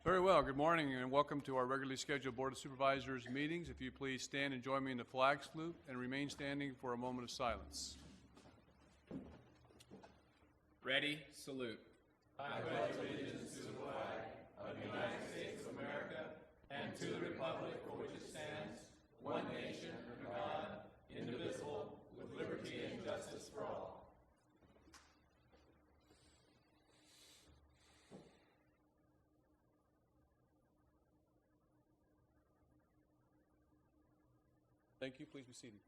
Very well. Good morning and welcome to our regularly scheduled Board of Supervisors meetings. If you please stand and join me in the flag salute and remain standing for a moment of silence. Ready, salute. I pledge allegiance to the flag of the United States of America and to the republic for which it stands, one nation under God, indivisible, with liberty and justice for all. Thank you. Please be seated.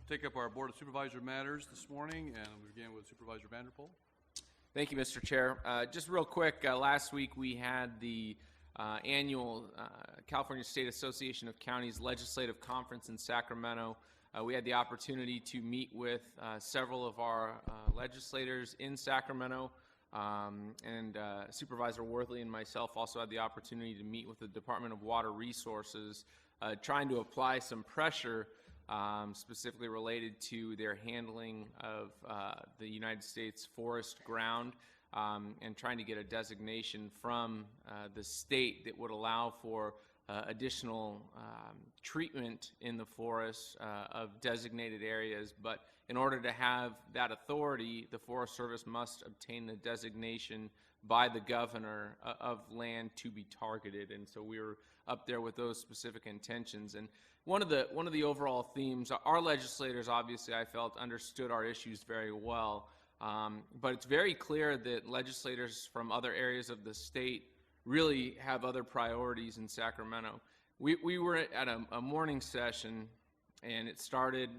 Take up our Board of Supervisor matters this morning, and we begin with Supervisor Vanderpool. Thank you, Mr. Chair. Just real quick, last week we had the annual California State Association of Counties Legislative Conference in Sacramento. We had the opportunity to meet with several of our legislators in Sacramento. And Supervisor Worthley and myself also had the opportunity to meet with the Department of Water Resources, trying to apply some pressure specifically related to their handling of the United States forest ground, and trying to get a designation from the state that would allow for additional treatment in the forest of designated areas. But in order to have that authority, the Forest Service must obtain the designation by the governor of land to be targeted. And so we were up there with those specific intentions. And one of the overall themes, our legislators obviously, I felt, understood our issues very well. But it's very clear that legislators from other areas of the state really have other priorities in Sacramento. We were at a morning session, and it started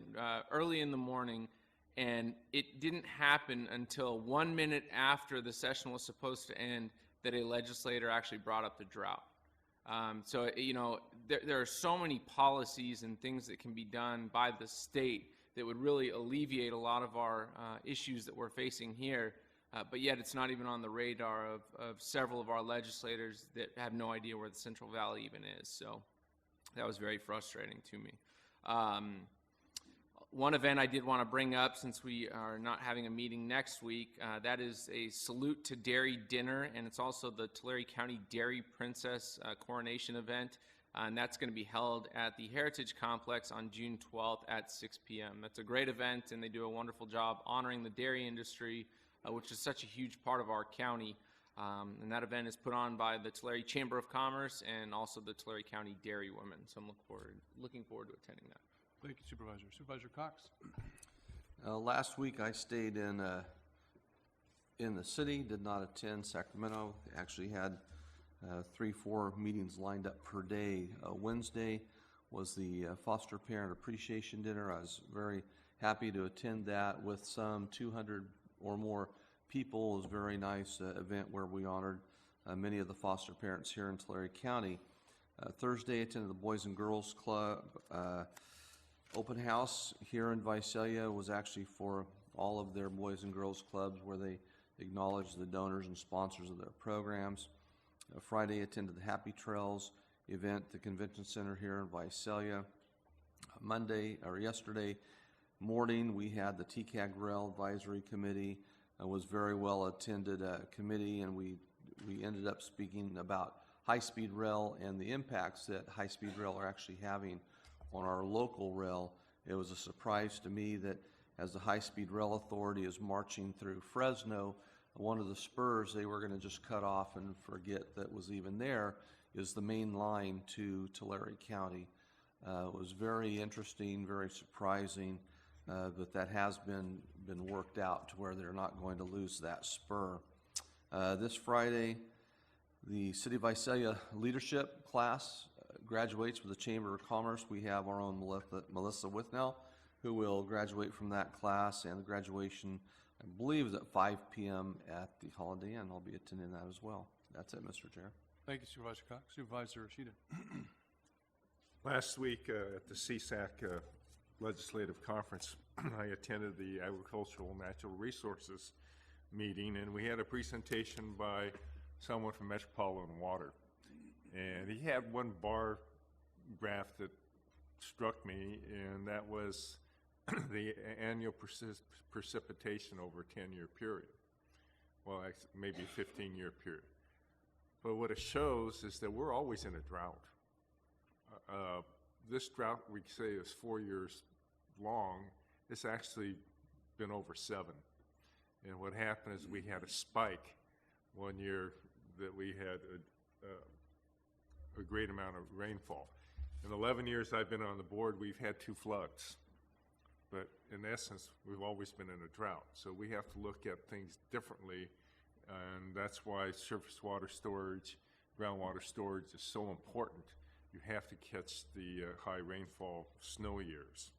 early in the morning, and it didn't happen until 1 minute after the session was supposed to end that a legislator actually brought up the drought. So, you know, there are so many policies and things that can be done by the state that would really alleviate a lot of our issues that we're facing here. But yet it's not even on the radar of several of our legislators that have no idea where the Central Valley even is. So that was very frustrating to me. One event I did want to bring up, since we are not having a meeting next week, that is a Salute to Dairy dinner, and it's also the Tulare County Dairy Princess coronation event. And that's going to be held at the Heritage Complex on June 12th at 6 p.m. That's a great event, and they do a wonderful job honoring the dairy industry, which is such a huge part of our county. And that event is put on by the Tulare Chamber of Commerce and also the Tulare County Dairy Women. So I'm looking forward to attending that. Thank you, Supervisor. Supervisor Cox. Last week I stayed in the city, did not attend Sacramento. Actually had 3-4 meetings lined up per day. Wednesday was the Foster Parent Appreciation Dinner. I was very happy to attend that with some 200 or more people. It was a very nice event where we honored many of the foster parents here in Tulare County. Thursday, I attended the Boys and Girls Club open house here in Visalia. Was actually for all of their Boys and Girls Clubs, where they acknowledged the donors and sponsors of their programs. Friday, I attended the Happy Trails event at the Convention Center here in Visalia. Yesterday morning, we had the TCAG Rail Advisory Committee. It was very well attended committee, and we ended up speaking about high-speed rail and the impacts that high-speed rail are actually having on our local rail. It was a surprise to me that as the High-Speed Rail Authority is marching through Fresno, one of the spurs they were going to just cut off and forget that was even there is the main line to Tulare County. It was very interesting, very surprising, but that has been worked out to where they're not going to lose that spur. This Friday, the City of Visalia leadership class graduates with the Chamber of Commerce. We have our own Melissa Withnell, who will graduate from that class, and the graduation, I believe, is at 5 p.m. at the Holiday Inn. I'll be attending that as well. That's it, Mr. Chair. Thank you, Supervisor Cox. Supervisor Rashida. Last week at the CSAC Legislative Conference, I attended the Agricultural Natural Resources meeting, and we had a presentation by someone from Metropolitan Water. And he had one bar graph that struck me, and that was the annual precipitation over a 10-year period. Well, maybe a 15-year period. But what it shows is that we're always in a drought. This drought, we say, is 4 years long. It's actually been over 7. And what happened is we had a spike one year that we had a great amount of rainfall. In 11 years I've been on the board, we've had 2 floods. But in essence, we've always been in a drought. So we have to look at things differently, and that's why surface water storage, groundwater storage is so important. You have to catch the high rainfall snow years.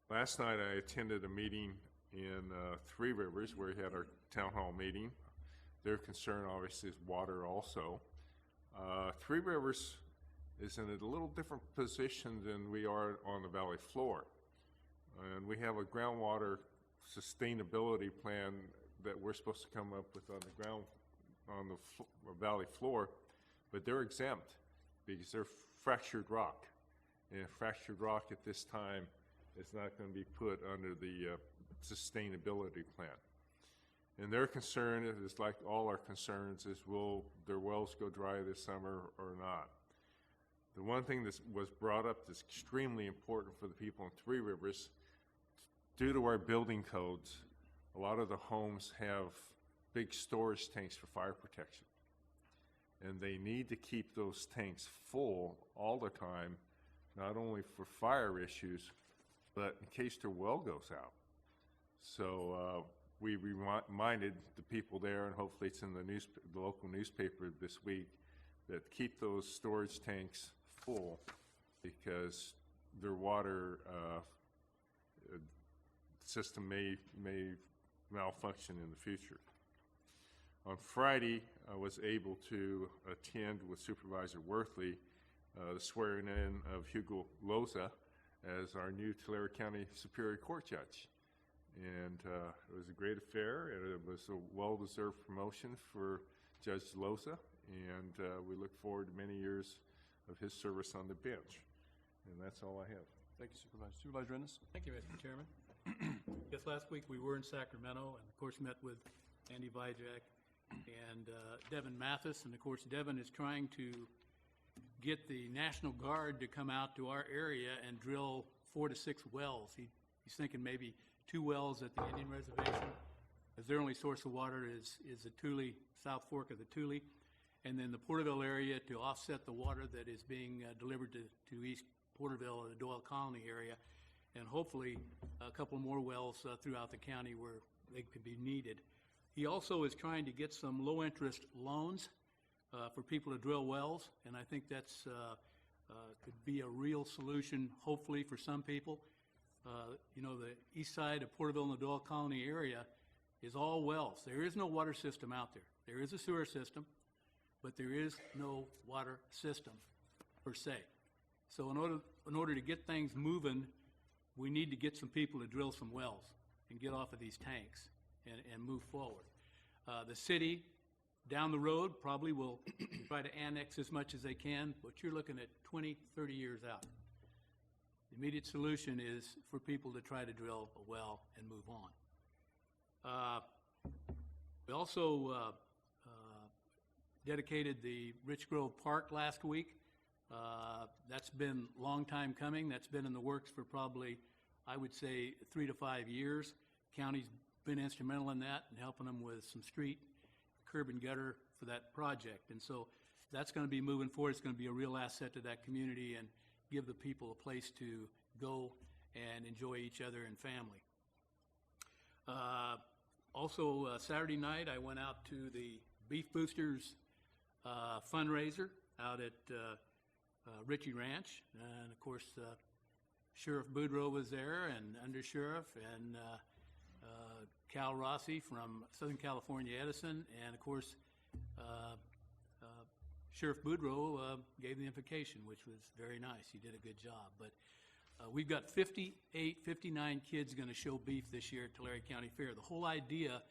Last night I attended a meeting in Three Rivers where we had our town hall meeting. Their concern obviously is water also. Three Rivers is in a little different position than we are on the valley floor. And we have a groundwater sustainability plan that we're supposed to come up with on the ground, on the valley floor, but they're exempt because they're fractured rock. And fractured rock at this time is not going to be put under the sustainability plan. And their concern is, like all our concerns, is will their wells go dry this summer or not? The one thing that was brought up that's extremely important for the people in Three Rivers, due to our building codes, a lot of the homes have big storage tanks for fire protection. And they need to keep those tanks full all the time, not only for fire issues, but in case their well goes out. So we reminded the people there, and hopefully it's in the local newspaper this week, that keep those storage tanks full because their water system may malfunction in the future. On Friday, I was able to attend with Supervisor Worthley the swearing in of Hugo Loza as our new Tulare County Superior Court Judge. And it was a great affair, and it was a well-deserved promotion for Judge Loza, and we look forward to many years of his service on the bench. And that's all I have. Thank you, Supervisor. Supervisor Ennis? Thank you, Mr. Chairman. Yes, last week we were in Sacramento and, of course, met with Andy Vijak and Devin Mathis. And, of course, Devin is trying to get the National Guard to come out to our area and drill 4 to 6 wells. He's thinking maybe 2 wells at the Indian Reservation, as their only source of water is the Tule, South Fork of the Tule, and then the Porterville area to offset the water that is being delivered to East Porterville or the Doyle Colony area, and hopefully a couple more wells throughout the county where they could be needed. He also is trying to get some low-interest loans for people to drill wells, and I think that's could be a real solution, hopefully, for some people. You know, the east side of Porterville and the Doyle Colony area is all wells. There is no water system out there. There is a sewer system, but there is no water system per se. So in order to get things moving, we need to get some people to drill some wells and get off of these tanks and move forward. The city down the road probably will try to annex as much as they can, but you're looking at 20, 30 years out. The immediate solution is for people to try to drill a well and move on. We also dedicated the Rich Grove Park last week. That's been a long time coming. That's been in the works for probably, I would say, 3 to 5 years. County's been instrumental in that and helping them with some street, curb and gutter for that project. And so that's going to be moving forward. It's going to be a real asset to that community and give the people a place to go and enjoy each other and family. Also, Saturday night, I went out to the Beef Boosters fundraiser out at Ritchie Ranch. And, of course, Sheriff Boudreaux was there, and Under Sheriff, and Cal Rossi from Southern California Edison, and, of course, Sheriff Boudreaux gave the invocation, which was very nice. He did a good job. But we've got 59 kids going to show beef this year at Tulare County Fair. The whole idea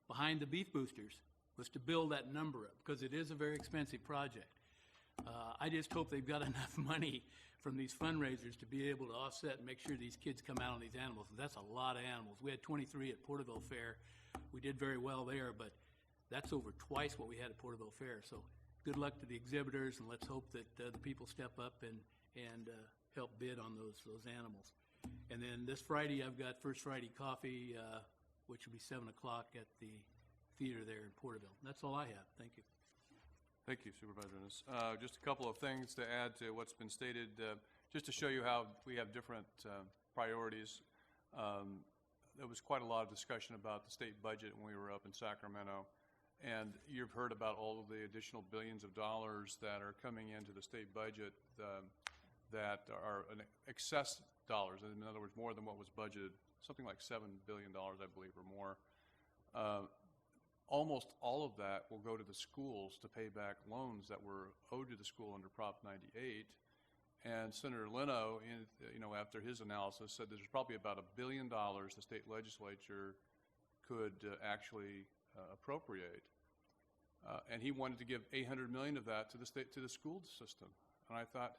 behind the Beef Boosters was to build that number up because it is a very expensive project. I just hope they've got enough money from these fundraisers to be able to offset and make sure these kids come out on these animals. That's a lot of animals. We had 23 at Porterville Fair. We did very well there, but that's over twice what we had at Porterville Fair. So good luck to the exhibitors, and let's hope that the people step up and help bid on those animals. And then this Friday, I've got First Friday Coffee, which will be 7 o'clock at the theater there in Porterville. That's all I have. Thank you. Thank you, Supervisor Ennis. Just a couple of things to add to what's been stated, just to show you how we have different priorities. There was quite a lot of discussion about the state budget when we were up in Sacramento, and you've heard about all of the additional billions of dollars that are coming into the state budget that are an excess dollars. In other words, more than what was budgeted, something like $7 billion, I believe, or more. Almost all of that will go to the schools to pay back loans that were owed to the school under Prop 98. And Senator Leno, after his analysis, said there's probably about $1 billion the state legislature could actually appropriate. And he wanted to give $800 million of that to the school system. And I thought,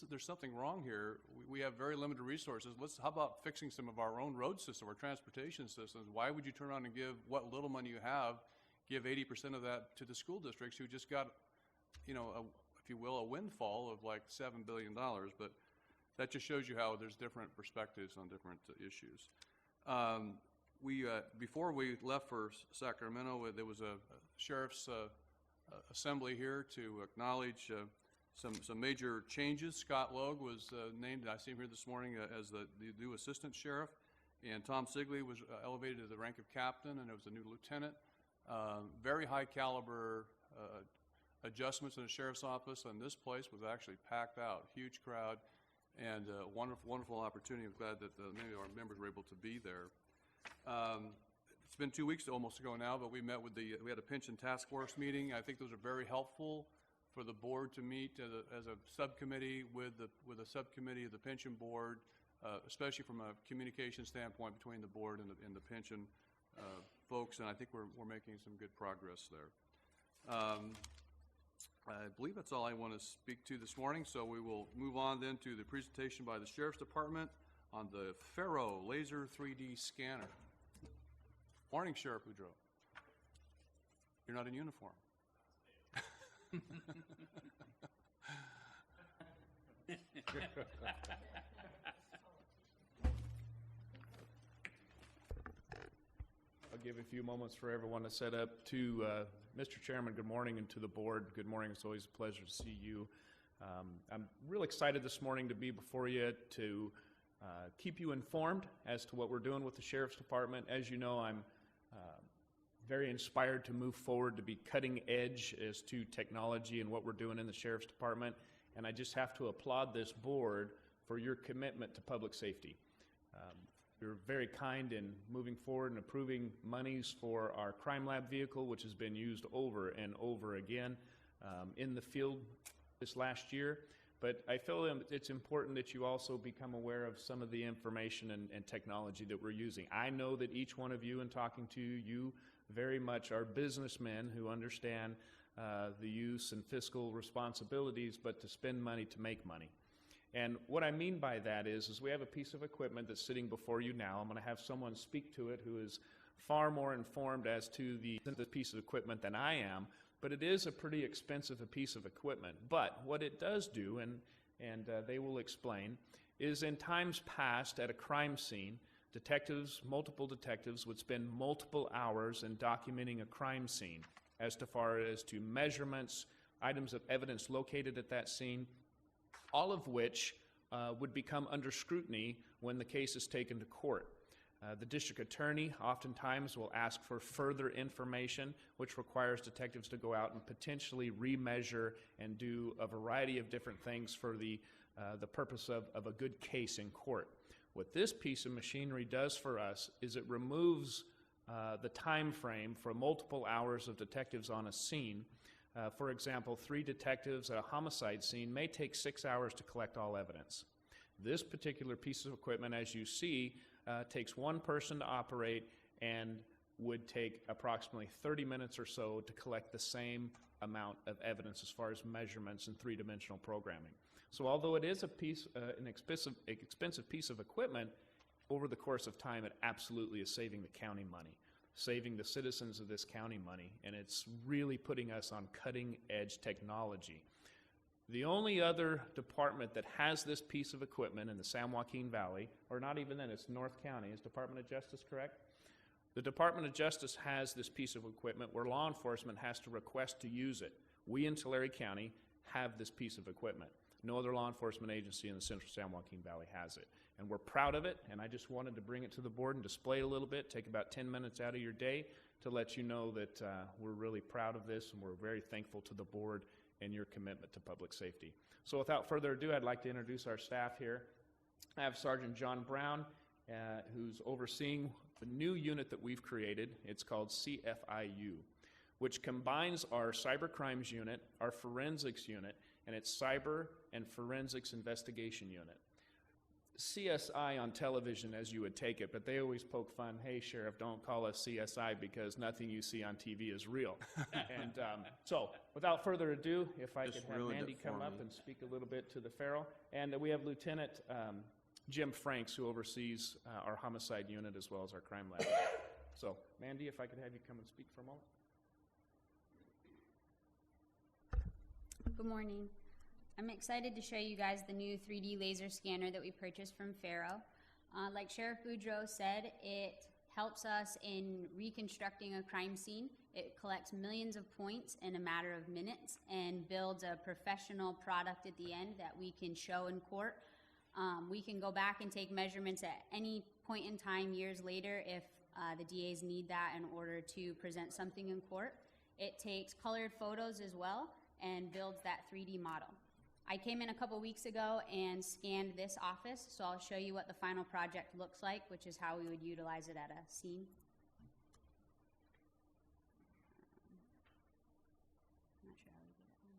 there's something wrong here. We have very limited resources. How about fixing some of our own road system or transportation systems? Why would you turn around and give what little money you have, give 80% of that to the school districts who just got, if you will, a windfall of like $7 billion? But that just shows you how there's different perspectives on different issues. Before we left for Sacramento, there was a sheriff's assembly here to acknowledge some major changes. Scott Logue was named, I see him here this morning, as the new assistant sheriff, and Tom Sigley was elevated to the rank of captain, and there was a new lieutenant. Very high caliber adjustments in the sheriff's office, and this place was actually packed out, huge crowd, and wonderful opportunity. I'm glad that many of our members were able to be there. It's been 2 weeks almost ago now, but we had a pension task force meeting. I think those are very helpful for the board to meet as a subcommittee with a subcommittee of the pension board, especially from a communication standpoint between the board and the pension folks, and I think we're making some good progress there. I believe that's all I want to speak to this morning, so we will move on then to the presentation by the Sheriff's Department on the Faro Laser 3D Scanner. Morning, Sheriff Boudreau. You're not in uniform. I'll give a few moments for everyone to set up. To Mr. Chairman, good morning, and to the board, good morning. It's always a pleasure to see you. I'm real excited this morning to be before you to keep you informed as to what we're doing with the Sheriff's Department. As you know, I'm very inspired to move forward, to be cutting edge as to technology and what we're doing in the Sheriff's Department, and I just have to applaud this board for your commitment to public safety. You're very kind in moving forward and approving monies for our crime lab vehicle, which has been used over and over again in the field this last year. But I feel it's important that you also become aware of some of the information and technology that we're using. I know that each one of you, in talking to you, very much are businessmen who understand the use and fiscal responsibilities, but to spend money to make money. And what I mean by that is we have a piece of equipment that's sitting before you now. I'm going to have someone speak to it who is far more informed as to the piece of equipment than I am, but it is a pretty expensive piece of equipment. But what it does do, and they will explain, is in times past at a crime scene, multiple detectives would spend multiple hours in documenting a crime scene as far as to measurements, items of evidence located at that scene, all of which would become under scrutiny when the case is taken to court. The district attorney oftentimes will ask for further information, which requires detectives to go out and potentially remeasure and do a variety of different things for the purpose of a good case in court. What this piece of machinery does for us is it removes the time frame for multiple hours of detectives on a scene. For example, 3 detectives at a homicide scene may take 6 hours to collect all evidence. This particular piece of equipment, as you see, takes one person to operate and would take approximately 30 minutes or so to collect the same amount of evidence as far as measurements and three-dimensional programming. So although it is an expensive piece of equipment, over the course of time, it absolutely is saving the county money, saving the citizens of this county money, and it's really putting us on cutting-edge technology. The only other department that has this piece of equipment in the San Joaquin Valley, or not even then, it's North County, is Department of Justice correct? The Department of Justice has this piece of equipment where law enforcement has to request to use it. We in Tulare County have this piece of equipment. No other law enforcement agency in the Central San Joaquin Valley has it. And we're proud of it, and I just wanted to bring it to the board and display it a little bit, take about 10 minutes out of your day to let you know that we're really proud of this, and we're very thankful to the board and your commitment to public safety. So without further ado, I'd like to introduce our staff here. I have Sergeant John Brown, who's overseeing the new unit that we've created. It's called CFIU, which combines our cyber crimes unit, our forensics unit, and its cyber and forensics investigation unit. CSI on television, as you would take it, but they always poke fun, hey, Sheriff, don't call us CSI because nothing you see on TV is real. And so, without further ado, if I could have ruined Mandy it for come up me. and speak a little bit to the Farrell. And we have Lieutenant Jim Franks, who oversees our homicide unit as well as our crime lab. So, Mandy, if I could have you come and speak for a moment. Good morning. I'm excited to show you guys the new 3D laser scanner that we purchased from Faro. Like Sheriff Boudreaux said, it helps us in reconstructing a crime scene. It collects millions of points in a matter of minutes and builds a professional product at the end that we can show in court. We can go back and take measurements at any point in time years later if the DAs need that in order to present something in court. It takes colored photos as well and builds that 3D model. I came in a couple weeks ago and scanned this office, so I'll show you what the final project looks like, which is how we would utilize it at a scene. I'm not sure how we get it on.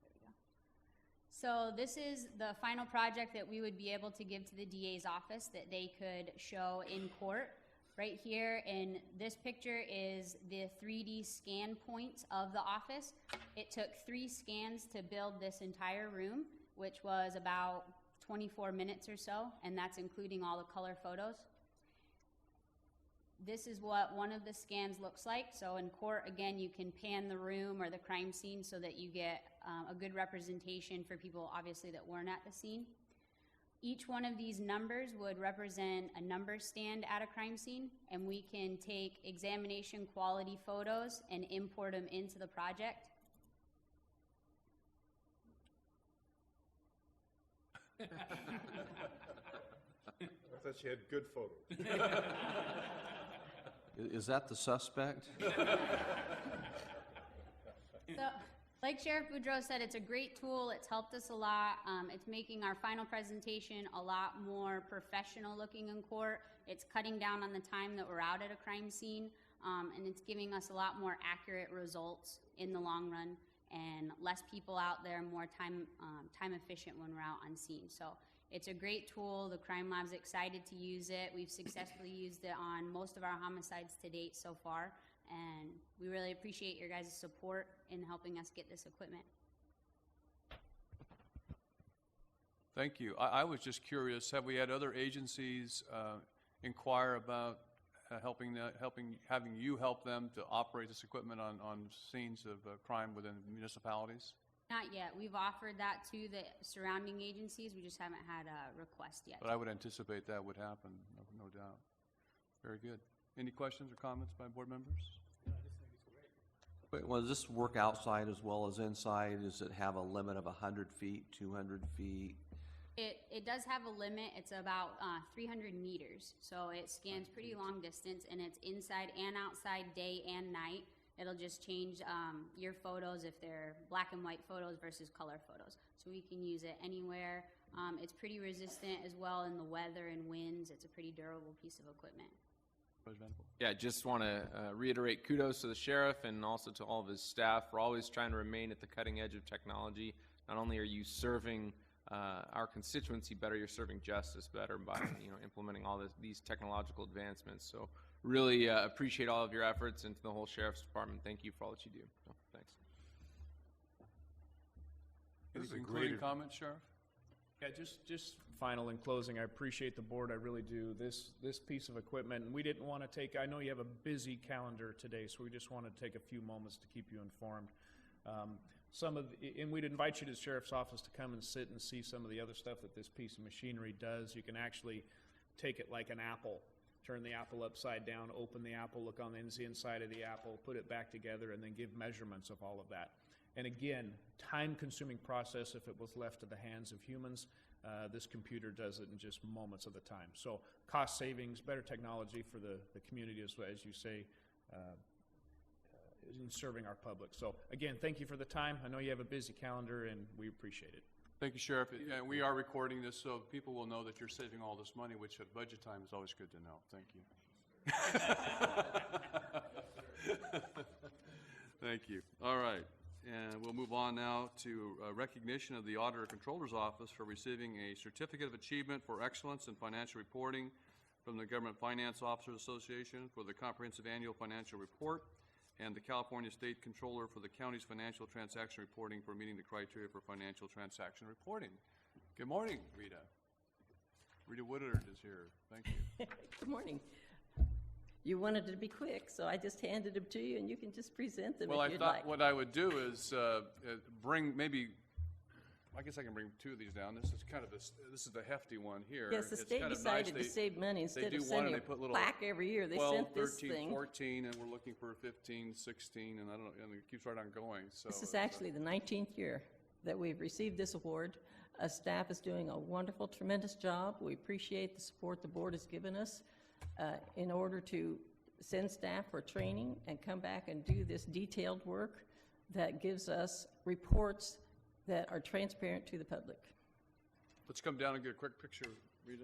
There we go. So this is the final project that we would be able to give to the DA's office that they could show in court. Right here in this picture is the 3D scan points of the office. It took 3 scans to build this entire room, which was about 24 minutes or so, and that's including all the color photos. This is what one of the scans looks like. So in court, again, you can pan the room or the crime scene so that you get a good representation for people, obviously, that weren't at the scene. Each one of these numbers would represent a number stand at a crime scene, and we can take examination quality photos and import them into the project. I thought you had good photos. Is that the suspect? So, like Sheriff Boudreaux said, it's a great tool. It's helped us a lot. It's making our final presentation a lot more professional looking in court. It's cutting down on the time that we're out at a crime scene, and it's giving us a lot more accurate results in the long run and less people out there, more time efficient when we're out on scene. So it's a great tool. The crime lab's excited to use it. We've successfully used it on most of our homicides to date so far. And we really appreciate your guys' support in helping us get this equipment. Thank you. I was just curious, have we had other agencies inquire about having you help them to operate this equipment on scenes of crime within municipalities? Not yet. We've offered that to the surrounding agencies. We just haven't had a request yet. But I would anticipate that would happen, no doubt. Very good. Any questions or comments by board members? Yeah, I just think it's great. Wait, well, does this work outside as well as inside? Does it have a limit of 100 feet, 200 feet? It does have a limit. It's about 300 meters. So it scans pretty long distance, and it's inside and outside, day and night. It'll just change your photos if they're black and white photos versus color photos. So we can use it anywhere. It's pretty resistant as well in the weather and winds. It's a pretty durable piece of equipment. Yeah, just want to reiterate kudos to the sheriff and also to all of his staff. We're always trying to remain at the cutting edge of technology. Not only are you serving our constituency better, you're serving justice better by implementing all these technological advancements. So really appreciate all of your efforts, and to the whole sheriff's department, thank you for all that you do. So, thanks. This is a Concluding great, comments, Sheriff? Yeah, just final in closing, I appreciate the board, I really do. This piece of equipment, and we didn't want to take, I know you have a busy calendar today, so we just wanted to take a few moments to keep you informed. And we'd invite you to the sheriff's office to come and sit and see some of the other stuff that this piece of machinery does. You can actually take it like an apple, turn the apple upside down, open the apple, look on the inside of the apple, put it back together, and then give measurements of all of that. And again, time-consuming process if it was left to the hands of humans. This computer does it in just moments of the time. So cost savings, better technology for the community as you say, in serving our public. So again, thank you for the time. I know you have a busy calendar and we appreciate it. Thank you, Sheriff. We are recording this so people will know that you're saving all this money, which at budget time is always good to know. Thank you. Thank you. All right. And we'll move on now to recognition of the Auditor Controller's Office for receiving a Certificate of Achievement for Excellence in Financial Reporting from the Government Finance Officers Association for the Comprehensive Annual Financial Report, and the California State Controller for the county's financial transaction reporting for meeting the criteria for financial transaction reporting. Good morning, Rita. Rita Woodard is here. Thank you. Good morning. You wanted it to be quick, so I just handed them to you, and you can just present them Well, if I you'd thought like. what I would do is bring maybe, I guess I can bring two of these down. This is kind of this is the hefty one here. Yes, the It's state kind of decided nice. to save money instead do of one sending and a they put little plaque every year. They 12, sent this 13, thing. 14, and we're looking for 15, 16, and I don't know, and it keeps right on going. So This is actually the 19th year that we've received this award. Staff is doing a wonderful, tremendous job. We appreciate the support the board has given us in order to send staff for training and come back and do this detailed work that gives us reports that are transparent to the public. let's come down and get a quick picture, Rita.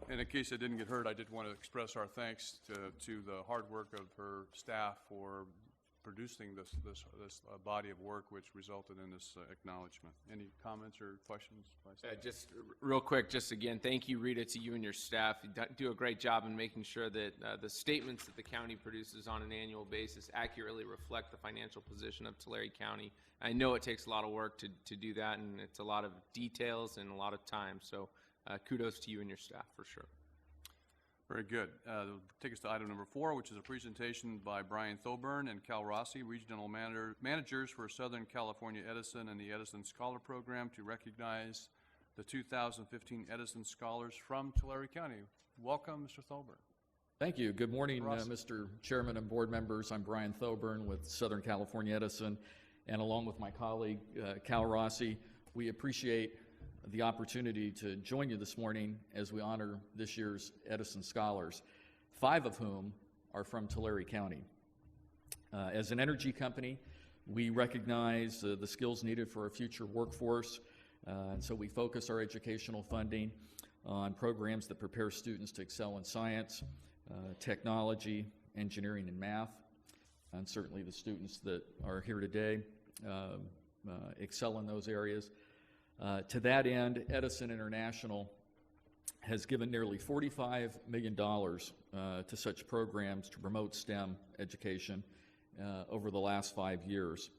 And in case I didn't get heard, I did want to express our thanks to the hard work of her staff for producing this body of work, which resulted in this acknowledgement. Any comments or questions by staff? Just real quick, just again, thank you, Rita, to you and your staff. You do a great job in making sure that the statements that the county produces on an annual basis accurately reflect the financial position of Tulare County. I know it takes a lot of work to do that, and it's a lot of details and a lot of time. So kudos to you and your staff for sure. Very good. Take us to item number 4, which is a presentation by Brian Thoburn and Cal Rossi, regional managers for Southern California Edison and the Edison Scholar Program, to recognize the 2015 Edison Scholars from Tulare County. Welcome, Mr. Thoburn. Thank you. Good morning, Rossi. Mr. Chairman and board members. I'm Brian Thoburn with Southern California Edison, and along with my colleague, Cal Rossi, we appreciate the opportunity to join you this morning as we honor this year's Edison Scholars, 5 of whom are from Tulare County. As an energy company, we recognize the skills needed for a future workforce, and so we focus our educational funding on programs that prepare students to excel in science, technology, engineering, and math. And certainly the students that are here today excel in those areas. To that end, Edison International has given nearly $45 million to such programs to promote STEM education over the last 5 years.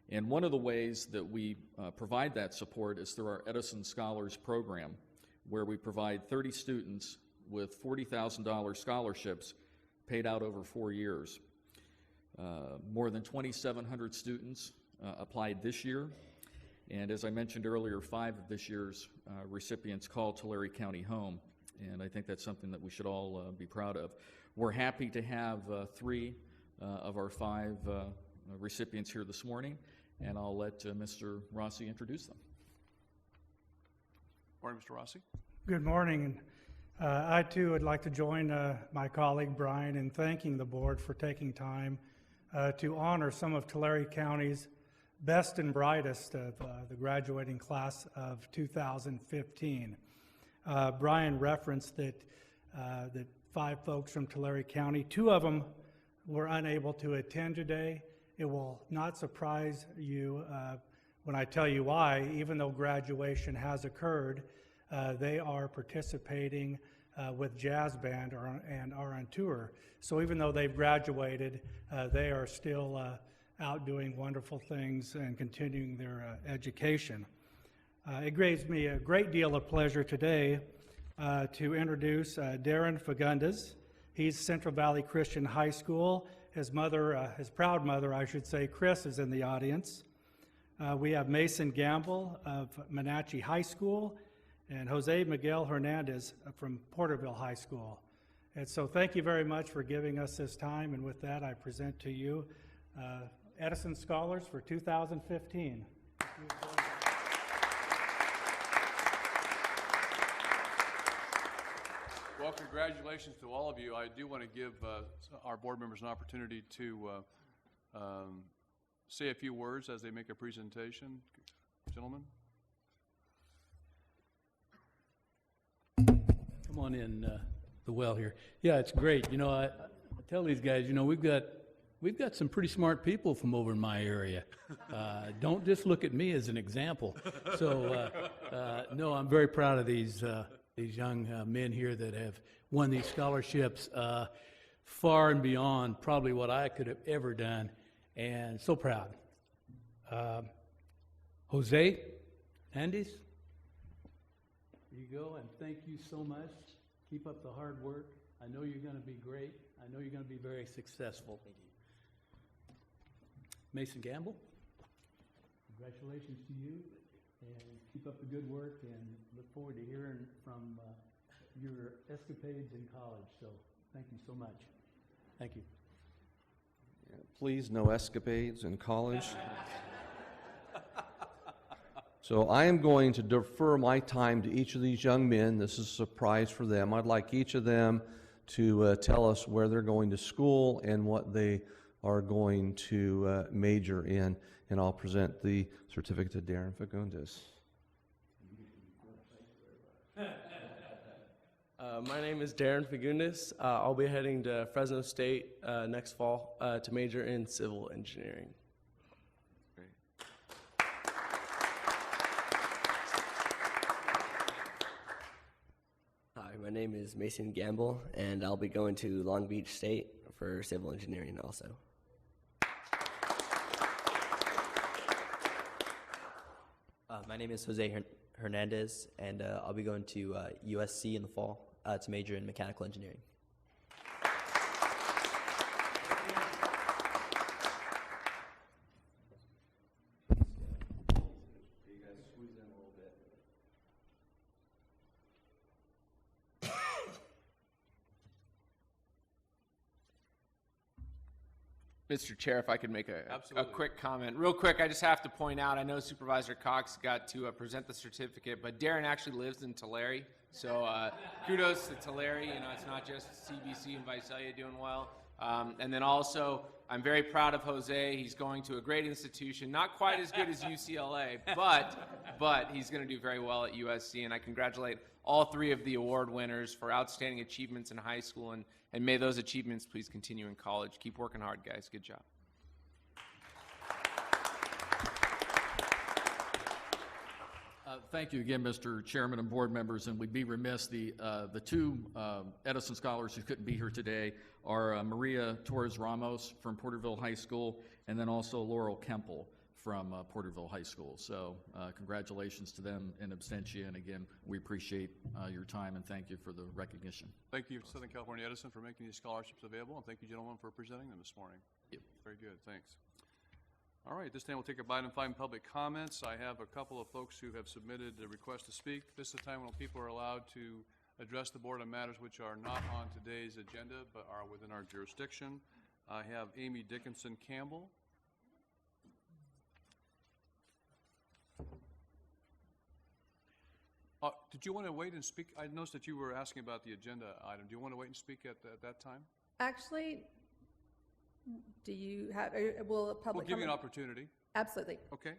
And one of the ways that we provide that support is through our Edison Scholars Program, where we provide 30 students with $40,000 scholarships paid out over 4 years. More than 2,700 students applied this year. And as I mentioned earlier, 5 of this year's recipients call Tulare County home, and I think that's something that we should all be proud of. We're happy to have 3 of our 5 recipients here this morning, and I'll let Mr. Rossi introduce them. Morning, Mr. Rossi. Good morning. I too would like to join my colleague Brian in thanking the board for taking time to honor some of Tulare County's best and brightest of the graduating class of 2015. Brian referenced that 5 folks from Tulare County, 2 of them were unable to attend today. It will not surprise you when I tell you why. Even though graduation has occurred, they are participating with jazz band and are on tour. So even though they've graduated, they are still out doing wonderful things and continuing their education. It gives me a great deal of pleasure today to introduce Darren Fagundes. He's Central Valley Christian High School. His mother, his proud mother, I should say, Chris, is in the audience. We have Mason Gamble of Menachie High School, and Jose Miguel Hernandez from Porterville High School. And so thank you very much for giving us this time, and with that I present to you Edison Scholars for 2015. Well, congratulations to all of you. I do want to give our board members an opportunity to say a few words as they make a presentation. Gentlemen. Come on in the well here. Yeah, it's great. You know, I tell these guys, you know, we've got some pretty smart people from over in my area. Don't just look at me as an example. So, no, I'm very proud of these young men here that have won these scholarships far and beyond probably what I could have ever done, and so proud. Jose Andes, here you go, and thank you so much. Keep up the hard work. I know you're going to be great. I know you're going to be very successful. Thank you. Mason Gamble, congratulations to you, and keep up the good work, and look forward to hearing from your escapades in college. So thank you so much. Thank you. Yeah, please, no escapades in college. So I am going to defer my time to each of these young men. This is a surprise for them. I'd like each of them to tell us where they're going to school and what they are going to major in, and I'll present the certificate to Darren Fagundes. My name is Darren Fagundes. I'll be heading to Fresno State next fall to major in civil engineering. Great. Hi, my name is Mason Gamble, and I'll be going to Long Beach State for civil engineering also. My name is Jose Hernandez, and I'll be going to USC in the fall to major in mechanical engineering. Mr. Chair, if I could make a Absolutely. quick comment. Real quick, I just have to point out, I know Supervisor Cox got to present the certificate, but Darren actually lives in Tulare. So kudos to Tulare. You know, it's not just CBC and Visalia doing well. And then also, I'm very proud of Jose. He's going to a great institution, not quite as good as UCLA, but he's going to do very well at USC. And I congratulate all 3 of the award winners for outstanding achievements in high school, and may those achievements please continue in college. Keep working hard, guys. Good job. Thank you again, Mr. Chairman and board members, and we'd be remiss, the 2 Edison scholars who couldn't be here today are Maria Torres Ramos from Porterville High School, and then also Laurel Kemple from Porterville High School. So congratulations to them in absentia, and again, we appreciate your time, and thank you for the recognition. Thank you, Southern California Edison, for making these scholarships available, and thank you, gentlemen, for presenting them this morning. Thank you. Very good, thanks. All right, this time we'll take a bite and find public comments. I have a couple of folks who have submitted a request to speak. This is a time when people are allowed to address the board on matters which are not on today's agenda but are within our jurisdiction. I have Amy Dickinson Campbell. Did you want to wait and speak? I noticed that you were asking about the agenda item. Do you want to wait and speak at that time? Actually, do you have, will a public We'll give you an comment? opportunity. Absolutely. Okay.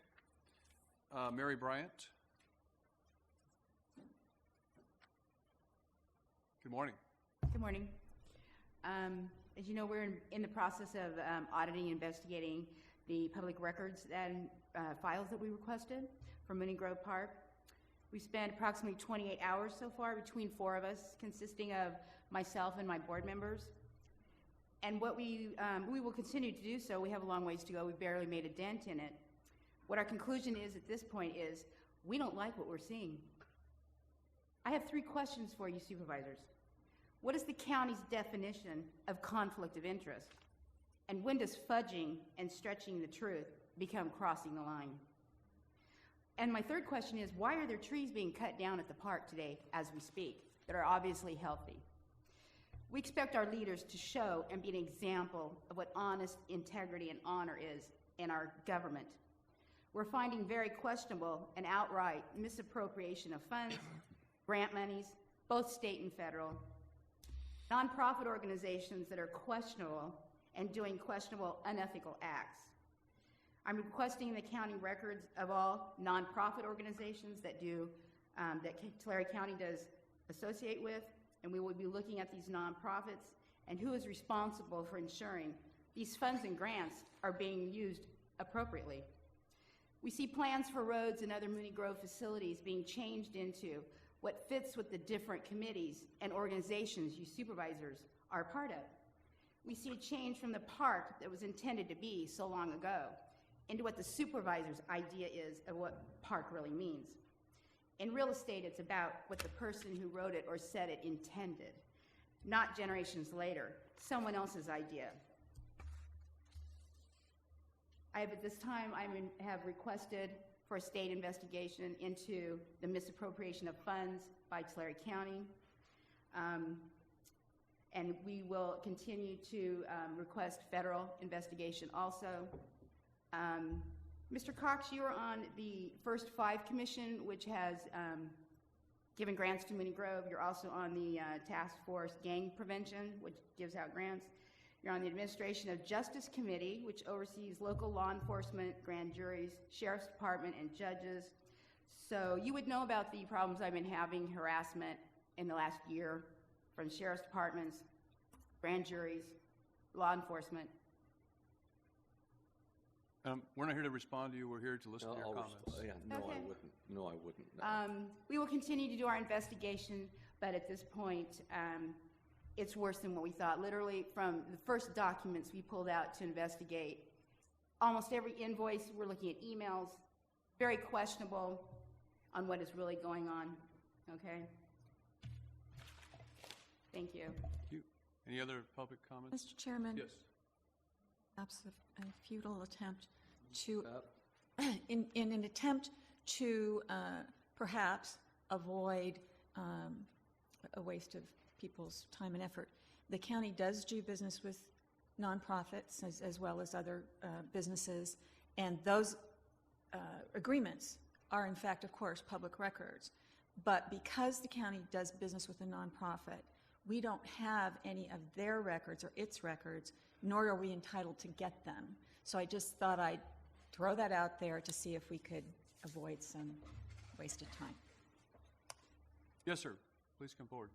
Mary Bryant. Good morning. Good morning. As you know, we're in the process of auditing and investigating the public records and files that we requested from Mooney Grove Park. We spent approximately 28 hours so far between 4 of us, consisting of myself and my board members. And what we will continue to do so. We have a long ways to go. We barely made a dent in it. What our conclusion is at this point is we don't like what we're seeing. I have 3 questions for you, supervisors. What is the county's definition of conflict of interest? And when does fudging and stretching the truth become crossing the line? And my 3rd question is, why are there trees being cut down at the park today as we speak that are obviously healthy? We expect our leaders to show and be an example of what honest integrity and honor is in our government. We're finding very questionable and outright misappropriation of funds, grant monies, both state and federal, nonprofit organizations that are questionable and doing questionable, unethical acts. I'm requesting the county records of all nonprofit organizations that Tulare County does associate with, and we will be looking at these nonprofits and who is responsible for ensuring these funds and grants are being used appropriately. We see plans for roads and other Mooney Grove facilities being changed into what fits with the different committees and organizations you supervisors are a part of. We see a change from the park that was intended to be so long ago into what the supervisor's idea is of what park really means. In real estate, it's about what the person who wrote it or said it intended, not generations later, someone else's idea. At this time, I have requested for a state investigation into the misappropriation of funds by Tulare County. And we will continue to request federal investigation also. Mr. Cox, you are on the First 5 Commission, which has given grants to Mooney Grove. You're also on the Task Force Gang Prevention, which gives out grants. You're on the Administration of Justice Committee, which oversees local law enforcement, grand juries, sheriff's department, and judges. So you would know about the problems I've been having, harassment in the last year from sheriff's departments, grand juries, law enforcement. We're not here to respond to you. We're here to listen to your comments. No, Okay. I wouldn't. No, I wouldn't. No. We will continue to do our investigation, but at this point, it's worse than what we thought. Literally, from the first documents we pulled out to investigate, almost every invoice, we're looking at emails, very questionable on what is really going on. Okay? Thank you. Thank you. Any other public comments? Mr. Chairman? Yes. Perhaps a futile attempt to, in an attempt to perhaps avoid a waste of people's time and effort. The county does do business with nonprofits as well as other businesses, and those agreements are in fact, of course, public records. But because the county does business with a nonprofit, we don't have any of their records or its records, nor are we entitled to get them. So I just thought I'd throw that out there to see if we could avoid some wasted time. Yes, sir. Please come forward.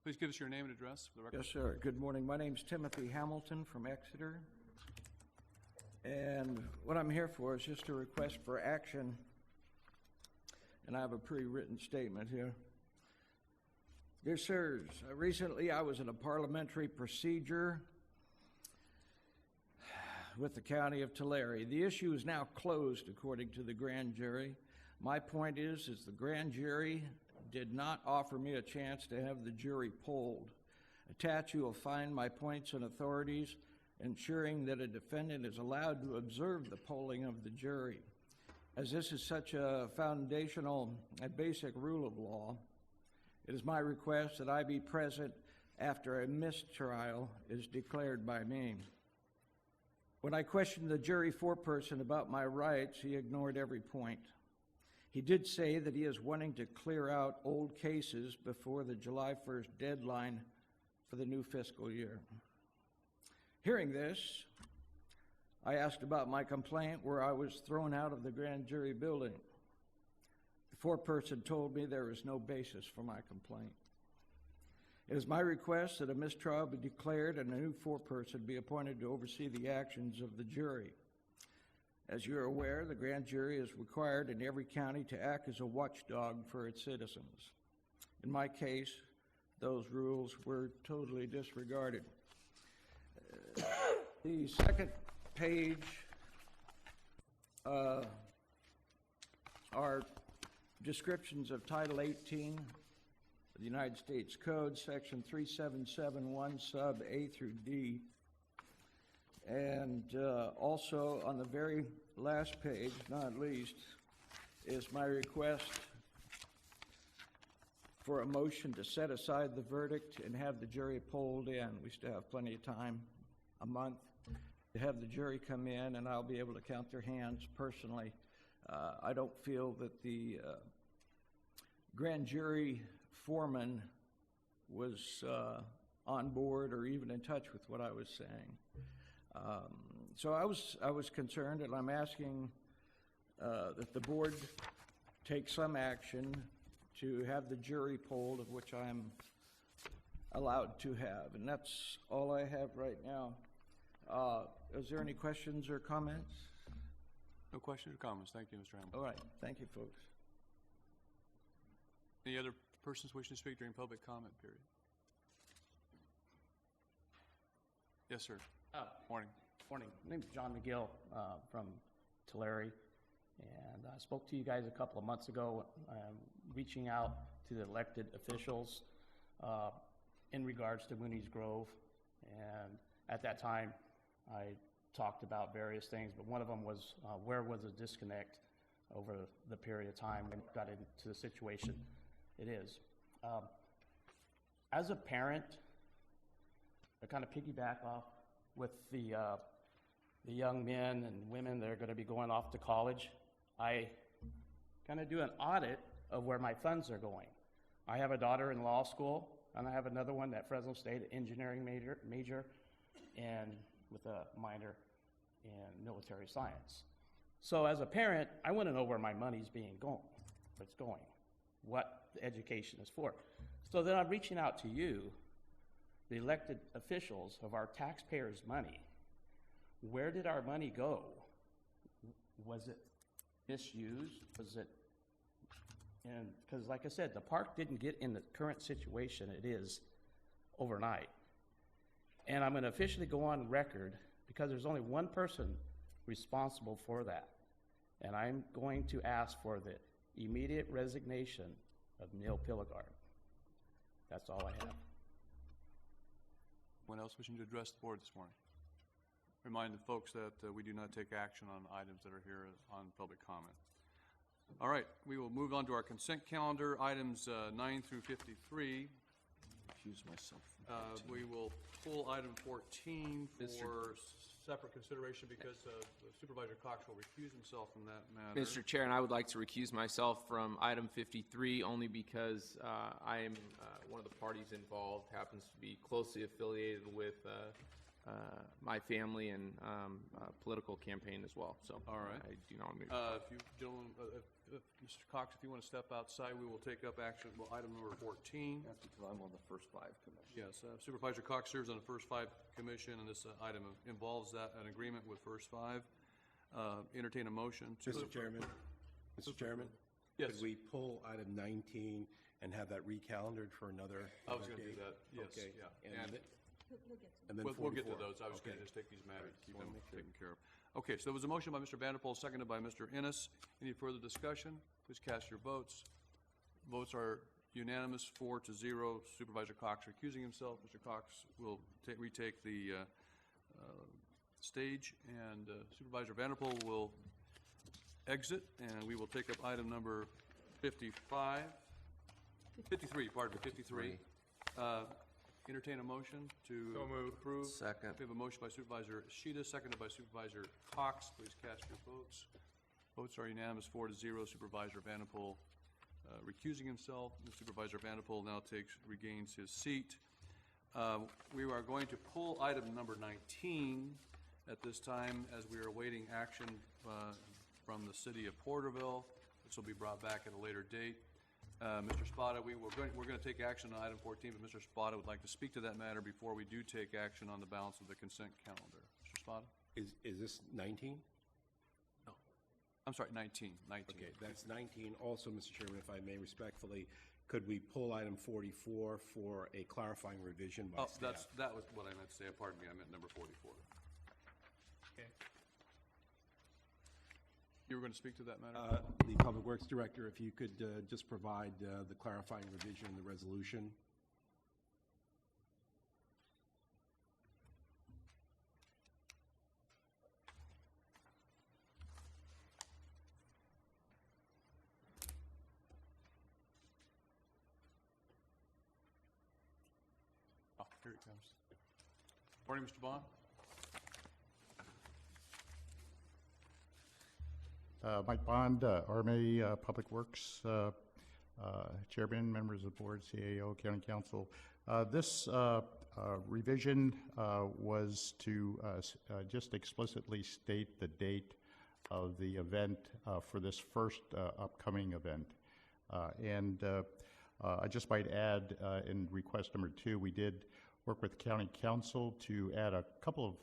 Please give us your name and address for the record. Yes, sir. Good morning. My name's Timothy Hamilton from Exeter. And what I'm here for is just a request for action. And I have a pre-written statement here. Dear sirs, recently I was in a parliamentary procedure with the county of Tulare. The issue is now closed according to the grand jury. My point is the grand jury did not offer me a chance to have the jury polled. Attached, you will find my points and authorities ensuring that a defendant is allowed to observe the polling of the jury. As this is such a foundational and basic rule of law, it is my request that I be present after a mistrial is declared by me. When I questioned the jury foreperson about my rights, he ignored every point. He did say that he is wanting to clear out old cases before the July 1st deadline for the new fiscal year. Hearing this, I asked about my complaint where I was thrown out of the grand jury building. The foreperson told me there is no basis for my complaint. It is my request that a mistrial be declared and a new foreperson be appointed to oversee the actions of the jury. As you are aware, the grand jury is required in every county to act as a watchdog for its citizens. In my case, those rules were totally disregarded. The second page are descriptions of Title 18 of the United States Code, Section 3771, sub A through D. And also on the very last page, not least, is my request for a motion to set aside the verdict and have the jury polled in. We still have plenty of time, a month, to have the jury come in, and I'll be able to count their hands personally. I don't feel that the grand jury foreman was on board or even in touch with what I was saying. So I was concerned, and I'm asking that the board take some action to have the jury polled, of which I'm allowed to have. And that's all I have right now. Is there any questions or comments? No questions or comments. Thank you, Mr. Hamel. All right. Thank you, folks. Any other persons wishing to speak during public comment period? Yes, sir. Morning. Morning. My name's John McGill from Tulare, and I spoke to you guys a couple of months ago, reaching out to the elected officials in regards to Mooney's Grove, and at that time I talked about various things, but one of them was where was the disconnect over the period of time when it got into the situation it is. As a parent, I kind of piggyback off with the young men and women that are going to be going off to college. I kind of do an audit of where my funds are going. I have a daughter in law school, and I have another one at Fresno State, engineering major, and with a minor in military science. So as a parent, I want to know where my money's going, what the education is for. So then I'm reaching out to you, the elected officials of our taxpayers' money. Where did our money go? Was it misused? Was it, and because like I said, the park didn't get in the current situation it is overnight. And I'm going to officially go on record because there's only one person responsible for that. And I'm going to ask for the immediate resignation of Neil Pillegard. That's all I have. Anyone else wishing to address the board this morning? Remind the folks that we do not take action on items that are here on public comment. All right, we will move on to our consent calendar, items 9 through 53. Excuse myself. We will pull item 14 for separate consideration because Supervisor Cox will recuse himself from that matter. Mr. Chair, and I would like to recuse myself from item 53 only because I am one of the parties involved, happens to be closely affiliated with my family and political campaign as well. So, all right. I do not want to. If you gentlemen, Mr. Cox, if you want to step outside, we will take up action. Well, item number 14. That's because I'm on the first 5 commission. Yes, Supervisor Cox serves on the first 5 commission, and this item involves an agreement with first 5. Entertain a motion to. Mr. Chairman. Mr. Chairman. Yes. Could we pull item 19 and have that recalendared for another? I was going to do that. Yes. Okay. Yeah. And then we'll get to 44. those. I was going to just take these matters, keep them Sure. taken care of. Okay, so there was a motion by Mr. Vanderpool, seconded by Mr. Ennis. Any further discussion? Please cast your votes. Votes are unanimous, 4-0. Supervisor Cox recusing himself. Mr. Cox will retake the stage, and Supervisor Vanderpool will exit, and we will take up item number 53. Pardon me, 53. Entertain a motion to approve. Second. We have a motion by Supervisor Sheeta, seconded by Supervisor Cox. Please cast your votes. Votes are unanimous, 4-0. Supervisor Vanderpool recusing himself. Supervisor Vanderpool now regains his seat. We are going to pull item number 19 at this time as we are awaiting action from the city of Porterville. This will be brought back at a later date. Mr. Spada, we're going to take action on item 14, but Mr. Spada would like to speak to that matter before we do take action on the balance of the consent calendar. Mr. Spada? Is this 19? No. I'm sorry, 19. Okay, that's 19. Also, Mr. Chairman, if I may respectfully, could we pull item 44 for a clarifying revision by staff? That was what I meant to say. Pardon me, I meant number 44. Okay. You were going to speak to that matter? The Public Works Director, if you could just provide the clarifying revision in the resolution. Oh, here it comes. Morning, Mr. Bond. Mike Bond, Army Public Works Chairman, members of the board, CAO, County Council. This revision was to just explicitly state the date of the event for this first upcoming event. I just might add in request number 2, we did work with County Council to add a couple of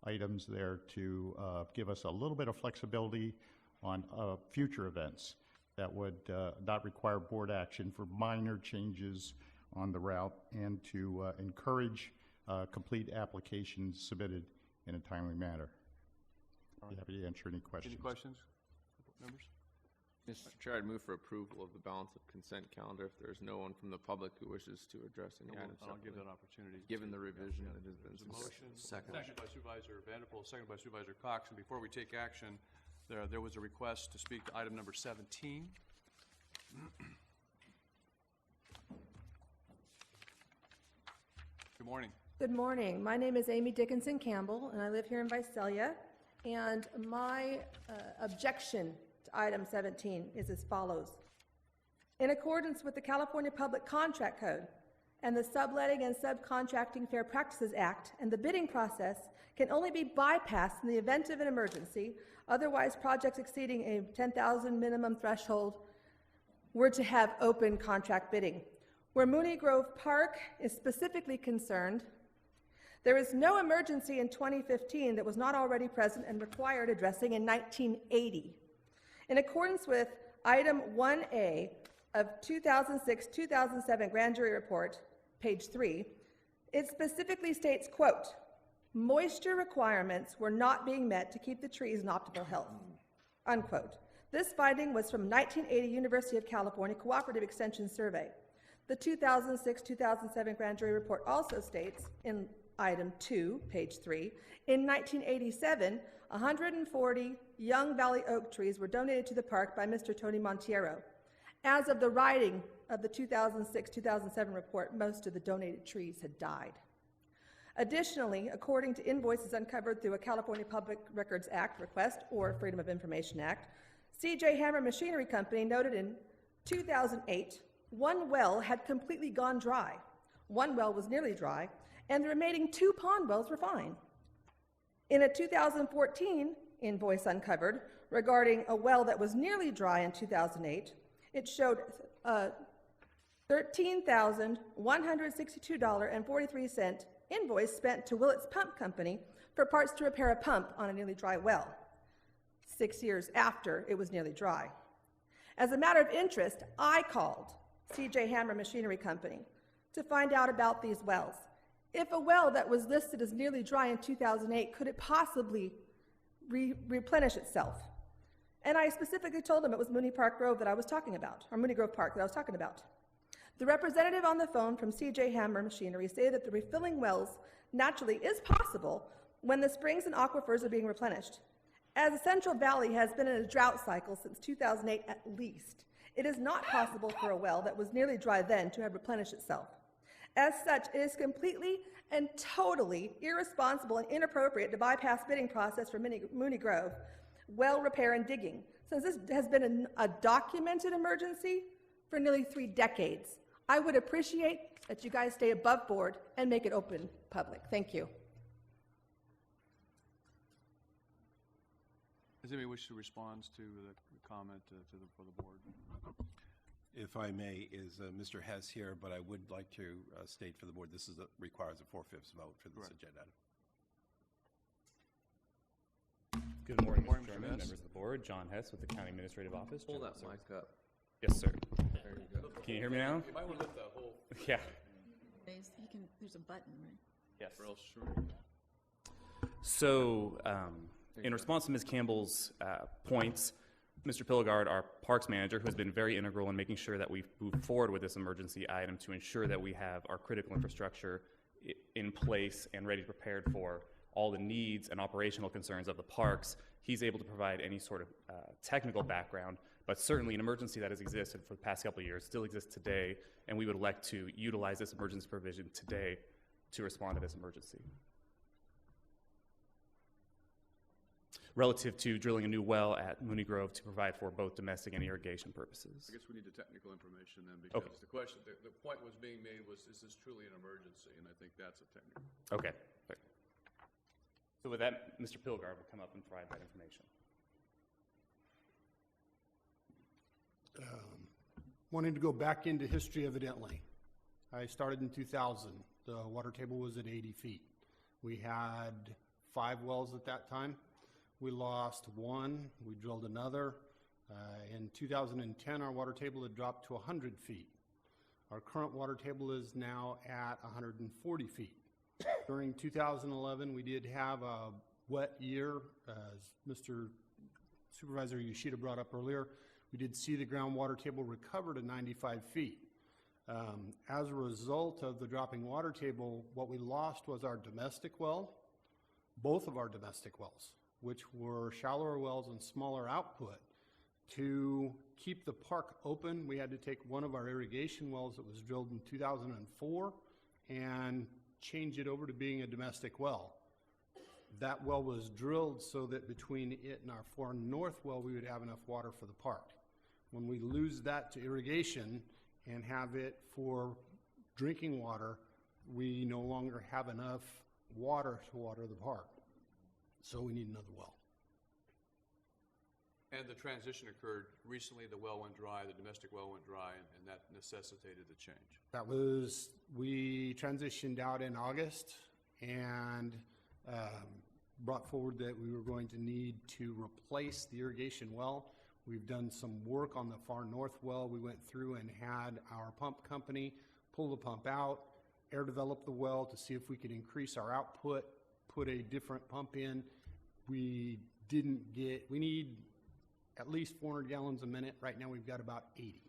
items there to give us a little bit of flexibility on future events that would not require board action for minor changes on the route, and to encourage complete applications submitted in a timely manner. I'd be happy to answer any questions. Any questions, members? Mr. Chair, I'd move for approval of the balance of consent calendar if there's no one from the public who wishes to address any items. I'll give that opportunity. Given the revision that has been There's a motion. Second. By Supervisor Vanderpool, second by Supervisor Cox. And before we take action, there was a request to speak to item number 17. Good morning. Good morning. My name is Amy Dickinson Campbell, and I live here in Visalia. And my objection to item 17 is as follows. In accordance with the California Public Contract Code and the Subletting and Subcontracting Fair Practices Act, and the bidding process can only be bypassed in the event of an emergency. Otherwise, projects exceeding a 10,000 minimum threshold were to have open contract bidding. Where Mooney Grove Park is specifically concerned, there is no emergency in 2015 that was not already present and required addressing in 1980. In accordance with item 1A of 2006-2007 Grand Jury Report, page 3, it specifically states, quote, moisture requirements were not being met to keep the trees in optimal health, unquote. This finding was from 1980 University of California Cooperative Extension Survey. The 2006-2007 Grand Jury Report also states in item 2, page 3, in 1987, 140 young valley oak trees were donated to the park by Mr. Tony Montiero. As of the writing of the 2006-2007 report, most of the donated trees had died. Additionally, according to invoices uncovered through a California Public Records Act request or Freedom of Information Act, C.J. Hammer Machinery Company noted in 2008, one well had completely gone dry. One well was nearly dry, and the remaining 2 pond wells were fine. In a 2014 invoice uncovered regarding a well that was nearly dry in 2008, it showed $13,162.43 invoice spent to Willett's Pump Company for parts to repair a pump on a nearly dry well, 6 years after it was nearly dry. As a matter of interest, I called C.J. Hammer Machinery Company to find out about these wells. If a well that was listed as nearly dry in 2008, could it possibly replenish itself? And I specifically told them it was Mooney Park Grove that I was talking about, or Mooney Grove Park that I was talking about. The representative on the phone from C.J. Hammer Machinery stated that the refilling wells naturally is possible when the springs and aquifers are being replenished. As the Central Valley has been in a drought cycle since 2008 at least, it is not possible for a well that was nearly dry then to have replenished itself. As such, it is completely and totally irresponsible and inappropriate to bypass bidding process for Mooney Grove well repair and digging, since this has been a documented emergency for nearly 3 decades. I would appreciate that you guys stay above board and make it open public. Thank you. Does anybody wish to respond to the comment for the board? If I may, is Mr. Hess here, but I would like to state for the board, this requires a 4/5 vote for this agenda item. Good morning, Morning, Mr. Mr. Chairman, Hess. members of the board. John Hess with the County Administrative Office. Pull General that Services. mic up. Yes, sir. There you go. Can you hear me now? You might want to lift that whole. Yeah. There's a button, right? Yes. Or else, sure. So, in response to Ms. Campbell's points, Mr. Pilgard, our parks manager, who has been very integral in making sure that we've moved forward with this emergency item to ensure that we have our critical infrastructure in place and ready, prepared for all the needs and operational concerns of the parks. He's able to provide any sort of technical background, but certainly an emergency that has existed for the past couple of years still exists today, and we would elect to utilize this emergency provision today to respond to this emergency. Relative to drilling a new well at Mooney Grove to provide for both domestic and irrigation purposes. I guess we need the technical information then, because Okay. the question, the point was being made was, is this truly an emergency? And I think that's a technical. Okay. So with that, Mr. Pilgard will come up and provide that information. Wanting to go back into history, evidently. I started in 2000. The water table was at 80 feet. We had 5 wells at that time. We lost 1. We drilled another. In 2010, our water table had dropped to 100 feet. Our current water table is now at 140 feet. During 2011, we did have a wet year, as Mr. Supervisor Yoshida brought up earlier. We did see the groundwater table recover to 95 feet. As a result of the dropping water table, what we lost was our domestic well, both of our domestic wells, which were shallower wells and smaller output. To keep the park open, we had to take one of our irrigation wells that was drilled in 2004 and change it over to being a domestic well. That well was drilled so that between it and our far north well, we would have enough water for the park. When we lose that to irrigation and have it for drinking water, we no longer have enough water to water the park. So we need another well. And the transition occurred recently. The well went dry, the domestic well went dry, and that necessitated the change. That was, we transitioned out in August and brought forward that we were going to need to replace the irrigation well. We've done some work on the far north well. We went through and had our pump company pull the pump out, air develop the well to see if we could increase our output, put a different pump in. We need at least 400 gallons a minute. Right now we've got about 80.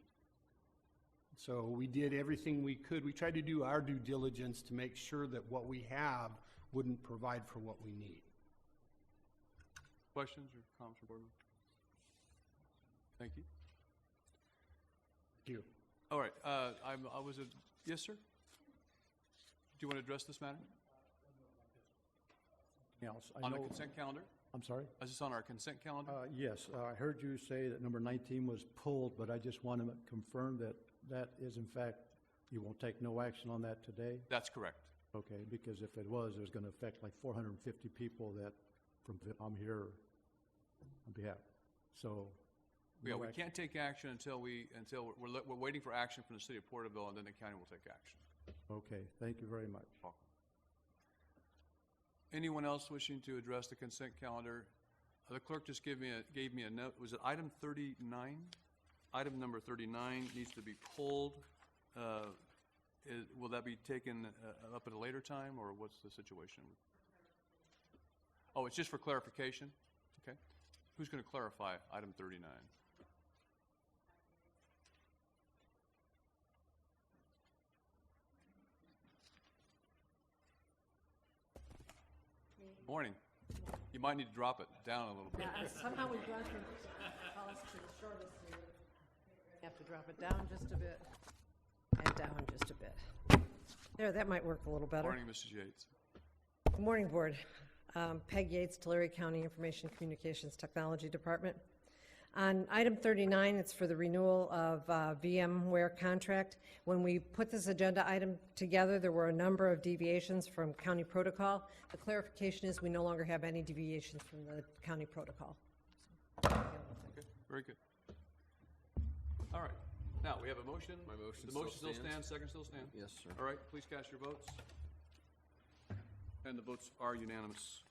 So we did everything we could. We tried to do our due diligence to make sure that what we have wouldn't provide for what we need. Questions or comments from board members? Thank you. Thank you. All right, yes, sir? Do you want to address this matter? Else. On the consent calendar? I'm sorry? Is this on our consent calendar? Yes, I heard you say that number 19 was pulled, but I just want to confirm that that is in fact, you won't take no action on that today? That's correct. Okay, because if it was, it was going to affect like 450 people that I'm here on behalf. So. Yeah, no we action. can't take action until we're waiting for action from the city of Porterville, and then the county will take action. Okay, thank you very much. Welcome. Anyone else wishing to address the consent calendar? The clerk just gave me a note. Was it item 39? Item number 39 needs to be pulled. Will that be taken up at a later time, or what's the situation? Oh, it's just for clarification? Okay. Who's going to clarify item 39? Morning. You might need to drop it down a little bit. Somehow we've gone from tallest to the shortest here. Have to drop it down just a bit. And down just a bit. There, that might work a little better. Morning, Mrs. Yates. Good morning, Board. Peg Yates, Tulare County Information Communications Technology Department. On item 39, it's for the renewal of VMware contract. When we put this agenda item together, there were a number of deviations from county protocol. The clarification is we no longer have any deviations from the county protocol. Okay, very good. All right. Now, we have a motion. My motion The motion still still stands, second still stands? Yes, sir. All right, please cast your votes. And the votes are unanimous.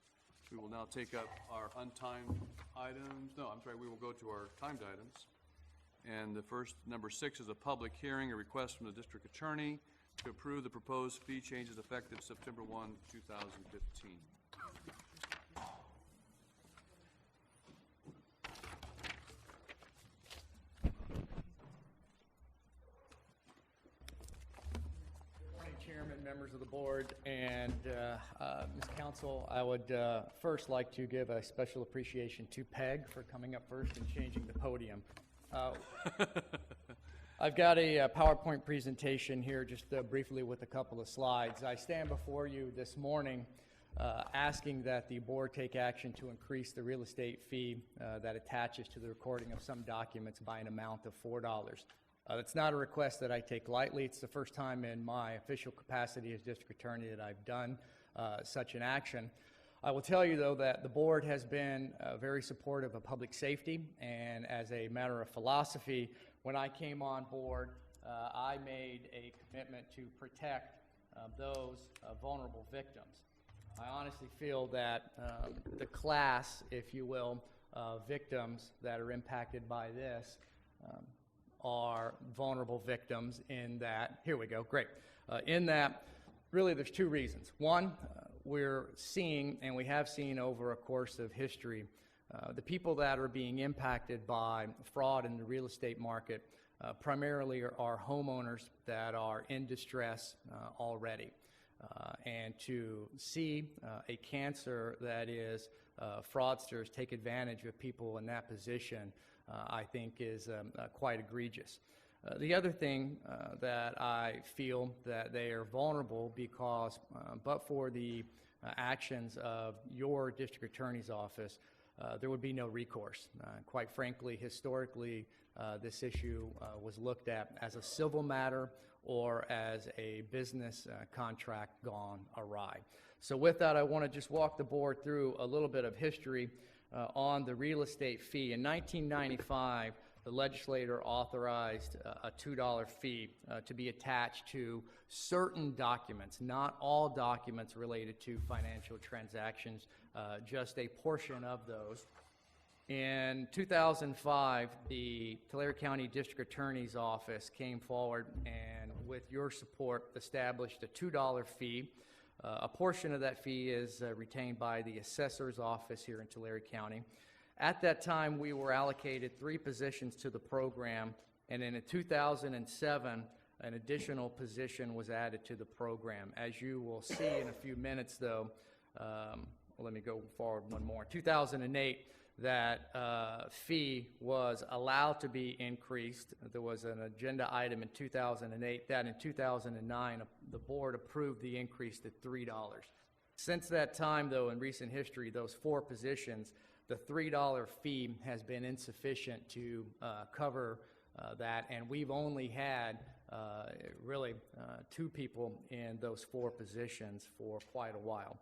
We will now take up our untimed items. No, I'm sorry, we will go to our timed items. And the first, number 6, is a public hearing, a request from the district attorney to approve the proposed fee changes effective September 1, 2015. Chairman, members of the board, and Ms. Council, I would first like to give a special appreciation to Peg for coming up first and changing the podium. I've got a PowerPoint presentation here just briefly with a couple of slides. I stand before you this morning asking that the board take action to increase the real estate fee that attaches to the recording of some documents by an amount of $4. It's not a request that I take lightly. It's the first time in my official capacity as district attorney that I've done such an action. I will tell you, though, that the board has been very supportive of public safety, and as a matter of philosophy, when I came on board, I made a commitment to protect those vulnerable victims. I honestly feel that the class, if you will, of victims that are impacted by this are vulnerable victims in that, here we go, great, in that really there's two reasons. One, we're seeing, and we have seen over a course of history, the people that are being impacted by fraud in the real estate market primarily are homeowners that are in distress already. And to see a cancer that is fraudsters take advantage of people in that position I think is quite egregious. The other thing that I feel that they are vulnerable because, but for the actions of your district attorney's office, there would be no recourse. Quite frankly, historically, this issue was looked at as a civil matter or as a business contract gone awry. So with that, I want to just walk the board through a little bit of history on the real estate fee. In 1995, the legislator authorized a $2 fee to be attached to certain documents, not all documents related to financial transactions, just a portion of those. In 2005, the Tulare County District Attorney's Office came forward and, with your support, established a $2 fee. A portion of that fee is retained by the assessor's office here in Tulare County. At that time, we were allocated 3 positions to the program, and in 2007, an additional position was added to the program. As you will see in a few minutes, though, let me go forward one more. 2008, that fee was allowed to be increased. There was an agenda item in 2008 that in 2009 the board approved the increase to $3. Since that time, though, in recent history, those 4 positions, the $3 fee has been insufficient to cover that, and we've only had really 2 people in those 4 positions for quite a while.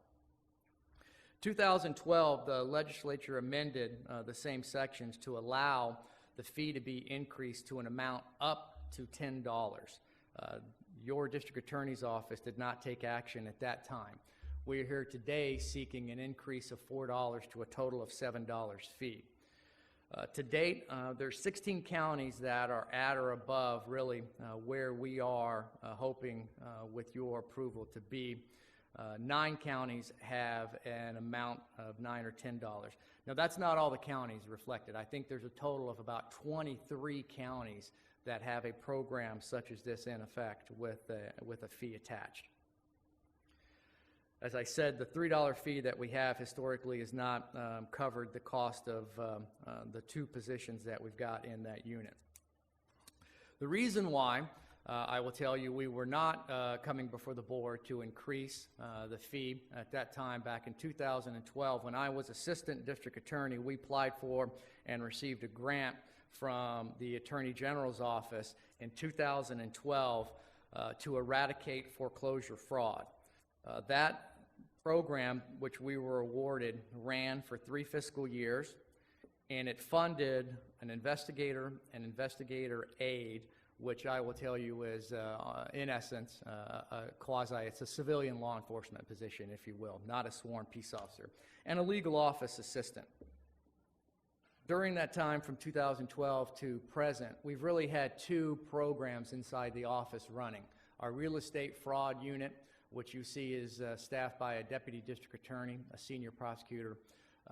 2012, the legislature amended the same sections to allow the fee to be increased to an amount up to $10. Your district attorney's office did not take action at that time. We are here today seeking an increase of $4 to a total of $7 fee. To date, there's 16 counties that are at or above really where we are hoping with your approval to be. 9 counties have an amount of $9 or $10. Now, that's not all the counties reflected. I think there's a total of about 23 counties that have a program such as this in effect with a fee attached. As I said, the $3 fee that we have historically has not covered the cost of the 2 positions that we've got in that unit. The reason why I will tell you, we were not coming before the board to increase the fee. At that time, back in 2012, when I was assistant district attorney, we applied for and received a grant from the Attorney General's office in 2012 to eradicate foreclosure fraud. That program, which we were awarded, ran for 3 fiscal years, and it funded an investigator and investigator aide, which I will tell you is, in essence, it's a civilian law enforcement position, if you will, not a sworn peace officer, and a legal office assistant. During that time, from 2012 to present, we've really had 2 programs inside the office running. Our real estate fraud unit, which you see is staffed by a deputy district attorney, a senior prosecutor.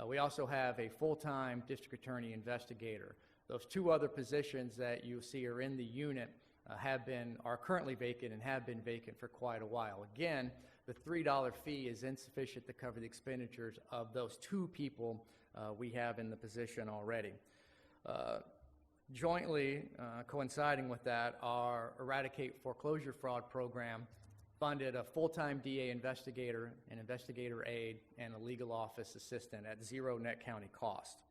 We also have a full-time district attorney investigator. Those 2 other positions that you see are in the unit are currently vacant and have been vacant for quite a while. Again, the $3 fee is insufficient to cover the expenditures of those 2 people we have in the position already. Jointly, coinciding with that, our Eradicate Foreclosure Fraud program funded a full-time DA investigator, an investigator aide, and a legal office assistant at 0 net county cost.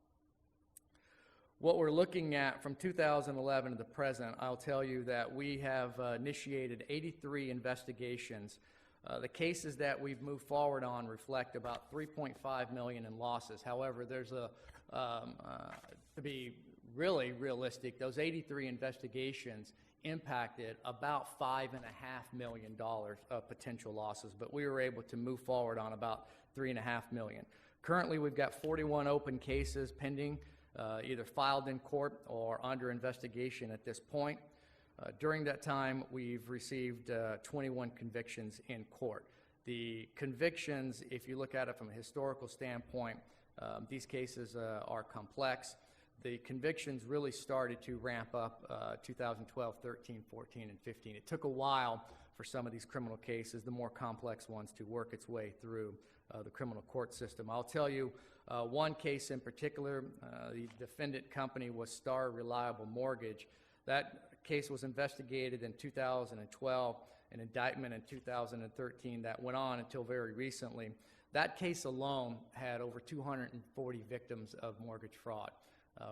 What we're looking at from 2011 to the present, I'll tell you that we have initiated 83 investigations. The cases that we've moved forward on reflect about $3.5 million in losses. However, there's to be really realistic, those 83 investigations impacted about $5.5 million of potential losses, but we were able to move forward on about $3.5 million. Currently, we've got 41 open cases pending, either filed in court or under investigation at this point. During that time, we've received 21 convictions in court. The convictions, if you look at it from a historical standpoint, these cases are complex. The convictions really started to ramp up 2012, 13, 14, and 15. It took a while for some of these criminal cases, the more complex ones, to work its way through the criminal court system. I'll tell you one case in particular. The defendant company was Star Reliable Mortgage. That case was investigated in 2012, an indictment in 2013 that went on until very recently. That case alone had over 240 victims of mortgage fraud.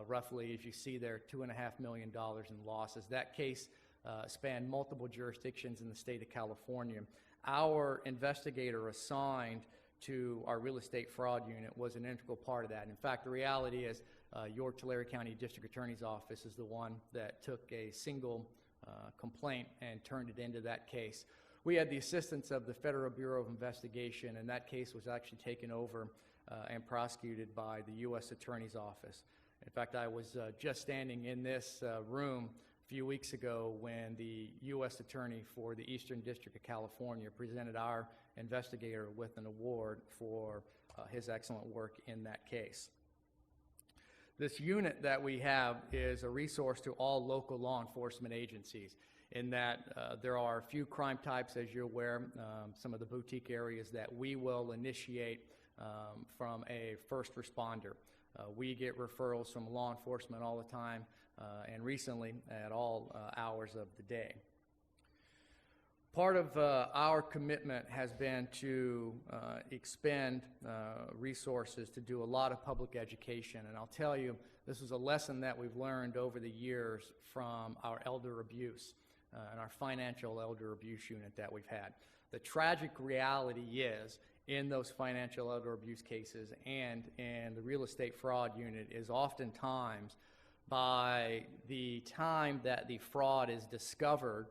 Roughly, as you see there, $2.5 million in losses. That case spanned multiple jurisdictions in the state of California. Our investigator assigned to our real estate fraud unit was an integral part of that. In fact, the reality is your Tulare County District Attorney's Office is the one that took a single complaint and turned it into that case. We had the assistance of the Federal Bureau of Investigation, and that case was actually taken over and prosecuted by the U.S. Attorney's Office. In fact, I was just standing in this room a few weeks ago when the U.S. Attorney for the Eastern District of California presented our investigator with an award for his excellent work in that case. This unit that we have is a resource to all local law enforcement agencies in that there are a few crime types, as you're aware, some of the boutique areas that we will initiate from a first responder. We get referrals from law enforcement all the time, and recently at all hours of the day. Part of our commitment has been to expend resources to do a lot of public education, and I'll tell you, this is a lesson that we've learned over the years from our elder abuse and our financial elder abuse unit that we've had. The tragic reality is, in those financial elder abuse cases and in the real estate fraud unit, is oftentimes by the time that the fraud is discovered,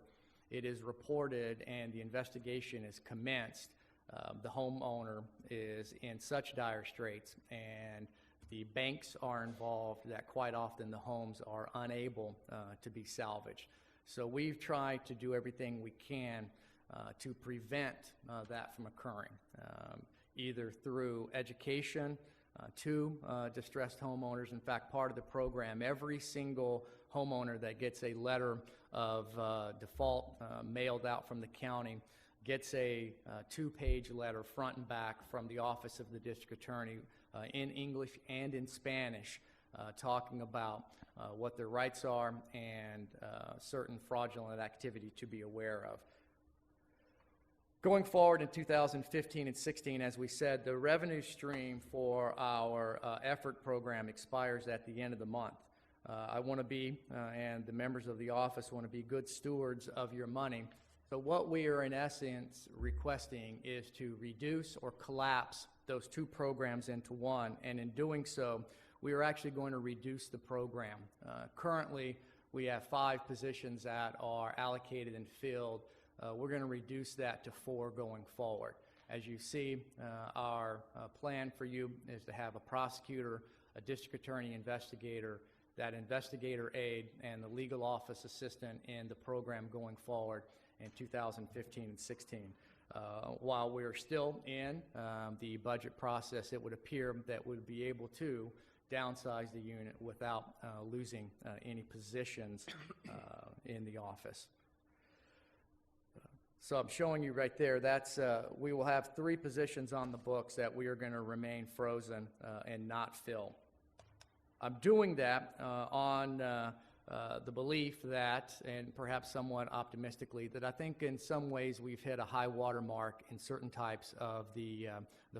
it is reported and the investigation is commenced, the homeowner is in such dire straits and the banks are involved that quite often the homes are unable to be salvaged. So we've tried to do everything we can to prevent that from occurring, either through education to distressed homeowners. In fact, part of the program, every single homeowner that gets a letter of default mailed out from the county gets a 2-page letter front and back from the Office of the District Attorney in English and in Spanish talking about what their rights are and certain fraudulent activity to be aware of. Going forward in 2015 and 16, as we said, the revenue stream for our effort program expires at the end of the month. I want to be, and the members of the office want to be good stewards of your money. So what we are in essence requesting is to reduce or collapse those two programs into one, and in doing so, we are actually going to reduce the program. Currently, we have 5 positions that are allocated and filled. We're going to reduce that to 4 going forward. As you see, our plan for you is to have a prosecutor, a district attorney investigator, that investigator aide, and the legal office assistant in the program going forward in 2015 and 16. While we're still in the budget process, it would appear that we'd be able to downsize the unit without losing any positions in the office. So I'm showing you right there, that's, we will have 3 positions on the books that we are going to remain frozen and not fill. I'm doing that on the belief that, and perhaps somewhat optimistically, that I think in some ways we've hit a high water mark in certain types of the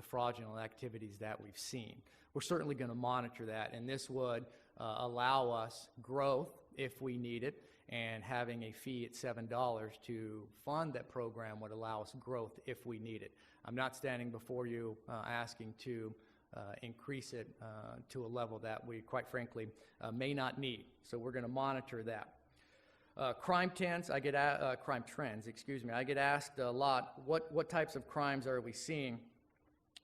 fraudulent activities that we've seen. We're certainly going to monitor that, and this would allow us growth if we need it, and having a fee at $7 to fund that program would allow us growth if we need it. I'm not standing before you asking to increase it to a level that we, quite frankly, may not need. So we're going to monitor that. Crime trends, I get asked a lot, what types of crimes are we seeing?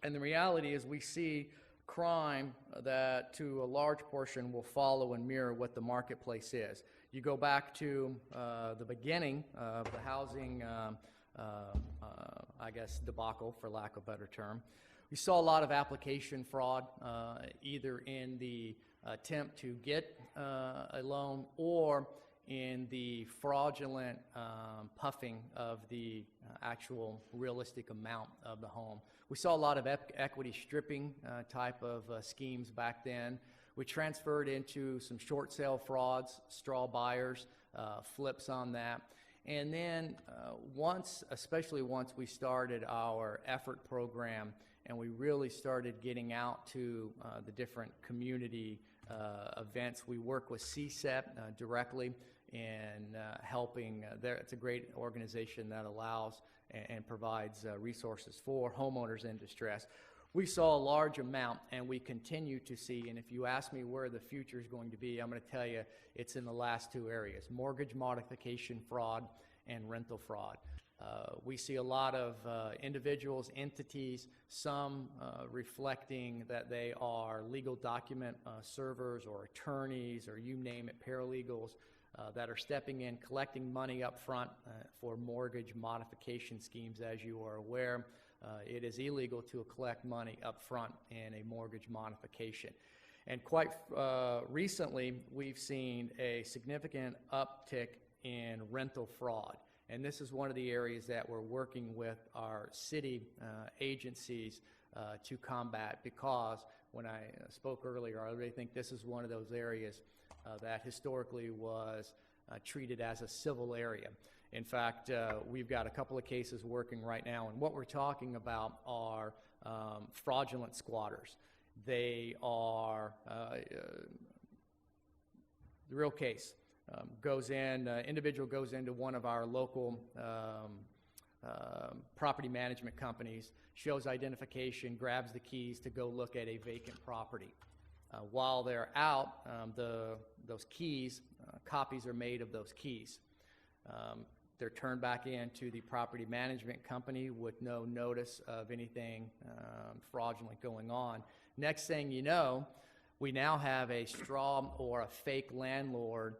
And the reality is we see crime that to a large portion will follow and mirror what the marketplace is. You go back to the beginning of the housing, debacle, for lack of a better term. We saw a lot of application fraud, either in the attempt to get a loan or in the fraudulent puffing of the actual realistic amount of the home. We saw a lot of equity stripping type of schemes back then. We transferred into some short sale frauds, straw buyers, flips on that. And then especially once we started our effort program and we really started getting out to the different community events, we work with CSEP directly in helping. It's a great organization that allows and provides resources for homeowners in distress. We saw a large amount, and we continue to see, and if you ask me where the future is going to be, I'm going to tell you it's in the last 2 areas: mortgage modification fraud and rental fraud. We see a lot of individuals, entities, some reflecting that they are legal document servers or attorneys or you name it, paralegals, that are stepping in, collecting money up front for mortgage modification schemes. As you are aware, it is illegal to collect money up front in a mortgage modification. And quite recently, we've seen a significant uptick in rental fraud. And this is one of the areas that we're working with our city agencies to combat, because when I spoke earlier, I really think this is one of those areas that historically was treated as a civil area. In fact, we've got a couple of cases working right now, and what we're talking about are fraudulent squatters. They are the real case. Individual goes into one of our local property management companies, shows identification, grabs the keys to go look at a vacant property. While they're out, those keys, copies are made of those keys. They're turned back into the property management company with no notice of anything fraudulent going on. Next thing you know, we now have a straw or a fake landlord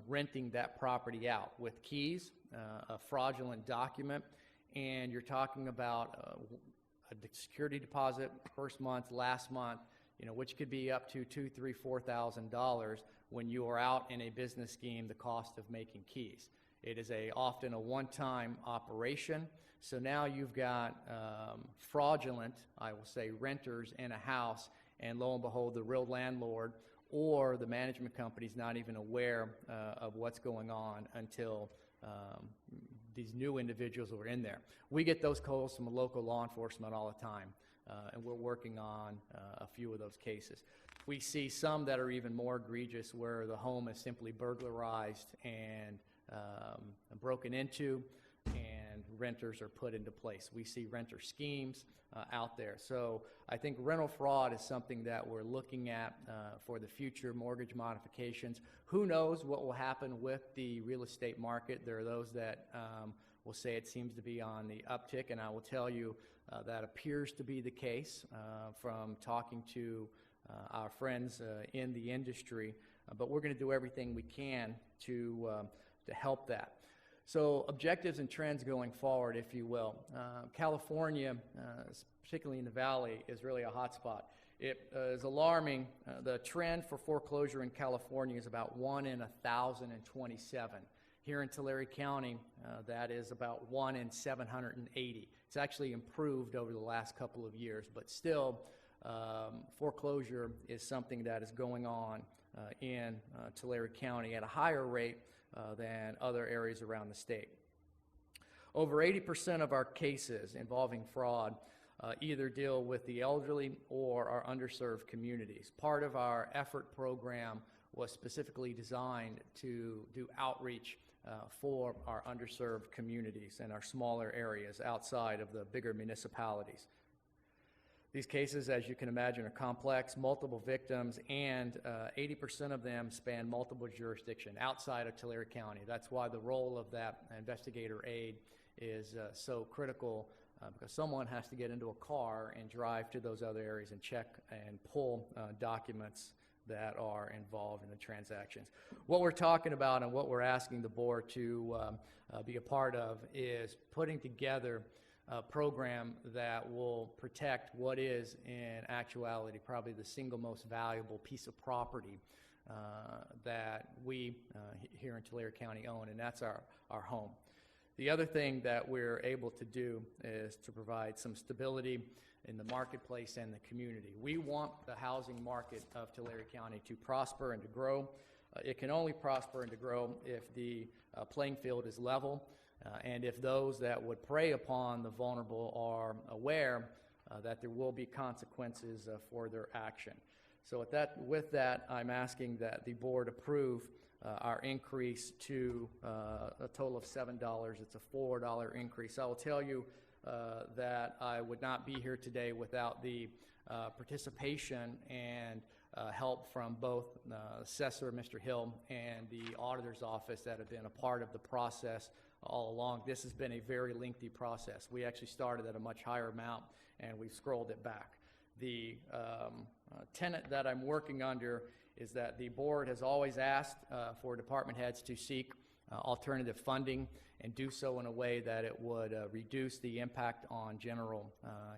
renting that property out with keys, a fraudulent document, and you're talking about a security deposit first month, last month, which could be up to $2,000, $3,000, $4,000 when you are out in a business scheme, the cost of making keys. It is often a one-time operation. So now you've got fraudulent, I will say, renters in a house, and lo and behold, the real landlord or the management company's not even aware of what's going on until these new individuals are in there. We get those calls from local law enforcement all the time, and we're working on a few of those cases. We see some that are even more egregious, where the home is simply burglarized and broken into, and renters are put into place. We see renter schemes out there. So I think rental fraud is something that we're looking at for the future mortgage modifications. Who knows what will happen with the real estate market? There are those that will say it seems to be on the uptick, and I will tell you that appears to be the case from talking to our friends in the industry, but we're going to do everything we can to help that. So objectives and trends going forward, if you will. California, particularly in the Valley, is really a hot spot. It is alarming. The trend for foreclosure in California is about 1 in 1,027. Here in Tulare County, that is about 1 in 780. It's actually improved over the last couple of years, but still, foreclosure is something that is going on in Tulare County at a higher rate than other areas around the state. Over 80% of our cases involving fraud either deal with the elderly or our underserved communities. Part of our effort program was specifically designed to do outreach for our underserved communities and our smaller areas outside of the bigger municipalities. These cases, as you can imagine, are complex, multiple victims, and 80% of them span multiple jurisdictions outside of Tulare County. That's why the role of that investigator aide is so critical, because someone has to get into a car and drive to those other areas and check and pull documents that are involved in the transactions. What we're talking about and what we're asking the board to be a part of is putting together a program that will protect what is, in actuality, probably the single most valuable piece of property that we here in Tulare County own, and that's our home. The other thing that we're able to do is to provide some stability in the marketplace and the community. We want the housing market of Tulare County to prosper and to grow. It can only prosper and to grow if the playing field is level, and if those that would prey upon the vulnerable are aware that there will be consequences for their action. So with that, I'm asking that the board approve our increase to a total of $7. It's a $4 increase. I will tell you that I would not be here today without the participation and help from both Assessor Mr. Hill and the Auditor's Office that have been a part of the process all along. This has been a very lengthy process. We actually started at a much higher amount, and we've scrolled it back. The tenet that I'm working under is that the board has always asked for department heads to seek alternative funding and do so in a way that it would reduce the impact on general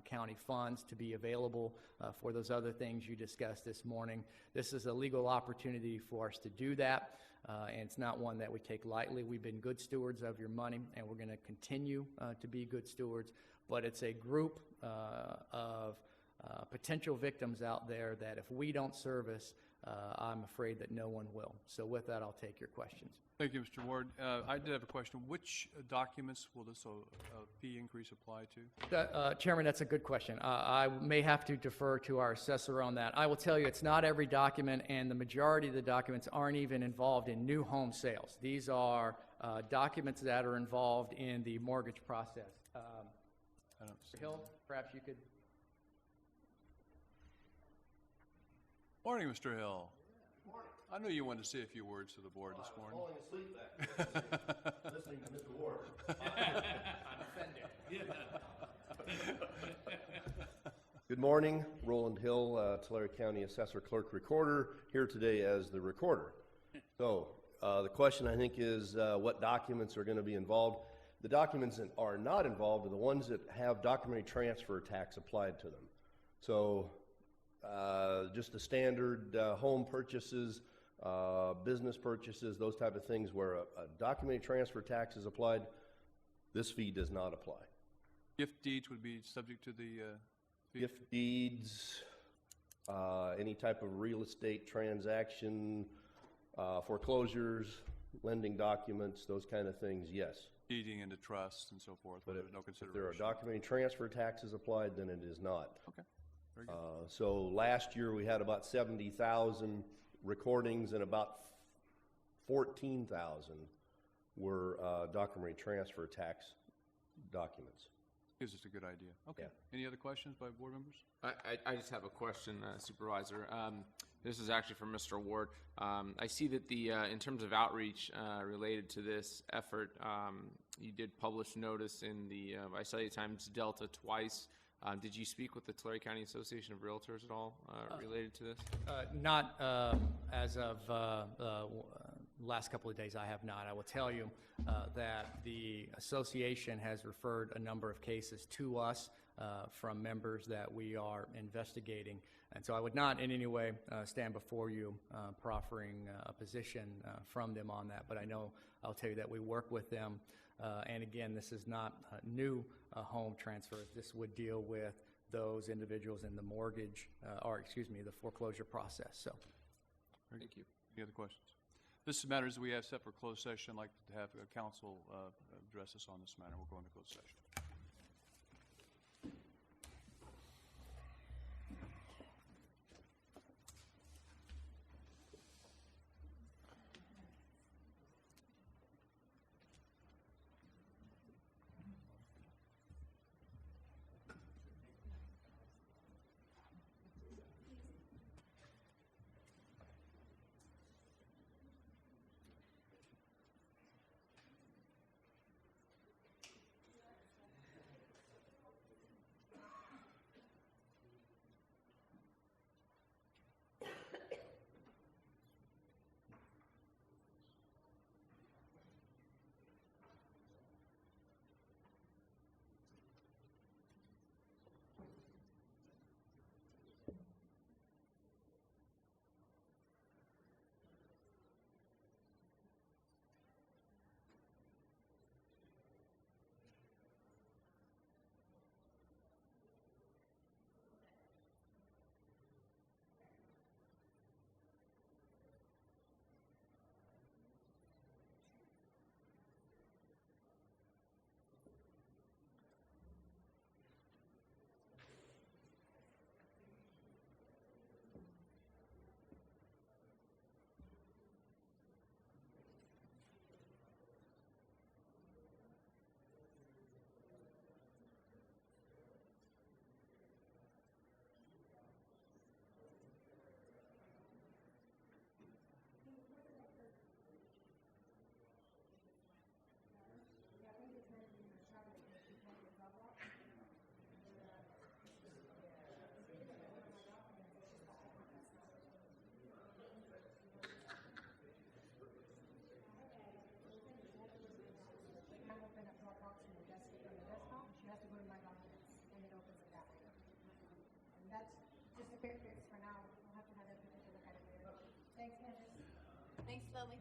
county funds to be available for those other things you discussed this morning. This is a legal opportunity for us to do that, and it's not one that we take lightly. We've been good stewards of your money, and we're going to continue to be good stewards, but it's a group of potential victims out there that if we don't service, I'm afraid that no one will. So with that, I'll take your questions. Thank you, Mr. Ward. I did have a question. Which documents will this fee increase apply to? Chairman, that's a good question. I may have to defer to our assessor on that. I will tell you it's not every document, and the majority of the documents aren't even involved in new home sales. These are documents that are involved in the mortgage process. Mr. Hill, perhaps you could. Morning, Mr. Hill. Morning. I knew you wanted to say a few words to the board this morning. I was falling asleep back there, listening to Mr. Ward. I'm offended. Good morning, Roland Hill, Tulare County Assessor Clerk Recorder, here today as the recorder. So the question I think is what documents are going to be involved. The documents that are not involved are the ones that have documentary transfer tax applied to them. So just the standard home purchases, business purchases, those type of things where a documentary transfer tax is applied, this fee does not apply. Gift deeds would be subject to the fee? Gift deeds, any type of real estate transaction, foreclosures, lending documents, those kind of things, yes. Deeding into trust and so forth, But where there's no if there are consideration. documentary transfer taxes applied, then it is not. Okay, very good. So last year, we had about 70,000 recordings, and about 14,000 were documentary transfer tax documents. Gives us a good idea. Okay. Yeah. Any other questions by board members? I just have a question, Supervisor. This is actually for Mr. Ward. I see that the in terms of outreach related to this effort, you did publish notice in the Visalia Times Delta twice. Did you speak with the Tulare County Association of Realtors at all related to this? Not as of last couple of days, I have not. I will tell you that the association has referred a number of cases to us from members that we are investigating. And so I would not in any way stand before you proffering a position from them on that. But I know I'll tell you that we work with them. And again, this is not new home transfers. This would deal with those individuals in the mortgage, the foreclosure process. So, Thank you. Any other questions? This is matters we have set for closed session. I'd like to have council address us on this matter. We'll go into closed session. Thanks, Lily.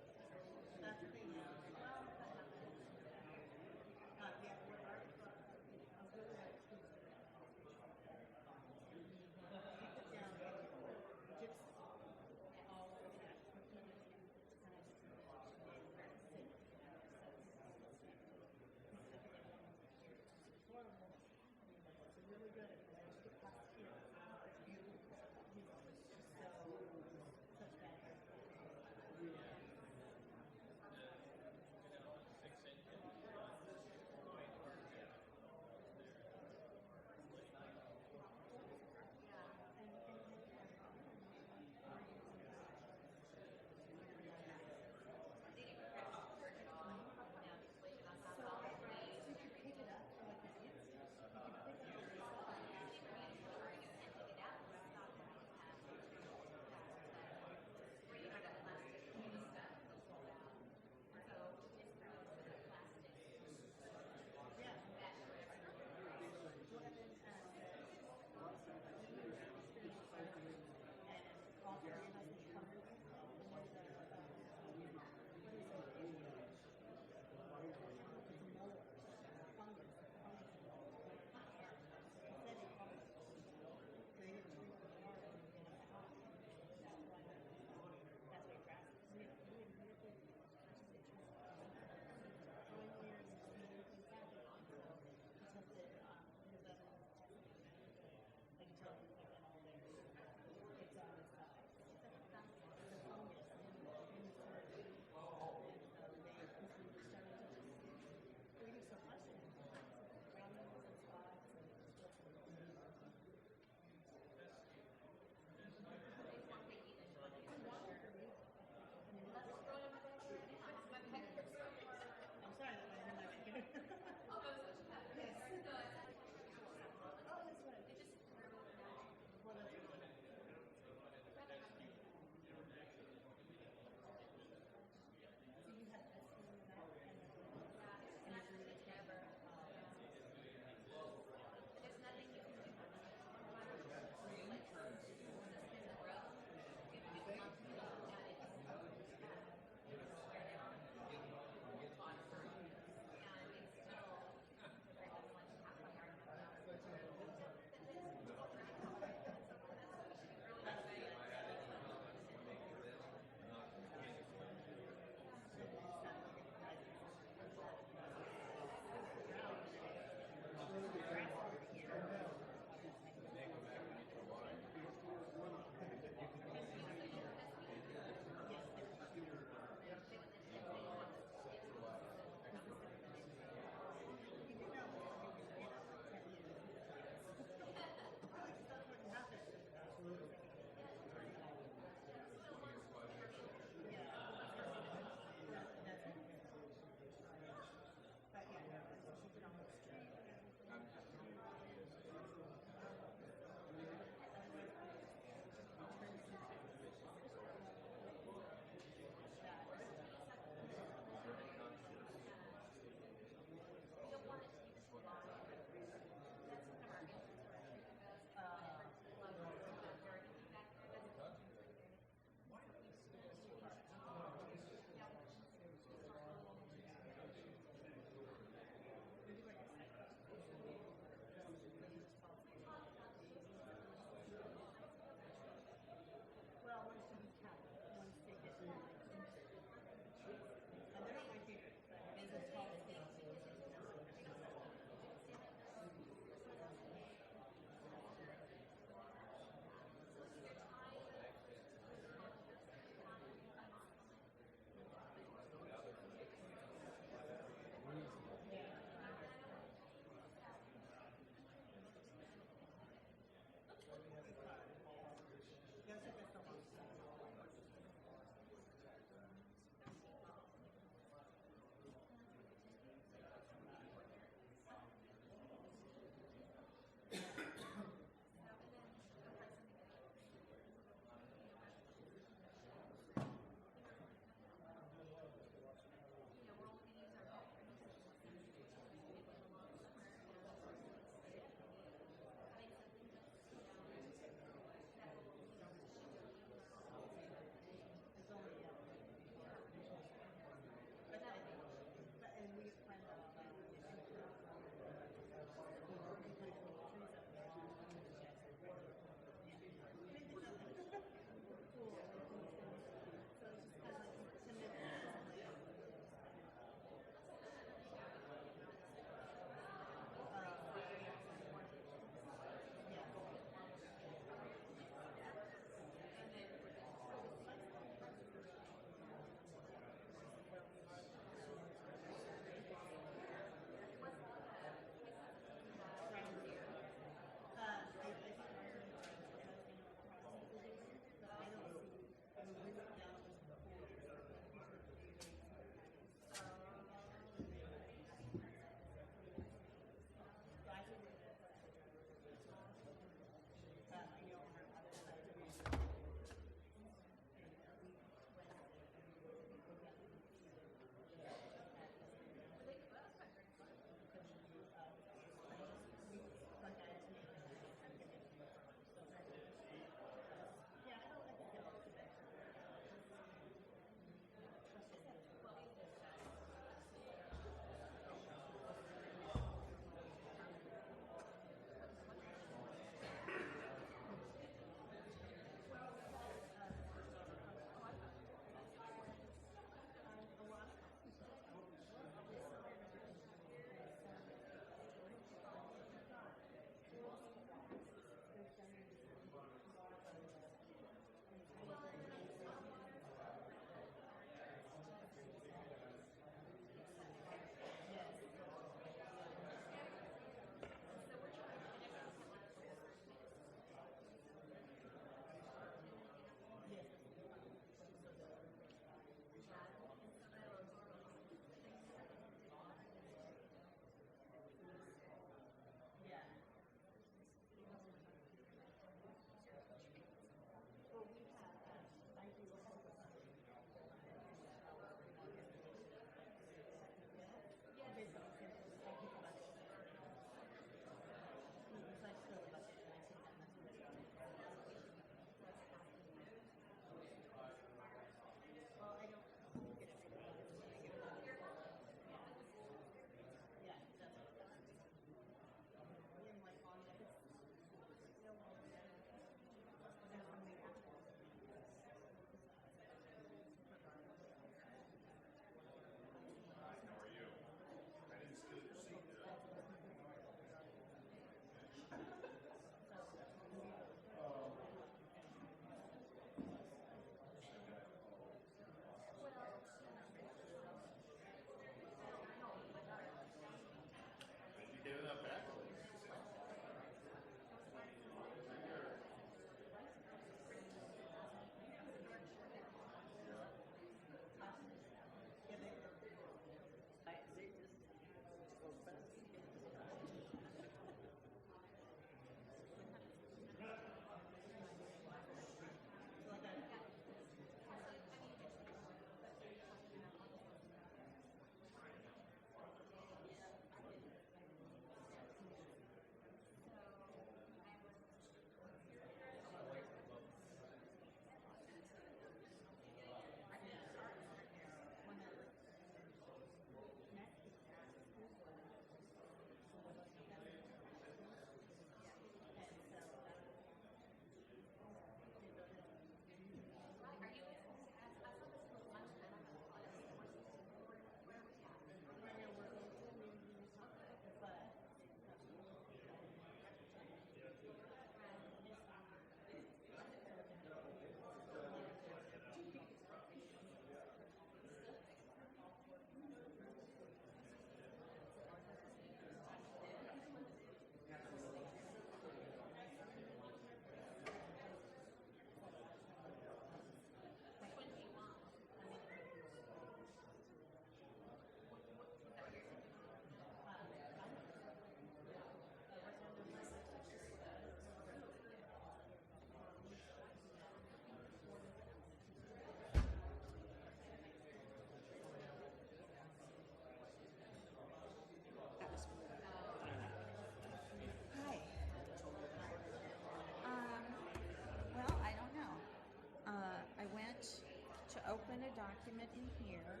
document in here,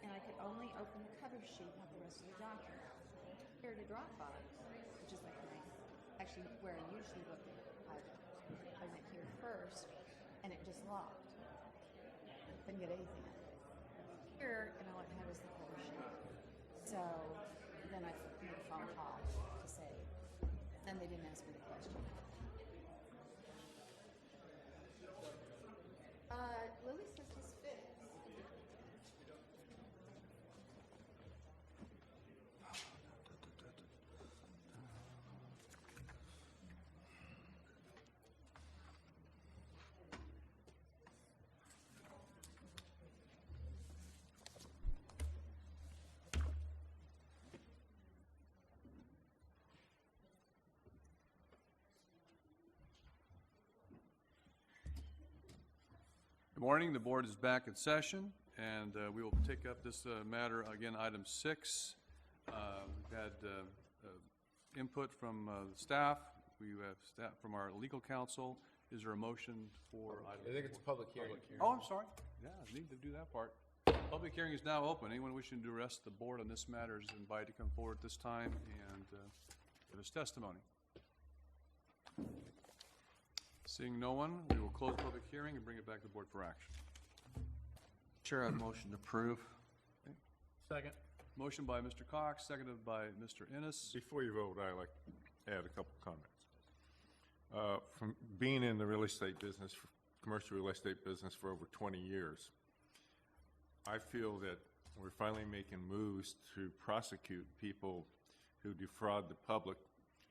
and I could only open the cover sheet, not the rest of the document. Here to Dropbox, which is like actually where I usually look at it. I went here first, and it just locked. Couldn't get anything out of it. Here, and all it had was the cover sheet. So then I made a phone call to say, then they didn't ask me the question. Lily says he's fixed. Good morning. The board is back in session, and we will take up this matter again, item 6. We've had input from the staff. We have staff from our legal counsel. Is there a motion for item? I think it's a public hearing. Oh, I'm sorry. Yeah, I need to do that part. Public hearing is now open. Anyone wishing to address the board on this matter is invited to come forward this time and give us testimony. Seeing no one, we will close the public hearing and bring it back to the board for action. Chair, I motion to approve. Second. Motion by Mr. Cox, seconded by Mr. Ennis. Before you vote, I'd like to add a couple comments. From being in the real estate business, commercial real estate business for over 20 years, I feel that we're finally making moves to prosecute people who defraud the public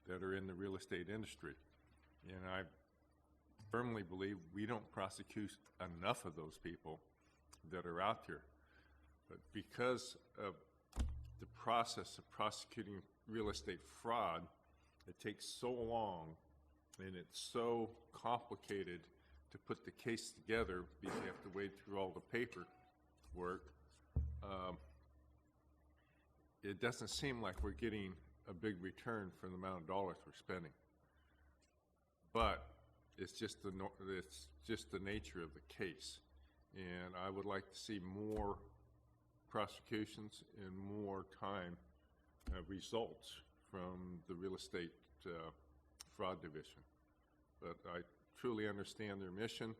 that are in the real estate industry. And I firmly believe we don't prosecute enough of those people that are out here. But because of the process of prosecuting real estate fraud, it takes so long and it's so complicated to put the case together because you have to wade through all the paperwork. It doesn't seem like we're getting a big return for the amount of dollars we're spending. But it's just the nature of the case. And I would like to see more prosecutions and more time results from the real estate fraud division. But I truly understand their mission,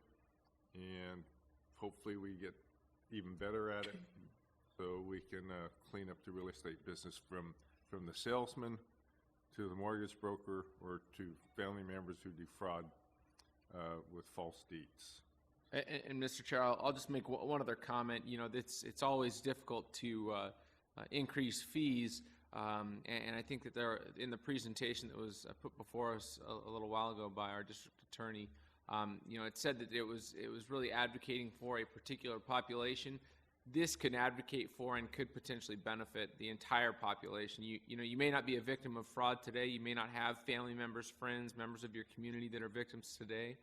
and hopefully we get even better at it so we can clean up the real estate business from the salesman to the mortgage broker or to family members who defraud with false deeds. And Mr. Chair, I'll just make one other comment. You know, it's always difficult to increase fees, and I think that there, in the presentation that was put before us a little while ago by our district attorney, you know, it said that it was really advocating for a particular population. This could advocate for and could potentially benefit the entire population. You know, you may not be a victim of fraud today. You may not have family members, friends, members of your community that are victims today.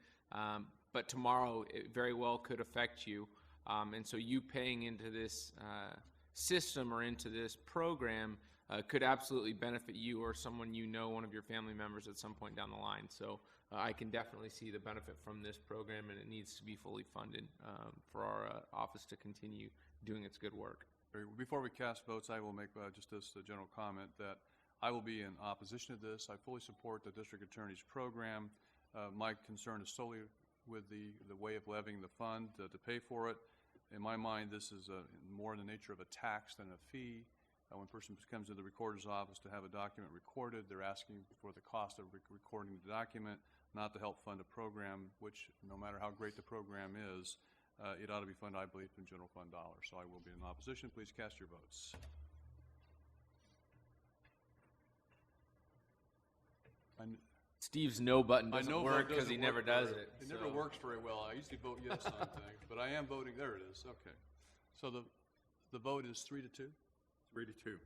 But tomorrow it very well could affect you. And so you paying into this system or into this program could absolutely benefit you or someone you know, one of your family members at some point down the line. So I can definitely see the benefit from this program, and it needs to be fully funded for our office to continue doing its good work. Before we cast votes, I will make just this general comment that I will be in opposition to this. I fully support the district attorney's program. My concern is solely with the way of levying the fund to pay for it. In my mind, this is more in the nature of a tax than a fee. When a person comes to the recorder's office to have a document recorded, they're asking for the cost of recording the document, not to help fund a program, which no matter how great the program is, it ought to be funded, I believe, from general fund dollars. So I will be in opposition. Please cast your votes. Steve's no button doesn't work because he never does it. It never works very well. I usually vote yes on things, but I am voting. There it is. Okay. So the vote is 3-2? 3-2.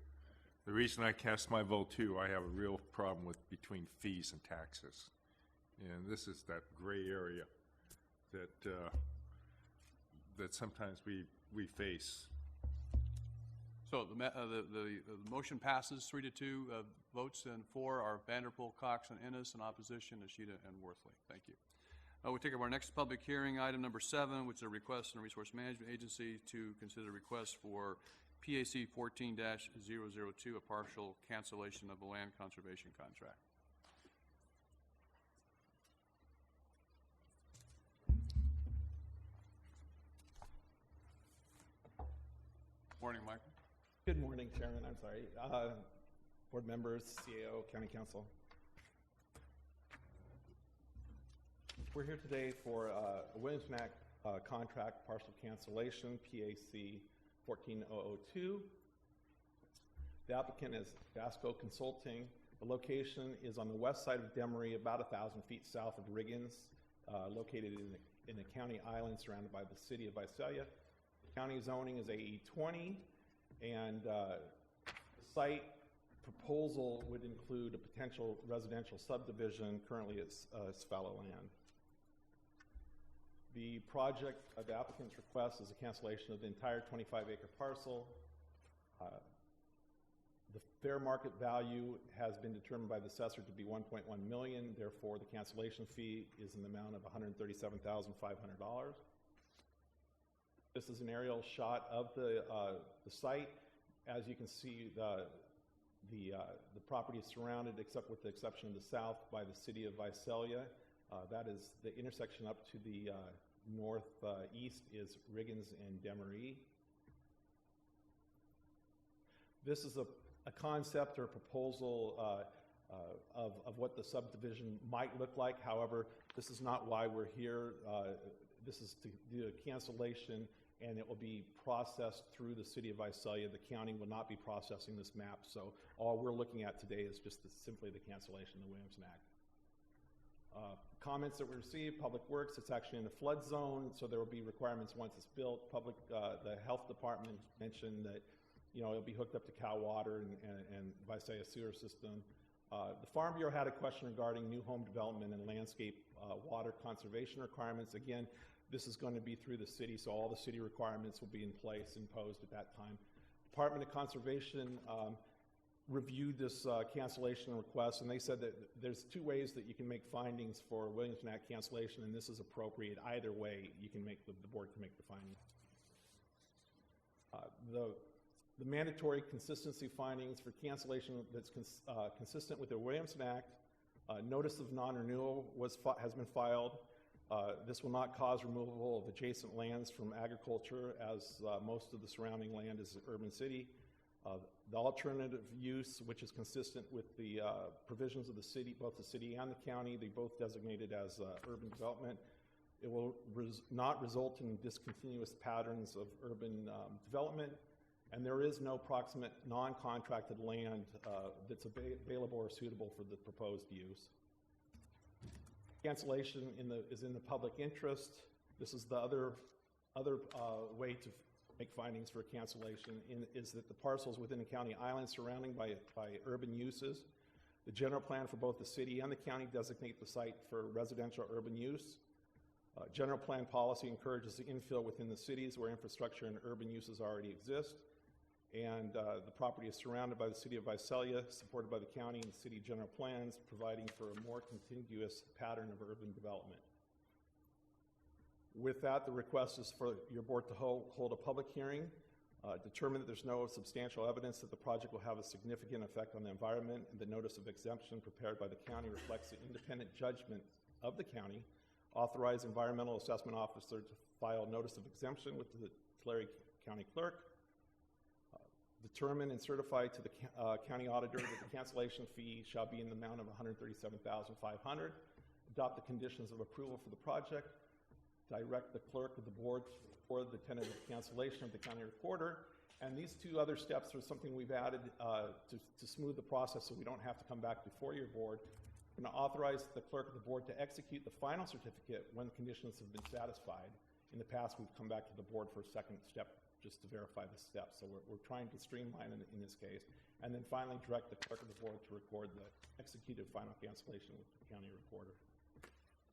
The reason I cast my vote too, I have a real problem with between fees and taxes. And this is that gray area that that sometimes we face. So the motion passes 3-2. Votes and 4 are Vanderpool, Cox, and Ennis. In opposition, Ishida and Worthley. Thank you. We take up our next public hearing, item number 7, which is a request from the Resource Management Agency to consider request for PAC 14-002, a partial cancellation of the land conservation contract. Morning, Michael. Good morning, Chairman. I'm sorry. Board members, CAO, County Council. We're here today for a Williams Knack contract partial cancellation, PAC 14002. The applicant is Vasco Consulting. The location is on the west side of Demery, about 1,000 feet south of Riggins, located in the county island surrounded by the city of Visalia. The county zoning is AE 20, and the site proposal would include a potential residential subdivision. Currently it's fallow land. The project, the applicant's request is a cancellation of the entire 25-acre parcel. The fair market value has been determined by the assessor to be $1.1 million. Therefore, the cancellation fee is in the amount of $137,500. This is an aerial shot of the site. As you can see, the property is surrounded, except with the exception of the south, by the city of Visalia. That is the intersection up to the northeast is Riggins and Demery. This is a concept or proposal of what the subdivision might look like. However, this is not why we're here. This is to do a cancellation, and it will be processed through the city of Visalia. The county will not be processing this map, so all we're looking at today is just simply the cancellation of the Williams Knack. Comments that we received: Public Works, it's actually in a flood zone, so there will be requirements once it's built. The health department mentioned that, you know, it'll be hooked up to Cal Water and Visalia sewer system. The Farm Bureau had a question regarding new home development and landscape water conservation requirements. Again, this is going to be through the city, so all the city requirements will be in place, imposed at that time. Department of Conservation reviewed this cancellation request, and they said that there's two ways that you can make findings for Williams Knack cancellation, and this is appropriate. Either way, you can make the board can make the finding. The mandatory consistency findings for cancellation that's consistent with the Williams Act. Notice of non-renewal has been filed. This will not cause removal of adjacent lands from agriculture, as most of the surrounding land is an urban city. The alternative use, which is consistent with the provisions of the city, both the city and the county, they both designated as urban development. It will not result in discontinuous patterns of urban development, and there is no proximate non-contracted land that's available or suitable for the proposed use. Cancellation is in the public interest. This is the other way to make findings for cancellation, is that the parcels within the county island surrounding by urban uses. The general plan for both the city and the county designate the site for residential urban use. General plan policy encourages the infill within the cities where infrastructure and urban uses already exist. And the property is surrounded by the city of Visalia, supported by the county and city general plans, providing for a more contiguous pattern of urban development. With that, the request is for your board to hold a public hearing, determine that there's no substantial evidence that the project will have a significant effect on the environment, and the notice of exemption prepared by the county reflects the independent judgment of the county, authorize environmental assessment officer to file notice of exemption with the Tulare County Clerk, determine and certify to the county auditor that the cancellation fee shall be in the amount of $137,500, adopt the conditions of approval for the project, direct the clerk of the board for the tentative cancellation of the county recorder. And these two other steps are something we've added to smooth the process so we don't have to come back before your board. We're going to authorize the clerk of the board to execute the final certificate when conditions have been satisfied. In the past, we've come back to the board for a second step just to verify the steps. So we're trying to streamline in this case. And then finally, direct the clerk of the board to record the executed final cancellation with the county recorder.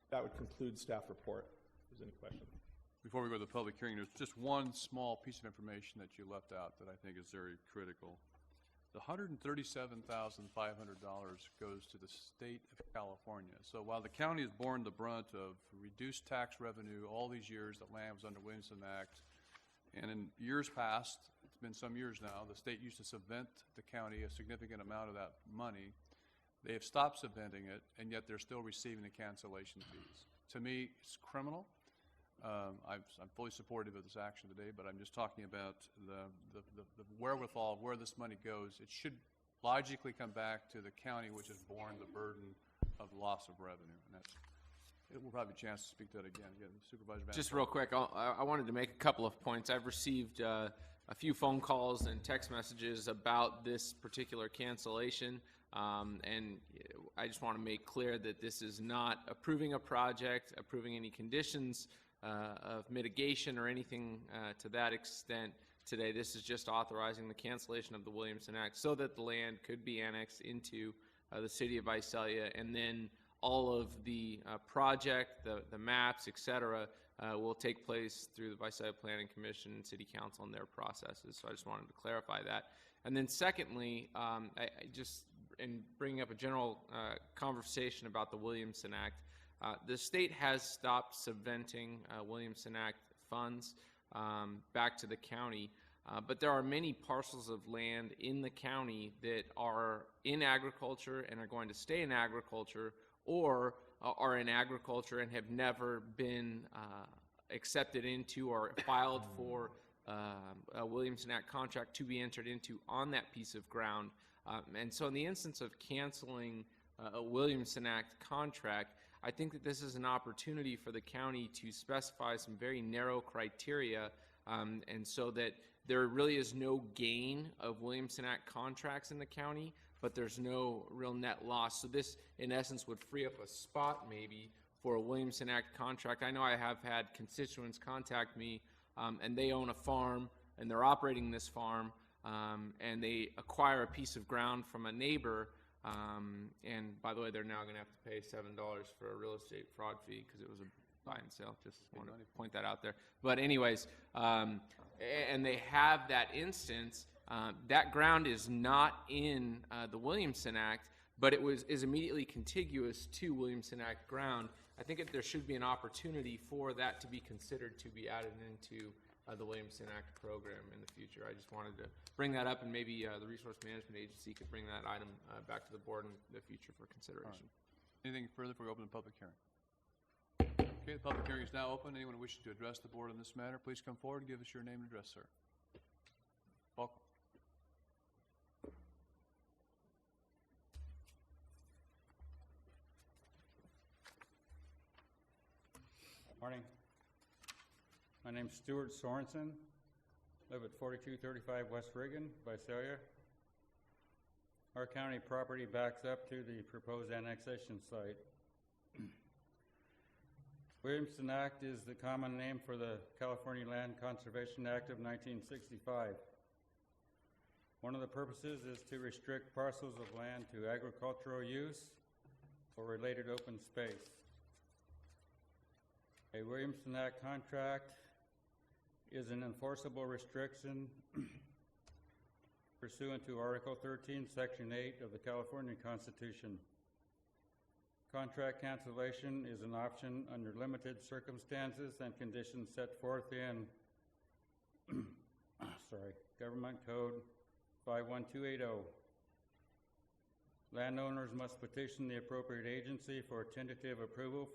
That would conclude staff report. If there's any questions. Before we go to the public hearing, there's just one small piece of information that you left out that I think is very critical. the $137,500 goes to the state of California. So while the county has borne the brunt of reduced tax revenue all these years that land was under Williamson Act, and in years past, it's been some years now, the state used to subvent the county a significant amount of that money. They have stopped subventing it, and yet they're still receiving the cancellation fees. To me, it's criminal. I'm fully supportive of this action today, but I'm just talking about the wherewithal of where this money goes. It should logically come back to the county, which has borne the burden of loss of revenue. And we'll probably have a chance to speak to that again. Supervisor Van Just Slyke. real quick, I wanted to make a couple of points. I've received a few phone calls and text messages about this particular cancellation, and I just want to make clear that this is not approving a project, approving any conditions of mitigation or anything to that extent today. This is just authorizing the cancellation of the Williamson Act so that the land could be annexed into the city of Visalia, and then all of the project, the maps, et cetera, will take place through the Visalia Planning Commission and City Council and their processes. So I just wanted to clarify that. And then secondly, I just, in bringing up a general conversation about the Williamson Act, the state has stopped subventing Williamson Act funds back to the county, but there are many parcels of land in the county that are in agriculture and are going to stay in agriculture, or are in agriculture and have never been accepted into or filed for a Williamson Act contract to be entered into on that piece of ground. And so in the instance of canceling a Williamson Act contract, I think that this is an opportunity for the county to specify some very narrow criteria, and so that there really is no gain of Williamson Act contracts in the county, but there's no real net loss. So this, in essence, would free up a spot maybe for a Williamson Act contract. I know I have had constituents contact me, and they own a farm, and they're operating this farm, and they acquire a piece of ground from a neighbor, and by the way, they're now going to have to pay $7 for a real estate fraud fee because it was a buy and sale. Just want to point that out there. But anyways, and they have that instance. That ground is not in the Williamson Act, but it is immediately contiguous to Williamson Act ground. I think there should be an opportunity for that to be considered to be added into the Williamson Act program in the future. I just wanted to bring that up, and maybe the Resource Management Agency could bring that item back to the board in the future for consideration. Right. Anything further before we open the public hearing? Okay, the public hearing is now open. Anyone wishing to address the board on this matter, please come forward and give us your name and address, sir. Welcome. Morning. My name's Stuart Sorensen. Live at 4235 West Reagan, Visalia. Our county property backs up to the proposed annexation site. Williamson Act is the common name for the California Land Conservation Act of 1965. One of the purposes is to restrict parcels of land to agricultural use or related open space. A Williamson Act contract is an enforceable restriction pursuant to Article 13, Section 8 of the California Constitution. Contract cancellation is an option under limited circumstances and conditions set forth in Government Code 51280. Landowners must petition the appropriate agency for tentative approval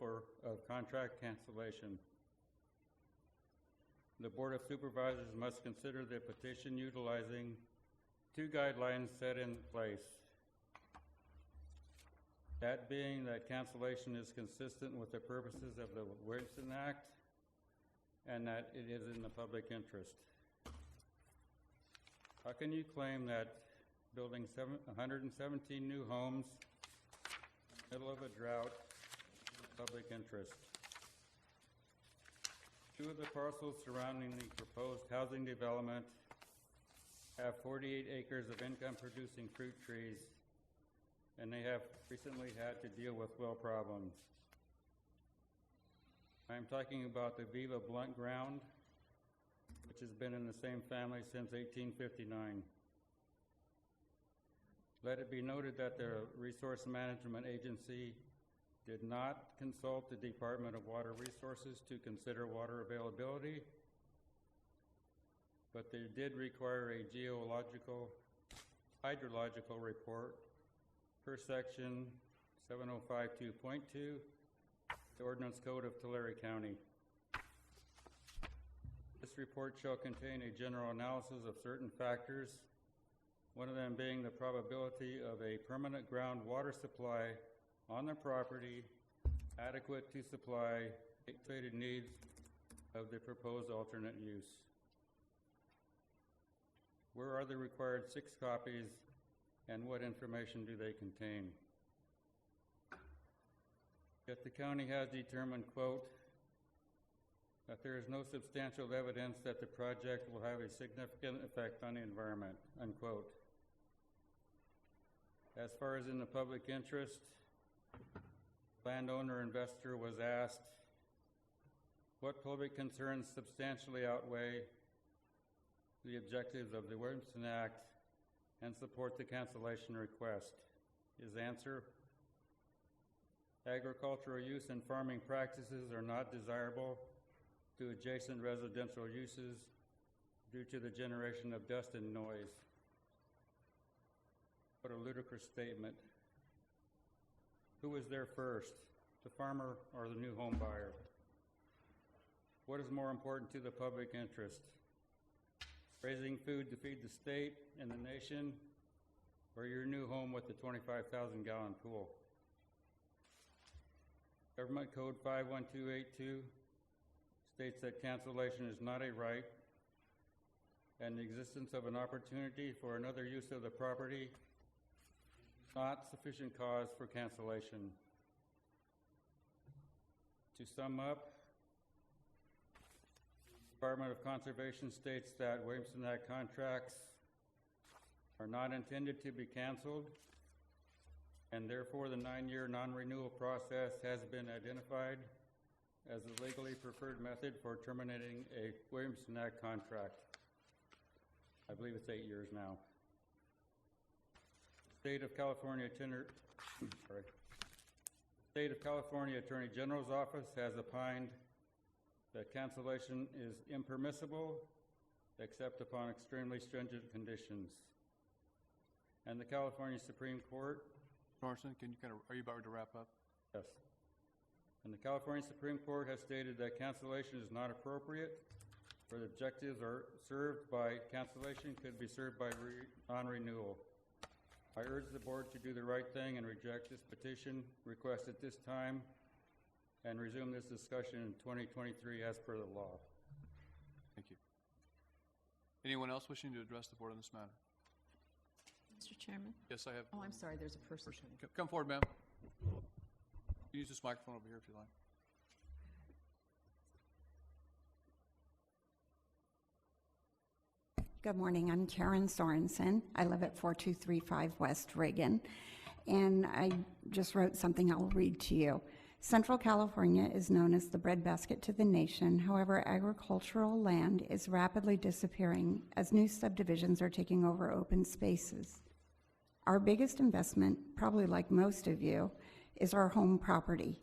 of contract cancellation. The Board of Supervisors must consider the petition utilizing two guidelines set in place. That being that cancellation is consistent with the purposes of the Williamson Act and that it is in the public interest. How can you claim that building 117 new homes in the middle of a drought is public interest? Two of the parcels surrounding the proposed housing development have 48 acres of income-producing fruit trees, and they have recently had to deal with well problems. I'm talking about the Viva Blunt ground, which has been in the same family since 1859. Let it be noted that the Resource Management Agency did not consult the Department of Water Resources to consider water availability, but they did require a geological, hydrological report per section 7052.2, the Ordinance Code of Tulare County. This report shall contain a general analysis of certain factors, one of them being the probability of a permanent groundwater supply on the property adequate to supply anticipated needs of the proposed alternate use. Where are the required 6 copies, and what information do they contain? Yet the county has determined, quote, that there is no substantial evidence that the project will have a significant effect on the environment, unquote. As far as in the public interest, landowner investor was asked, what public concerns substantially outweigh the objectives of the Williamson Act and support the cancellation request? His answer, agricultural use and farming practices are not desirable to adjacent residential uses due to the generation of dust and noise. What a ludicrous statement. Who was there first, the farmer or the new home buyer? What is more important to the public interest? Raising food to feed the state and the nation, or your new home with the 25,000-gallon pool? Government Code 51282 states that cancellation is not a right, and the existence of an opportunity for another use of the property is not sufficient cause for cancellation. To sum up, the Department of Conservation states that Williamson Act contracts are not intended to be canceled, and therefore the 9-year non-renewal process has been identified as the legally preferred method for terminating a Williamson Act contract. I believe it's 8 years now. State of California Attorney General's Office has opined that cancellation is impermissible except upon extremely stringent conditions. And the California Supreme Court... Morrison, are you about to wrap up? Yes. And the California Supreme Court has stated that cancellation is not appropriate, where the objectives are served by cancellation could be served by non-renewal. I urge the board to do the right thing and reject this petition request at this time and resume this discussion in 2023 as per the law. Thank you. Anyone else wishing to address the board on this matter? Mr. Chairman? Yes, I have. Oh, I'm sorry, there's a person. Come forward, ma'am. Use this microphone over here if you like. Good morning, I'm Karen Sorensen. I live at 4235 West Reagan, and I just wrote something I'll read to you. Central California is known as the breadbasket to the nation. However, agricultural land is rapidly disappearing as new subdivisions are taking over open spaces. Our biggest investment, probably like most of you, is our home property.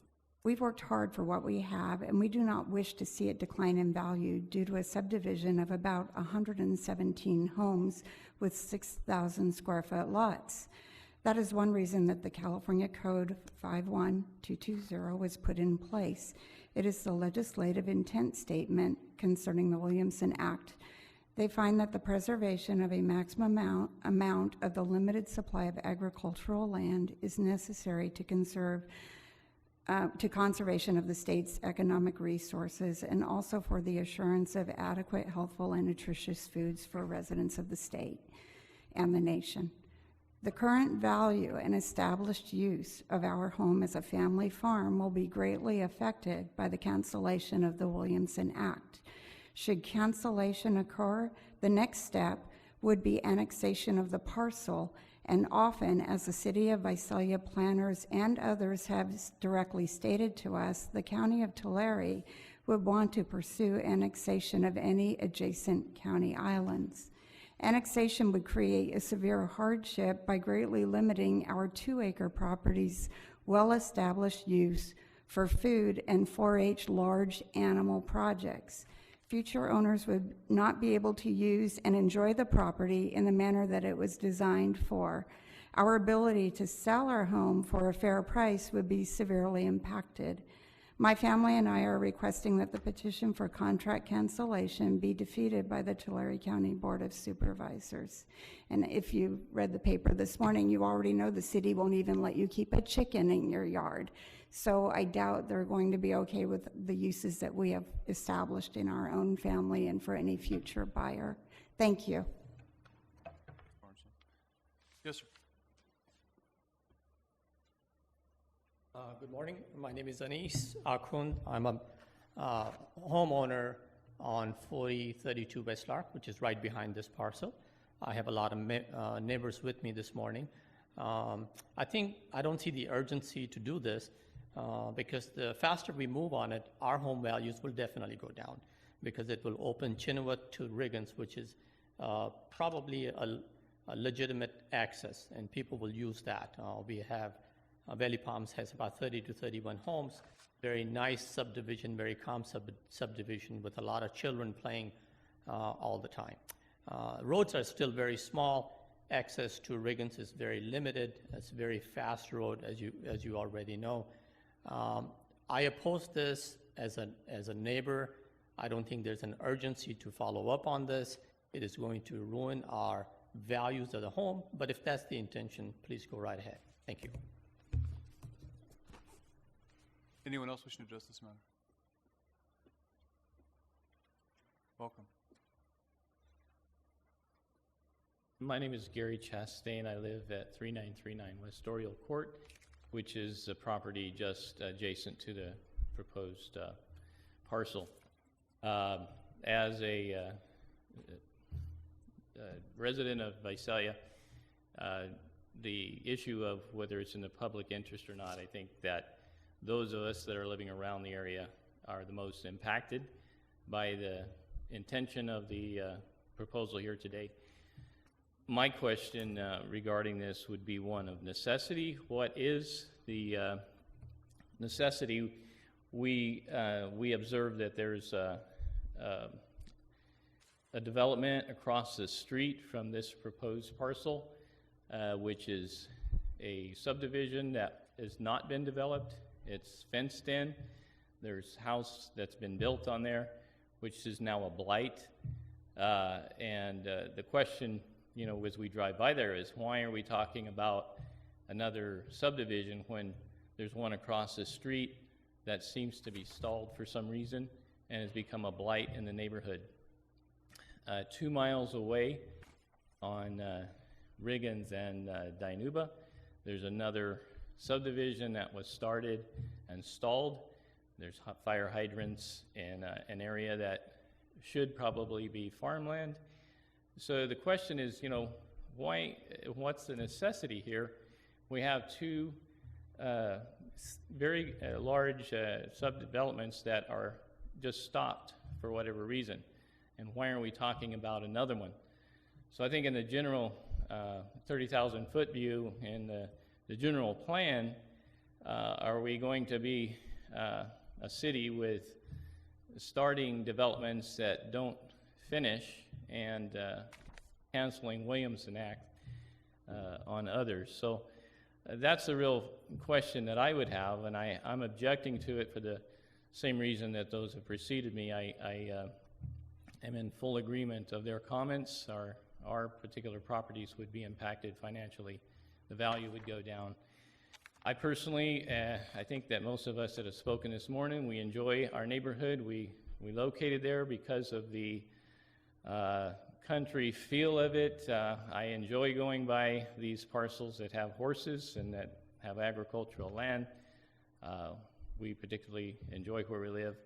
We've worked hard for what we have, and we do not wish to see it decline in value due to a subdivision of about 117 homes with 6,000 square foot lots. That is one reason that the California Code 51220 was put in place. It is the legislative intent statement concerning the Williamson Act. They find that the preservation of a maximum amount of the limited supply of agricultural land is necessary to conservation of the state's economic resources and also for the assurance of adequate, healthful, and nutritious foods for residents of the state and the nation. The current value and established use of our home as a family farm will be greatly affected by the cancellation of the Williamson Act. Should cancellation occur, the next step would be annexation of the parcel, and often, as the City of Visalia planners and others have directly stated to us, the County of Tulare would want to pursue annexation of any adjacent county islands. Annexation would create a severe hardship by greatly limiting our 2-acre property's well-established use for food and 4-H large animal projects. Future owners would not be able to use and enjoy the property in the manner that it was designed for. Our ability to sell our home for a fair price would be severely impacted. My family and I are requesting that the petition for contract cancellation be defeated by the Tulare County Board of Supervisors. And if you read the paper this morning, you already know the city won't even let you keep a chicken in your yard. So I doubt they're going to be okay with the uses that we have established in our own family and for any future buyer. Thank you. Yes, sir. Good morning. My name is Anis Akhund. I'm a homeowner on 4032 West Lark, which is right behind this parcel. I have a lot of neighbors with me this morning. I don't see the urgency to do this because the faster we move on it, our home values will definitely go down because it will open Chynoweth to Riggins, which is probably a legitimate access, and people will use that. We have Valley Palms has about 30 to 31 homes, very nice subdivision, very calm subdivision with a lot of children playing all the time. Roads are still very small. Access to Riggins is very limited. It's a very fast road, as you already know. I oppose this as a neighbor. I don't think there's an urgency to follow up on this. It is going to ruin our values of the home, but if that's the intention, please go right ahead. Thank you. Anyone else wishing to address this matter? Welcome. My name is Gary Chastain. I live at 3939 West Oriole Court, which is a property just adjacent to the proposed parcel. As a resident of Visalia, the issue of whether it's in the public interest or not, I think that those of us that are living around the area are the most impacted by the intention of the proposal here today. My question regarding this would be one of necessity. What is the necessity? We observe that there's a development across the street from this proposed parcel, which is a subdivision that has not been developed. It's fenced in. There's a house that's been built on there, which is now a blight. The question, as we drive by there is, why are we talking about another subdivision when there's one across the street that seems to be stalled for some reason and has become a blight in the neighborhood? 2 miles away on Riggins and Dinuba, there's another subdivision that was started and stalled. There's fire hydrants in an area that should probably be farmland. So the question is, what's the necessity here? We have two very large subdevelopments that are just stopped for whatever reason. And why are we talking about another one? So I think in the general 30,000 foot view in the general plan, are we going to be a city with starting developments that don't finish and canceling Williamson Act on others? So that's the real question that I would have, and I'm objecting to it for the same reason that those have preceded me. I am in full agreement of their comments. Our particular properties would be impacted financially. The value would go down. I personally, I think that most of us that have spoken this morning, we enjoy our neighborhood. We located there because of the country feel of it. I enjoy going by these parcels that have horses and that have agricultural land. We particularly enjoy where we live.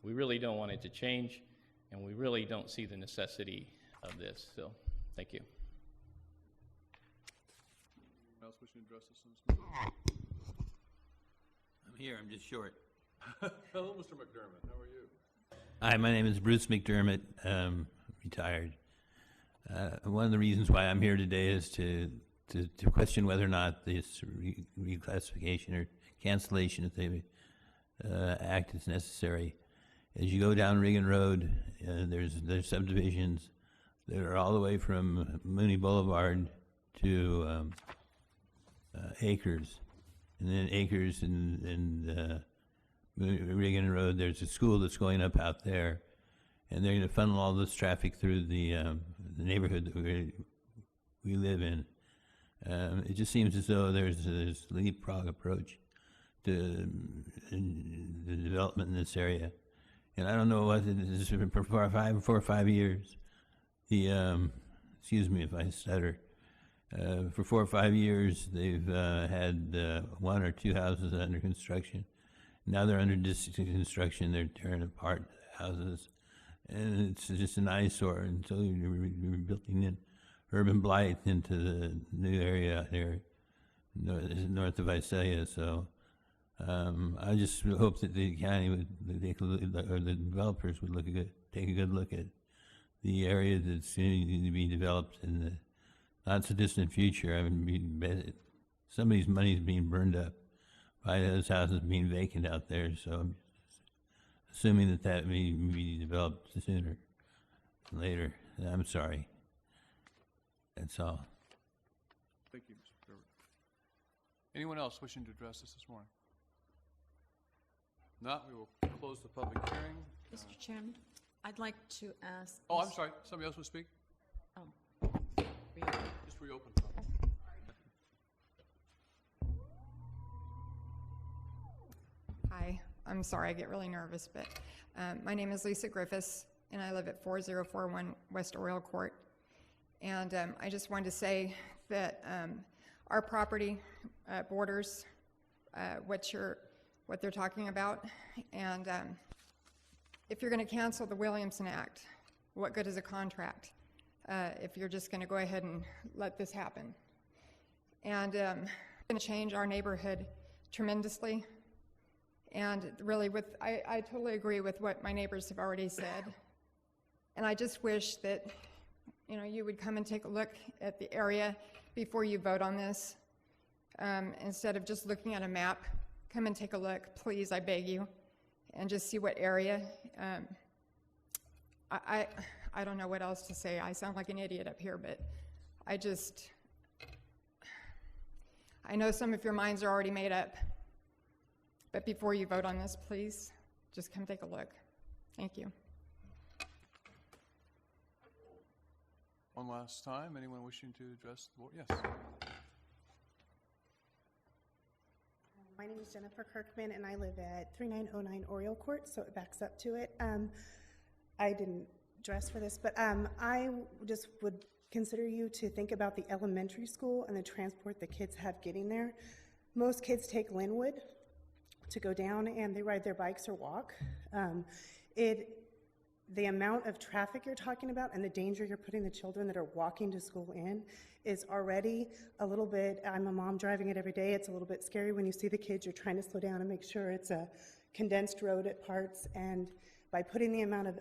We really don't want it to change, and we really don't see the necessity of this. So, thank you. Anyone else wishing to address this on this matter? I'm here, I'm just short. Hello, Mr. McDermott. How are you? Hi, my name is Bruce McDermott, retired. One of the reasons why I'm here today is to question whether or not this reclassification or cancellation of the act is necessary. As you go down Reagan Road, there's subdivisions that are all the way from Mooney Boulevard to Acres, and then Acres and Reagan Road. There's a school that's going up out there, and they're going to funnel all this traffic through the neighborhood that we live in. It just seems as though there's this leapfrog approach to the development in this area. And I don't know what it is for 4 or 5 years. Excuse me if I stutter. For 4 or 5 years, they've had 1 or 2 houses under construction. Now they're under construction. They're tearing apart houses, and it's just an eyesore. And so we're building in urban blight into the new area out here, north of Visalia. So I just hope that the county would or the developers would take a good look at the area that's going to be developed in the not so distant future. I mean, somebody's money is being burned up by those houses being vacant out there. So I'm assuming that may be developed sooner than later. I'm sorry. That's all. Thank you, Mr. Trevor. Anyone else wishing to address us this morning? Not, we will close the public hearing. Mr. Chairman, I'd like to ask... Oh, I'm sorry. Somebody else will speak? Oh. Just reopen. Hi, I'm sorry, I get really nervous, but my name is Lisa Griffiths, and I live at 4041 West Oriole Court. And I just wanted to say that our property borders what they're talking about. And if you're going to cancel the Williamson Act, what good is a contract if you're just going to go ahead and let this happen? And it's going to change our neighborhood tremendously. And really, I totally agree with what my neighbors have already said. And I just wish that you would come and take a look at the area before you vote on this. Instead of just looking at a map, come and take a look, please, I beg you, and just see what area. I don't know what else to say. I sound like an idiot up here, but I know some of your minds are already made up, but before you vote on this, please, just come take a look. Thank you. One last time, anyone wishing to address the board? Yes. My name is Jennifer Kirkman, and I live at 3909 Oriole Court, so it backs up to it. I didn't dress for this, but I just would consider you to think about the elementary school and the transport the kids have getting there. Most kids take Linwood to go down, and they ride their bikes or walk. The amount of traffic you're talking about and the danger you're putting the children that are walking to school in is already a little bit, I'm a mom driving it every day, it's a little bit scary when you see the kids, you're trying to slow down and make sure it's a condensed road at parts, and by putting the amount of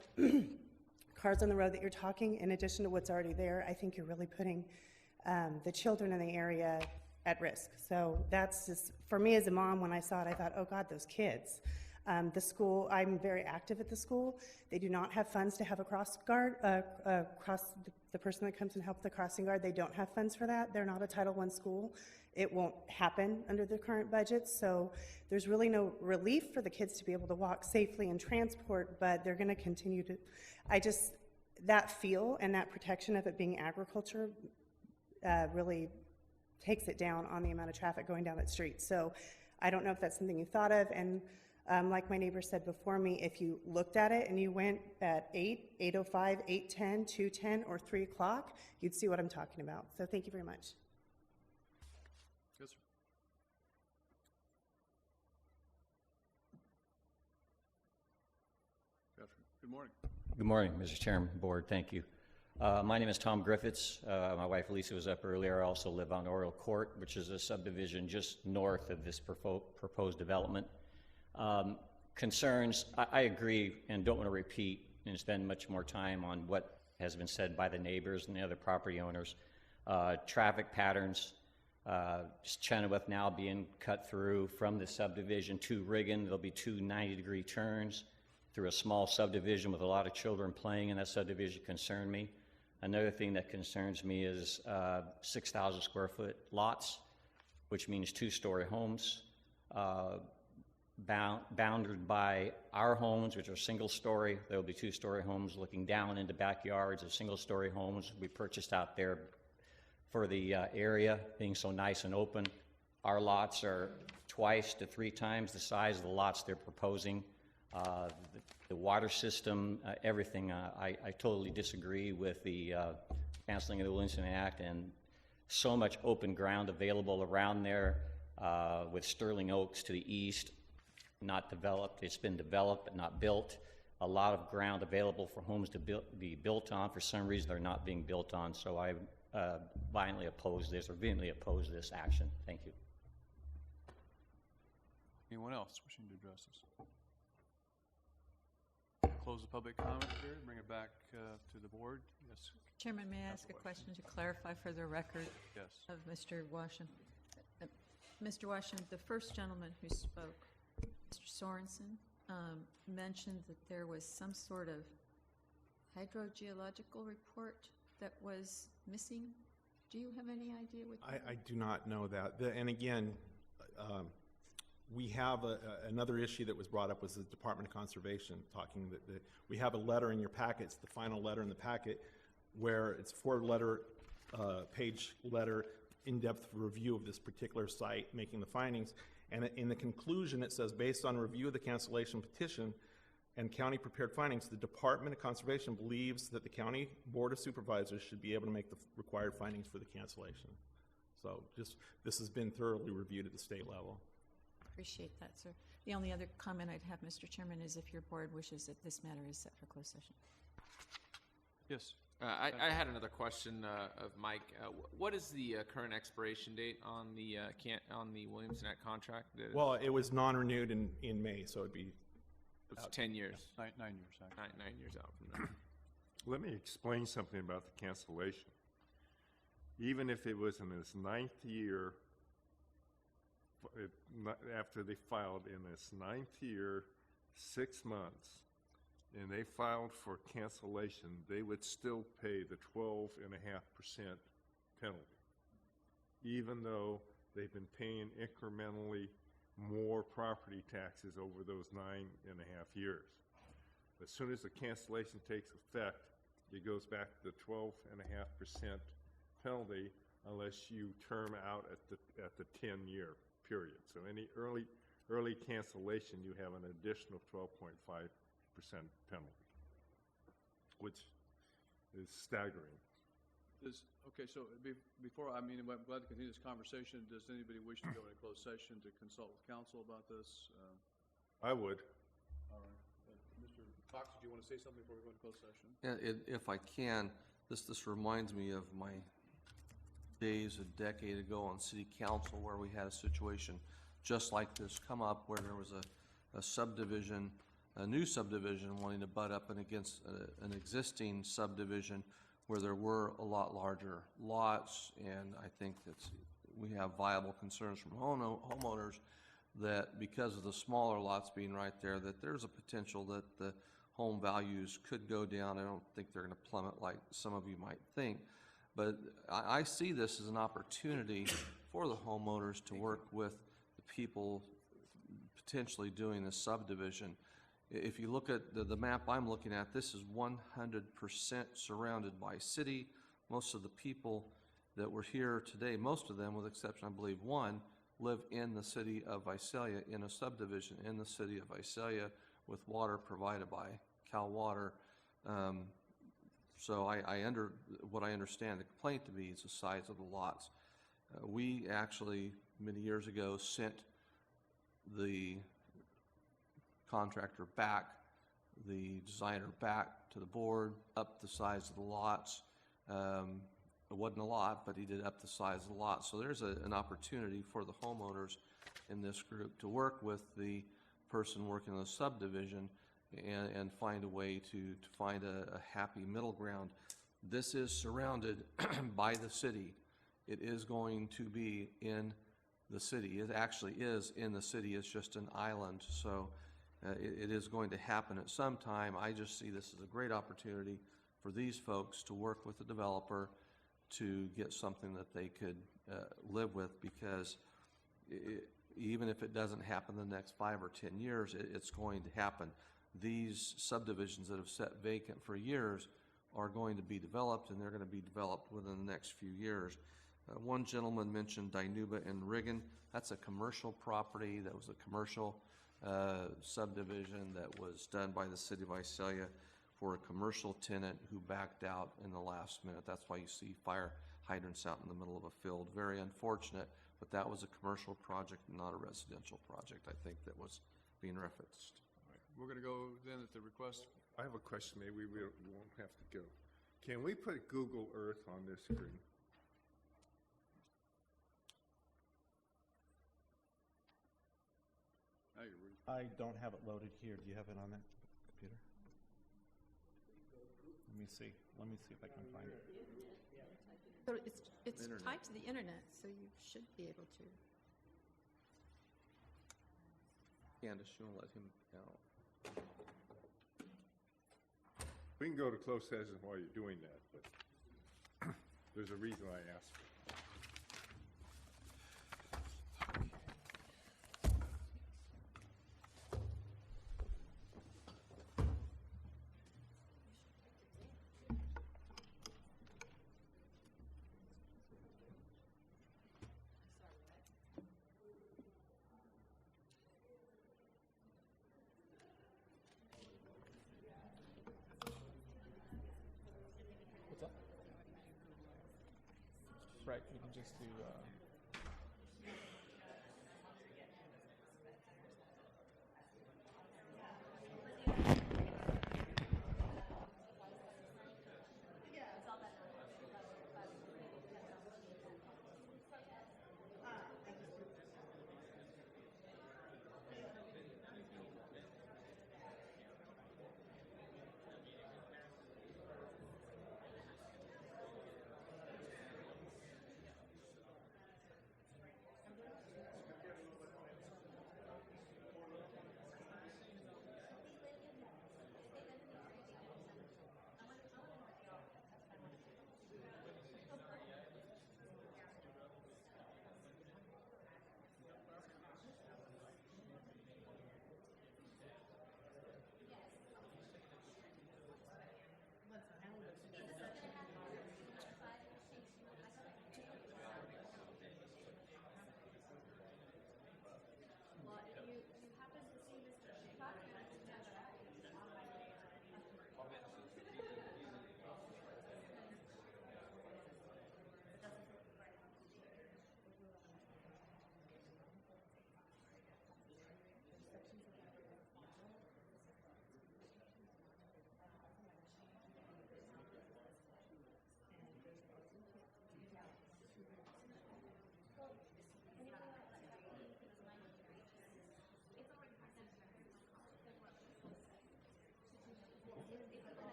cars on the road that you're talking, in addition to what's already there, I think you're really putting the children in the area at risk. So that's just, for me as a mom, when I saw it, I thought, oh God, those kids. The school, I'm very active at the school. They do not have funds to have a cross guard, the person that comes and helps the crossing guard, they don't have funds for that. They're not a Title I school. It won't happen under the current budget, so there's really no relief for the kids to be able to walk safely and transport, but they're gonna continue to, that feel and that protection of it being agriculture really takes it down on the amount of traffic going down that street. So I don't know if that's something you thought of, and like my neighbor said before me, if you looked at it and you went at 8, 8:05, 8:10, 2:10, or 3 o'clock, you'd see what I'm talking about. So thank you very much. Yes, sir. Good morning. Good morning, Mr. Chairman, Board. Thank you. My name is Tom Griffiths. My wife Lisa was up earlier. I also live on Oriole Court, which is a subdivision just north of this proposed development. Concerns, I agree and don't want to repeat and spend much more time on what has been said by the neighbors and the other property owners. Traffic patterns, just Chenoweth now being cut through from the subdivision to Riggin. There'll be two 90-degree turns through a small subdivision with a lot of children playing in that subdivision concern me. Another thing that concerns me is 6,000 square foot lots, which means two-story homes, bounded by our homes, which are single-story. There will be two-story homes looking down into backyards of single-story homes we purchased out there for the area being so nice and open. Our lots are twice to 3 times the size of the lots they're proposing. The water system, everything, I totally disagree with the canceling of the Williamson Act, and so much open ground available around there with Sterling Oaks to the east, not developed. It's been developed but not built. A lot of ground available for homes to be built on. For some reason, they're not being built on, so I vehemently oppose this action. Thank you. Anyone else wishing to address this? Close the public comment period, bring it back to the board. Yes. Chairman, may I ask a question to clarify for the record Yes. of Mr. Washington? Mr. Washington, the first gentleman who spoke, Mr. Sorensen, mentioned that there was some sort of hydrogeological report that was missing. Do you have any idea what that I do not know that. And again, we have another issue that was brought up was the Department of Conservation talking that we have a letter in your packets, the final letter in the packet, where it's 4-letter page letter, in-depth review of this particular site, making the findings. And in the conclusion, it says, based on review of the cancellation petition and county prepared findings, the Department of Conservation believes that the County Board of Supervisors should be able to make the required findings for the cancellation. So this has been thoroughly reviewed at the state level. Appreciate that, sir. The only other comment I'd have, Mr. Chairman, is if your board wishes that this matter is set for closed session. Yes. I had another question of Mike. What is the current expiration date on the Williamson Act contract? Well, it was non-renewed in May, so it'd be... It's 10 years. 9 years, actually. 9 years out from now. Let me explain something about the cancellation. Even if it was in its 9th year, after they filed in its 9th year, 6 months, and they filed for cancellation, they would still pay the 12.5% penalty, even though they've been paying incrementally more property taxes over those 9.5 years. As soon as the cancellation takes effect, it goes back to the 12.5% penalty unless you term out at the 10-year period. So any early cancellation, you have an additional 12.5% penalty, which is staggering. Okay, so before, I'm glad to continue this conversation. Does anybody wish to go into closed session to consult with counsel about this? I would. All right. Mr. Cox, do you want to say something before we go into closed session? Yeah, if I can, this reminds me of my days a decade ago on city council where we had a situation just like this come up where there was a subdivision, a new subdivision wanting to butt up against an existing subdivision where there were a lot larger lots, and I think that we have viable concerns from homeowners that because of the smaller lots being right there, that there's a potential that the home values could go down. I don't think they're going to plummet like some of you might think, but I see this as an opportunity for the homeowners to work with the people potentially doing the subdivision. If you look at the map I'm looking at, this is 100% surrounded by city. Most of the people that were here today, most of them, with the exception, I believe, one, live in the city of Visalia, in a subdivision in the city of Visalia with water provided by Cal Water. So what I understand the complaint to be is the size of the lots. We actually, many years ago, sent the contractor back, the designer back to the board, up the size of the lots. It wasn't a lot, but he did up the size of the lot. So there's an opportunity for the homeowners in this group to work with the person working on the subdivision and find a way to find a happy middle ground. This is surrounded by the city. It is going to be in the city. It actually is in the city. It's just an island. So it is going to happen at some time. I just see this as a great opportunity for these folks to work with the developer to get something that they could live with, because even if it doesn't happen in the next 5 or 10 years, it's going to happen. These subdivisions that have sat vacant for years are going to be developed, and they're going to be developed within the next few years. One gentleman mentioned Dinuba and Riggin. That's a commercial property. That was a commercial subdivision that was done by the city of Visalia for a commercial tenant who backed out in the last minute. That's why you see fire hydrants out in the middle of a field. Very unfortunate, but that was a commercial project, not a residential project, I think, that was being referenced. All right. We're going to go then at the request. I have a question, maybe we won't have to go. Can we put Google Earth on this screen? I don't have it loaded here. Do you have it on that computer? Let me see. Let me see if I can find it. So it's tied to the internet, so you should be able to. Candace, you want to let him out? We can go to closed session while you're doing that, but there's a reason I asked for it. What's up? Right, you can just do.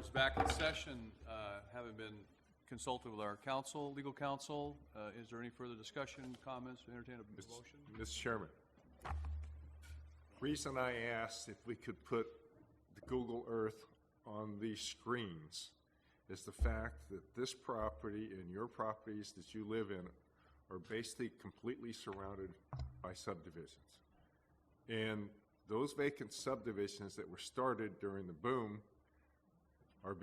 Board's back in session, having been consulted with our counsel, legal counsel. Is there any further discussion, comments, entertain a motion? Mr. Chairman, reason I asked if we could put the Google Earth on these screens is the fact that this property and your properties that you live in are basically completely surrounded by subdivisions. And those vacant subdivisions that were started during the boom are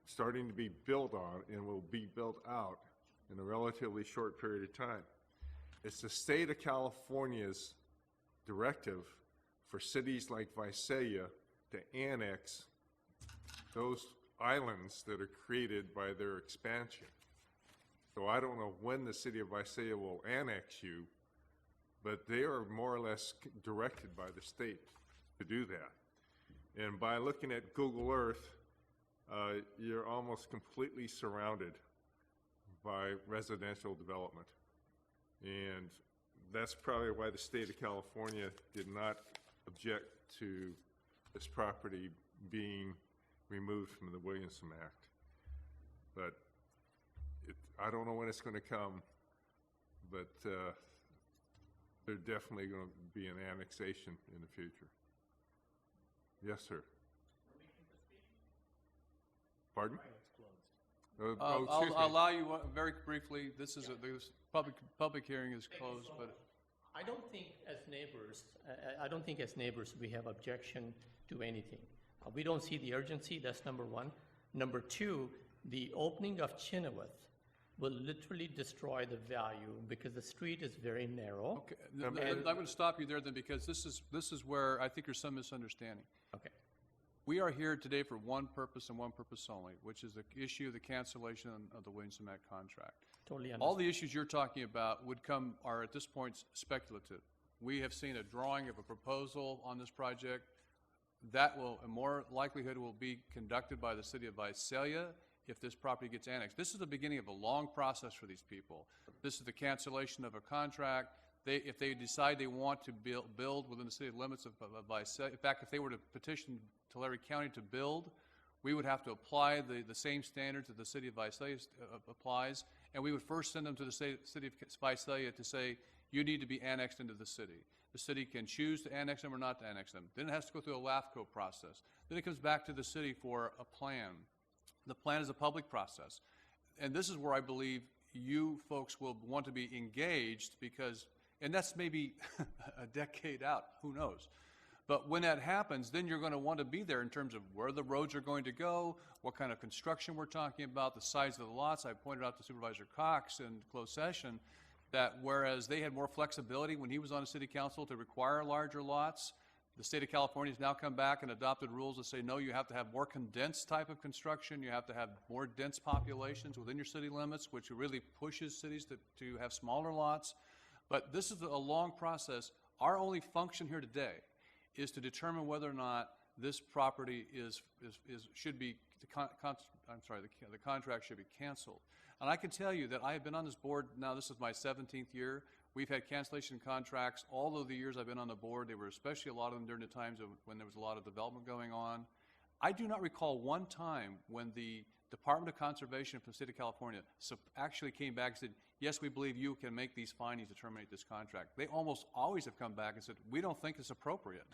starting to be built on and will be built out in a relatively short period of time. It's the state of California's directive for cities like Visalia to annex those islands that are created by their expansion. So I don't know when the city of Visalia will annex you, but they are more or less directed by the state to do that. And by looking at Google Earth, you're almost completely surrounded by residential development. And that's probably why the state of California did not object to this property being removed from the Williamson Act. But I don't know when it's going to come, but there's definitely going to be an annexation in the future. Yes, sir. Pardon? I'll allow you very briefly. This is this public hearing is closed, but I don't think as neighbors we have objection to anything. We don't see the urgency. That's number one. Number two, the opening of Chenoweth will literally destroy the value because the street is very narrow. okay. I'm going to stop you there then, because this is where I think there's some misunderstanding. Okay. We are here today for one purpose and one purpose only, which is the issue of the cancellation of the Williamson Act contract. Totally understand. All the issues you're talking about are at this point speculative. We have seen a drawing of a proposal on this project that will, in more likelihood, will be conducted by the city of Visalia if this property gets annexed. This is the beginning of a long process for these people. This is the cancellation of a contract. If they decide they want to build within the city limits of Visalia, in fact, if they were to petition Tulare County to build, we would have to apply the same standards that the city of Visalia applies, and we would first send them to the city of Visalia to say, you need to be annexed into the city. The city can choose to annex them or not to annex them. Then it has to go through a LAFCO process. Then it comes back to the city for a plan. The plan is a public process. And this is where I believe you folks will want to be engaged because, and that's maybe a decade out, who knows. But when that happens, then you're going to want to be there in terms of where the roads are going to go, what kind of construction we're talking about, the size of the lots. I pointed out to Supervisor Cox in closed session that whereas they had more flexibility when he was on the city council to require larger lots, the state of California has now come back and adopted rules that say, no, you have to have more condensed type of construction, you have to have more dense populations within your city limits, which really pushes cities to have smaller lots. But this is a long process. Our only function here today is to determine whether or not this property should be, the contract should be canceled. And I can tell you that I have been on this board now, this is my 17th year. We've had cancellation contracts all of the years I've been on the board. There were especially a lot of them during the times when there was a lot of development going on. I do not recall one time when the Department of Conservation for the state of California actually came back and said, yes, we believe you can make these findings to terminate this contract. They almost always have come back and said, we don't think it's appropriate.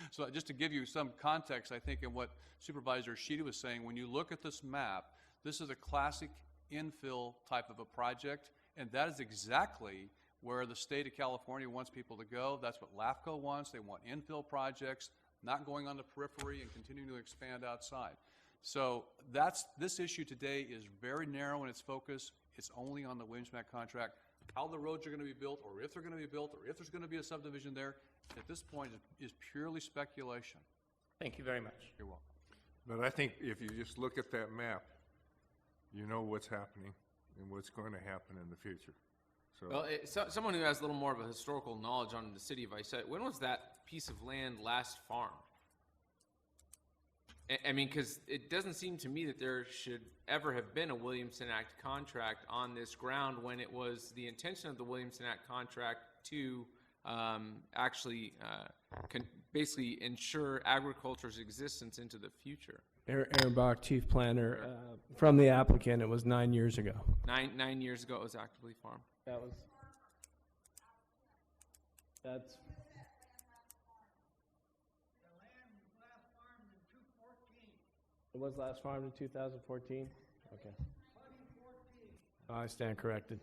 So just to give you some context, I think in what Supervisor Sheedy was saying, when you look at this map, this is a classic infill type of a project, and that is exactly where the state of California wants people to go. That's what LAFCO wants. They want infill projects, not going on the periphery and continuing to expand outside. So this issue today is very narrow in its focus. It's only on the Williamson Act contract. How the roads are going to be built, or if they're going to be built, or if there's going to be a subdivision there, at this point is purely speculation. Thank you very much. You're welcome. But I think if you just look at that map, you know what's happening and what's going to happen in the future. So, well, someone who has a little more of a historical knowledge on the city of Visalia, when was that piece of land last farmed? I mean, because it doesn't seem to me that there should ever have been a Williamson Act contract on this ground when it was the intention of the Williamson Act contract to actually basically ensure agriculture's existence into the future. Aaron Bach, Chief Planner. From the applicant, it was 9 years ago. 9 years ago, it was actively farmed. That's. It was last farmed in 2014? Okay. I stand corrected.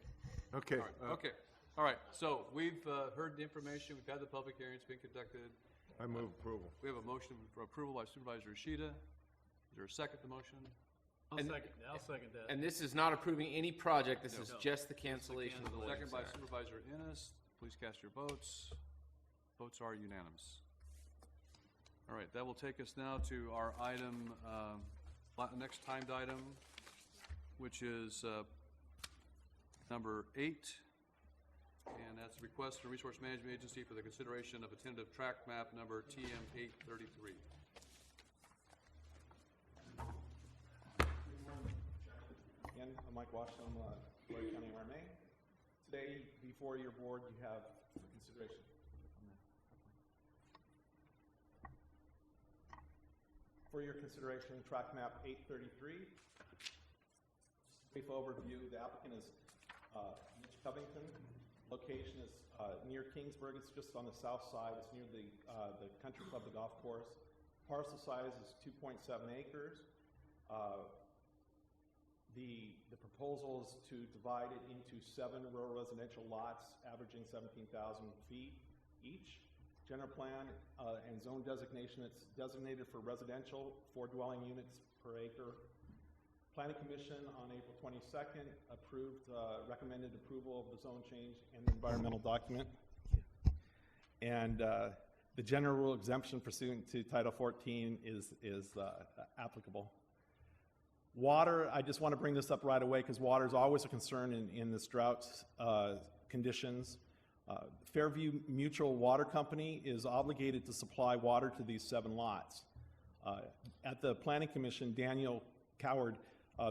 Okay. Okay, all right, so we've heard the information, we've had the public hearing, it's been conducted. I move approval. We have a motion for approval by Supervisor Ishida. Is there a second to the motion? I'll second that. And this is not approving any project, this is No. just the cancellation of the Second by Williams Act. Supervisor Ennis. Please cast your votes. Votes are unanimous. All right, that will take us now to our item, next timed item, which is number 8. And that's a request from Resource Management Agency for the consideration of a tentative track map number TM 833. Again, I'm Mike Washington, Tulare County RMA. Today, before your board, you have for consideration. For your consideration, track map 833. Brief overview, the applicant is Mitch Covington. Location is near Kingsburg. It's just on the south side. It's near the country club, the golf course. Parcel size is 2.7 acres. The proposal is to divide it into 7 rural residential lots averaging 17,000 feet each. General plan and zone designation, it's designated for residential, 4 dwelling units per acre. Planning Commission on April 22nd approved, recommended approval of the zone change and the environmental document. And the general rule exemption pursuant to Title 14 is applicable. Water, I just want to bring this up right away because water is always a concern in this drought conditions. Fairview Mutual Water Company is obligated to supply water to these 7 lots. At the Planning Commission, Daniel Coward,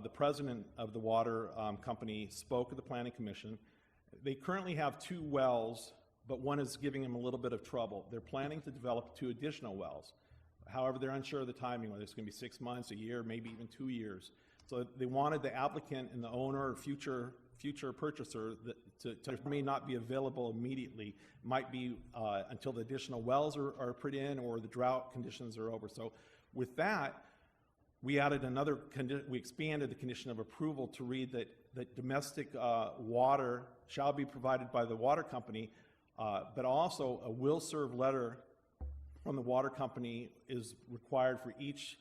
the president of the water company, spoke at the Planning Commission. They currently have 2 wells, but one is giving them a little bit of trouble. They're planning to develop 2 additional wells. However, they're unsure of the timing, whether it's going to be 6 months, a year, maybe even 2 years. So they wanted the applicant and the owner or future purchaser to may not be available immediately, might be until the additional wells are put in or the drought conditions are over. So with that, we added another, we expanded the condition of approval to read that domestic water shall be provided by the water company, but also a will serve letter from the water company is required for each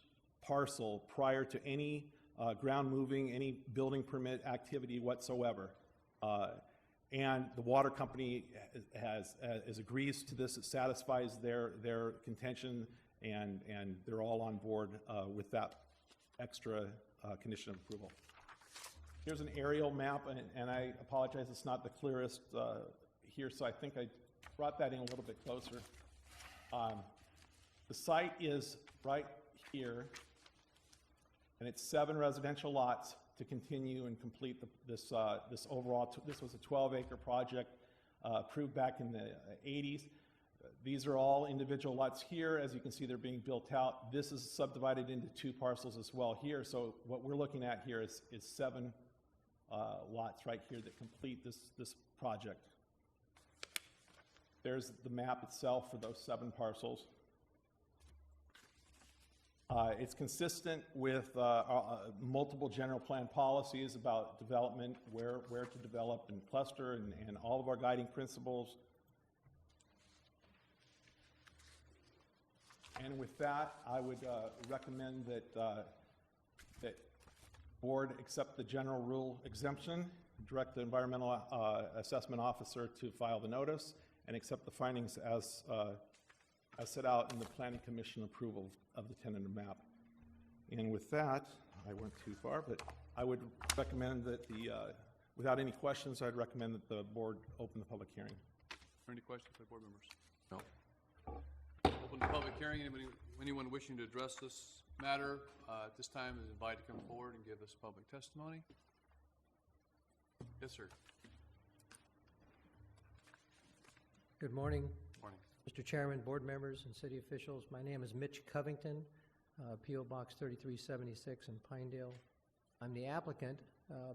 parcel prior to any ground moving, any building permit activity whatsoever. And the water company agrees to this. It satisfies their contention, and they're all on board with that extra condition of approval. Here's an aerial map, and I apologize, it's not the clearest here, so I think I brought that in a little bit closer. The site is right here, and it's 7 residential lots to continue and complete this overall. This was a 12-acre project approved back in the 80s. These are all individual lots here. As you can see, they're being built out. This is subdivided into 2 parcels as well here. So what we're looking at here is 7 lots right here that complete this project. There's the map itself for those 7 parcels. It's consistent with multiple general plan policies about development, where to develop and cluster, and all of our guiding principles. And with that, I would recommend that board accept the general rule exemption, direct the environmental assessment officer to file the notice, and accept the findings as set out in the Planning Commission approval of the tentative map. And with that, I went too far, but I would recommend that without any questions, I'd recommend that the board open the public hearing. Are there any questions by board members? No. Open the public hearing. Anyone wishing to address this matter at this time is invited to come forward and give us public testimony. Yes, sir. Good morning. Morning. Mr. Chairman, board members, and city officials. My name is Mitch Covington. P.O. Box 3376 in Pinedale. I'm the applicant,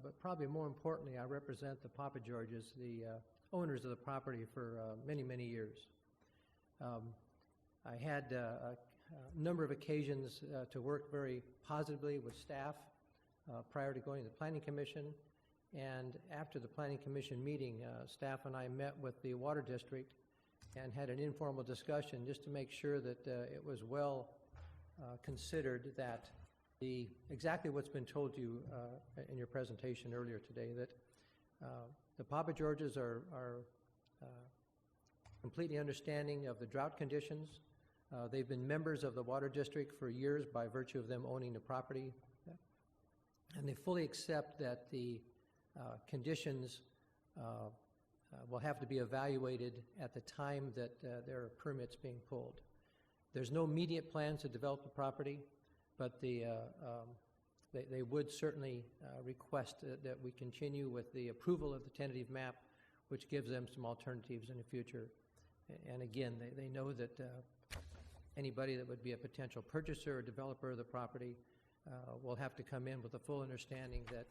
but probably more importantly, I represent the Papa Georges, the owners of the property for many, many years. I had a number of occasions to work very positively with staff prior to going to the Planning Commission. And after the Planning Commission meeting, staff and I met with the Water District and had an informal discussion just to make sure that it was well considered that exactly what's been told to you in your presentation earlier today, that the Papa Georges are completely understanding of the drought conditions. They've been members of the Water District for years by virtue of them owning the property. And they fully accept that the conditions will have to be evaluated at the time that there are permits being pulled. There's no immediate plans to develop the property, but they would certainly request that we continue with the approval of the tentative map, which gives them some alternatives in the future. And again, they know that anybody that would be a potential purchaser or developer of the property will have to come in with a full understanding that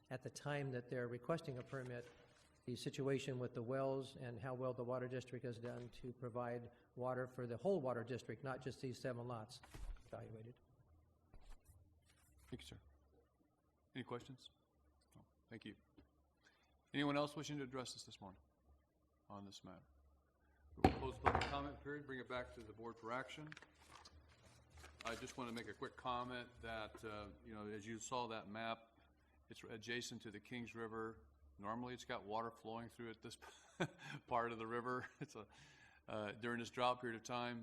at the time that they're requesting a permit, the situation with the wells and how well the Water District has done to provide water for the whole Water District, not just these 7 lots evaluated. Thank you, sir. Any questions? No. Thank you. Anyone else wishing to address us this morning on this matter? We'll close the public comment period, bring it back to the board for action. I just want to make a quick comment that, you know, as you saw that map, it's adjacent to the Kings River. Normally it's got water flowing through it, this part of the river. It's during this drought period of time,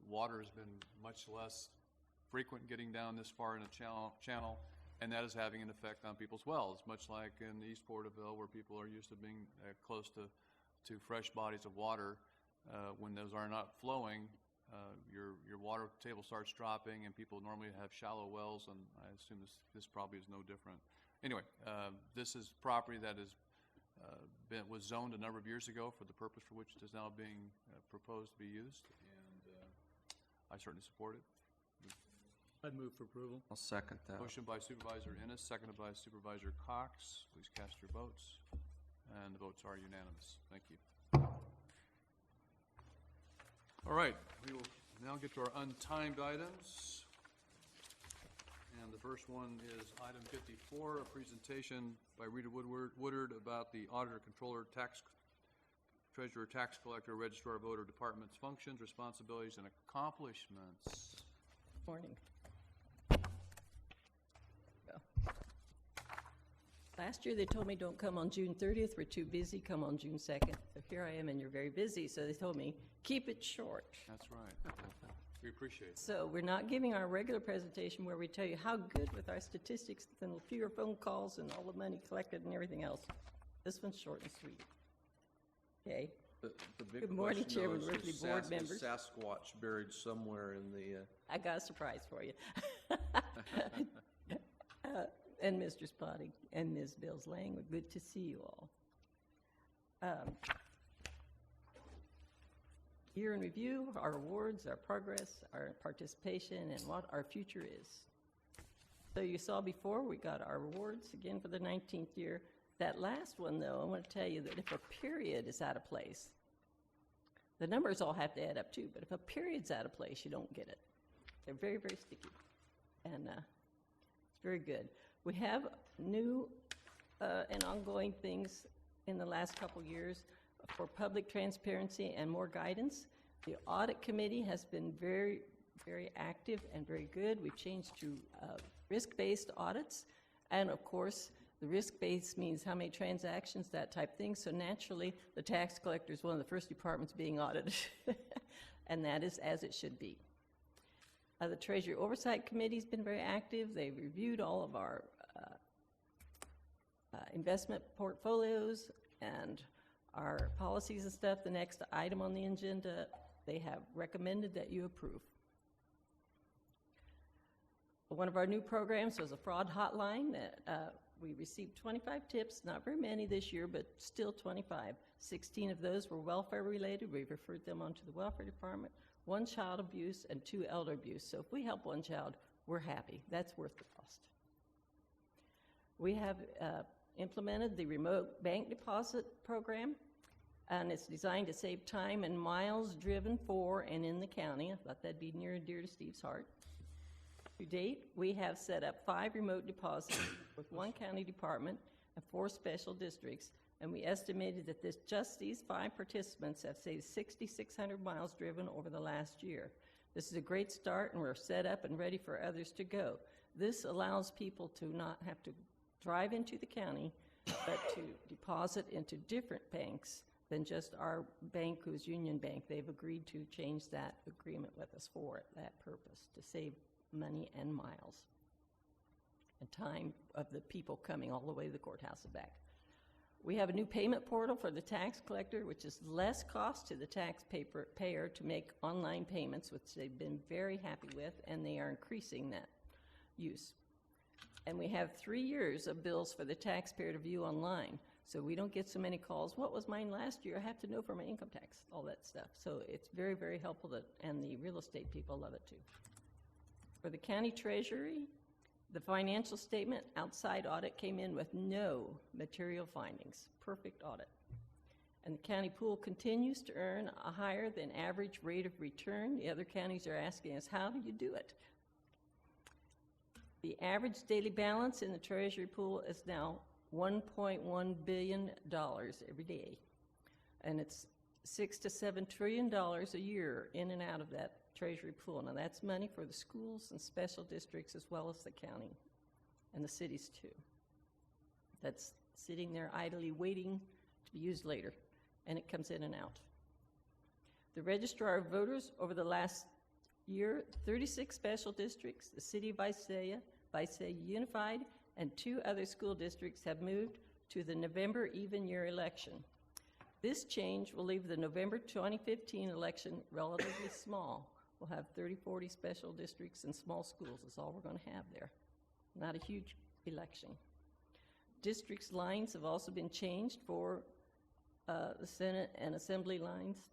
water has been much less frequent getting down this far in a channel, and that is having an effect on people's wells, much like in East Porterville, where people are used to being close to fresh bodies of water. When those are not flowing, your water table starts dropping, and people normally have shallow wells, and I assume this probably is no different. Anyway, this is property that was zoned a number of years ago for the purpose for which it is now being proposed to be used, and I certainly support it. I'd move for approval. I'll second that. Motion by Supervisor Ennis, seconded by Supervisor Cox. Please cast your votes. And the votes are unanimous. Thank you. All right, we will now get to our untimed items. And the first one is item 54, a presentation by Rita Woodard about the auditor, controller, treasurer, tax collector, registrar, voter, department's functions, responsibilities, and accomplishments. Morning. Last year they told me don't come on June 30th, we're too busy, come on June 2nd. So here I am and you're very busy, so they told me keep it short. That's right. We appreciate it. So we're not giving our regular presentation where we tell you how good with our statistics and fewer phone calls and all the money collected and everything else. This one's short and sweet. Okay. The big Good morning, question, Chairman though, Ripley, is board is members. Sasquatch buried somewhere in the... I got a surprise for you. And Mr. Spotting and Ms. Bills Lang, good to see you all. Year in review, our awards, our progress, our participation, and what our future is. So you saw before, we got our awards again for the 19th year. That last one, though, I want to tell you that if a period is out of place, the numbers all have to add up too, but if a period's out of place, you don't get it. They're very, very sticky, and it's very good. We have new and ongoing things in the last couple years for public transparency and more guidance. The audit committee has been very, very active and very good. We've changed to risk-based audits, and of course, the risk-based means how many transactions, that type thing. So naturally, the tax collector is one of the first departments being audited, and that is as it should be. The Treasury Oversight Committee has been very active. They've reviewed all of our investment portfolios and our policies and stuff. The next item on the agenda, they have recommended that you approve. One of our new programs was a fraud hotline that we received 25 tips, not very many this year, but still 25. 16 of those were welfare related. We referred them on to the welfare department. 1 child abuse, and 2 elder abuse. So if we help 1 child, we're happy. That's worth the cost. We have implemented the remote bank deposit program, and it's designed to save time and miles driven for and in the county. I thought that'd be near and dear to Steve's heart. To date, we have set up 5 remote deposits with 1 county department and 4 special districts, and we estimated that just these 5 participants have saved 6,600 miles driven over the last year. This is a great start, and we're set up and ready for others to go. This allows people to not have to drive into the county, but to deposit into different banks than just our bank, who's Union Bank. They've agreed to change that agreement with us for that purpose, to save money and miles and time of the people coming all the way to the courthouse and back. We have a new payment portal for the tax collector, which is less cost to the taxpayer to make online payments, which they've been very happy with, and they are increasing that use. And we have 3 years of bills for the taxpayer to view online, so we don't get so many calls. What was mine last year? I have to know for my income tax, all that stuff. So it's very, very helpful, and the real estate people love it too. For the county treasury, the financial statement outside audit came in with no material findings. Perfect audit. And the county pool continues to earn a higher than average rate of return. The other counties are asking us, how do you do it? The average daily balance in the treasury pool is now $1.1 billion every day. And it's $6 to $7 trillion a year in and out of that treasury pool. Now that's money for the schools and special districts as well as the county and the cities too. That's sitting there idly waiting to be used later, and it comes in and out. The registrar of voters over the last year, 36 special districts, the city of Visalia Unified, and 2 other school districts have moved to the November even year election. This change will leave the November 2015 election relatively small. We'll have 30, 40 special districts and small schools is all we're going to have there. Not a huge election. Districts' lines have also been changed for the Senate and Assembly lines.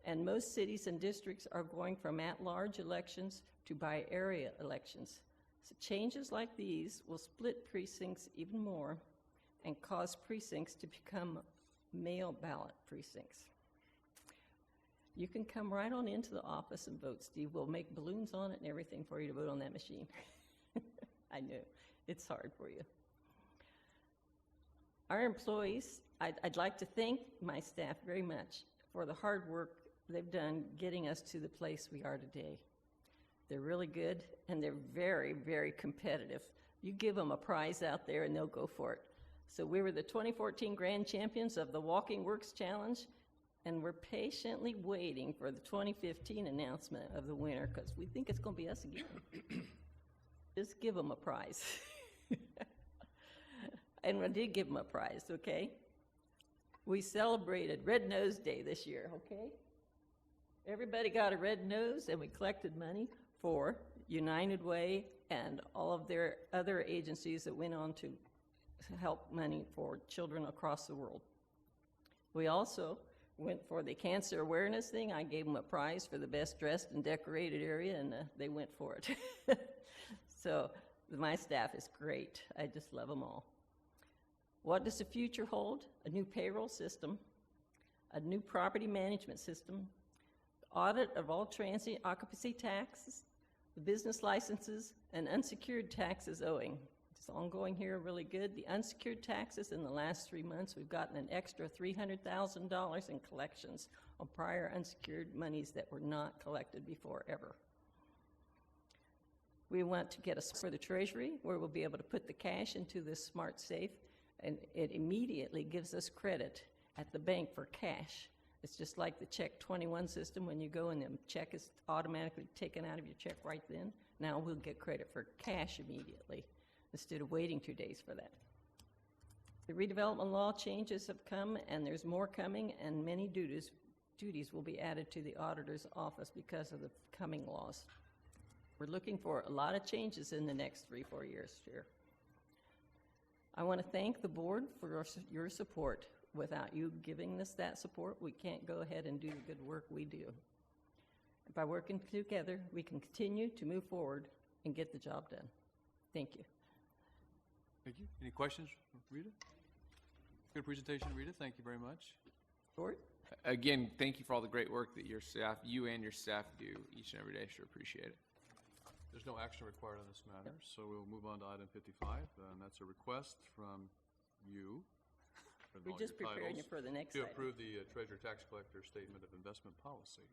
And most cities and districts are going from at-large elections to by-area elections. So changes like these will split precincts even more and cause precincts to become mail ballot precincts. You can come right on into the office and vote, Steve. We'll make balloons on it and everything for you to vote on that machine. I know, it's hard for you. Our employees, I'd like to thank my staff very much for the hard work they've done getting us to the place we are today. They're really good, and they're very, very competitive. You give them a prize out there, and they'll go for it. So we were the 2014 Grand Champions of the Walking Works Challenge, and we're patiently waiting for the 2015 announcement of the winner, because we think it's going to be us again. Just give them a prize. And I did give them a prize, okay? We celebrated Red Nose Day this year, okay? Everybody got a red nose, and we collected money for United Way and all of their other agencies that went on to help money for children across the world. We also went for the cancer awareness thing. I gave them a prize for the best dressed and decorated area, and they went for it. So my staff is great. I just love them all. What does the future hold? A new payroll system, a new property management system, audit of all transient occupancy taxes, the business licenses, and unsecured taxes owing. It's ongoing here really good. The unsecured taxes in the last 3 months, we've gotten an extra $300,000 in collections on prior unsecured monies that were not collected before ever. We want to get for the Treasury, where we'll be able to put the cash into this smart safe, and it immediately gives us credit at the bank for cash. It's just like the Check 21 system. When you go and the check is automatically taken out of your check right then. Now we'll get credit for cash immediately instead of waiting 2 days for that. The redevelopment law changes have come, and there's more coming, and many duties will be added to the auditor's office because of the coming laws. We're looking for a lot of changes in the next 3-4 years here. I want to thank the board for your support. Without you giving us that support, we can't go ahead and do the good work we do. By working together, we can continue to move forward and get the job done. Thank you. Thank you. Any questions, Rita? Good presentation, Rita. Thank you very much. Gord? Again, thank you for all the great work that you and your staff do each and every day. Sure appreciate it. There's no action required on this matter, so we'll move on to item 55, and that's a request from you. with We're all just your preparing you titles, for the next to item. approve the Treasurer Tax Collector Statement of Investment Policy.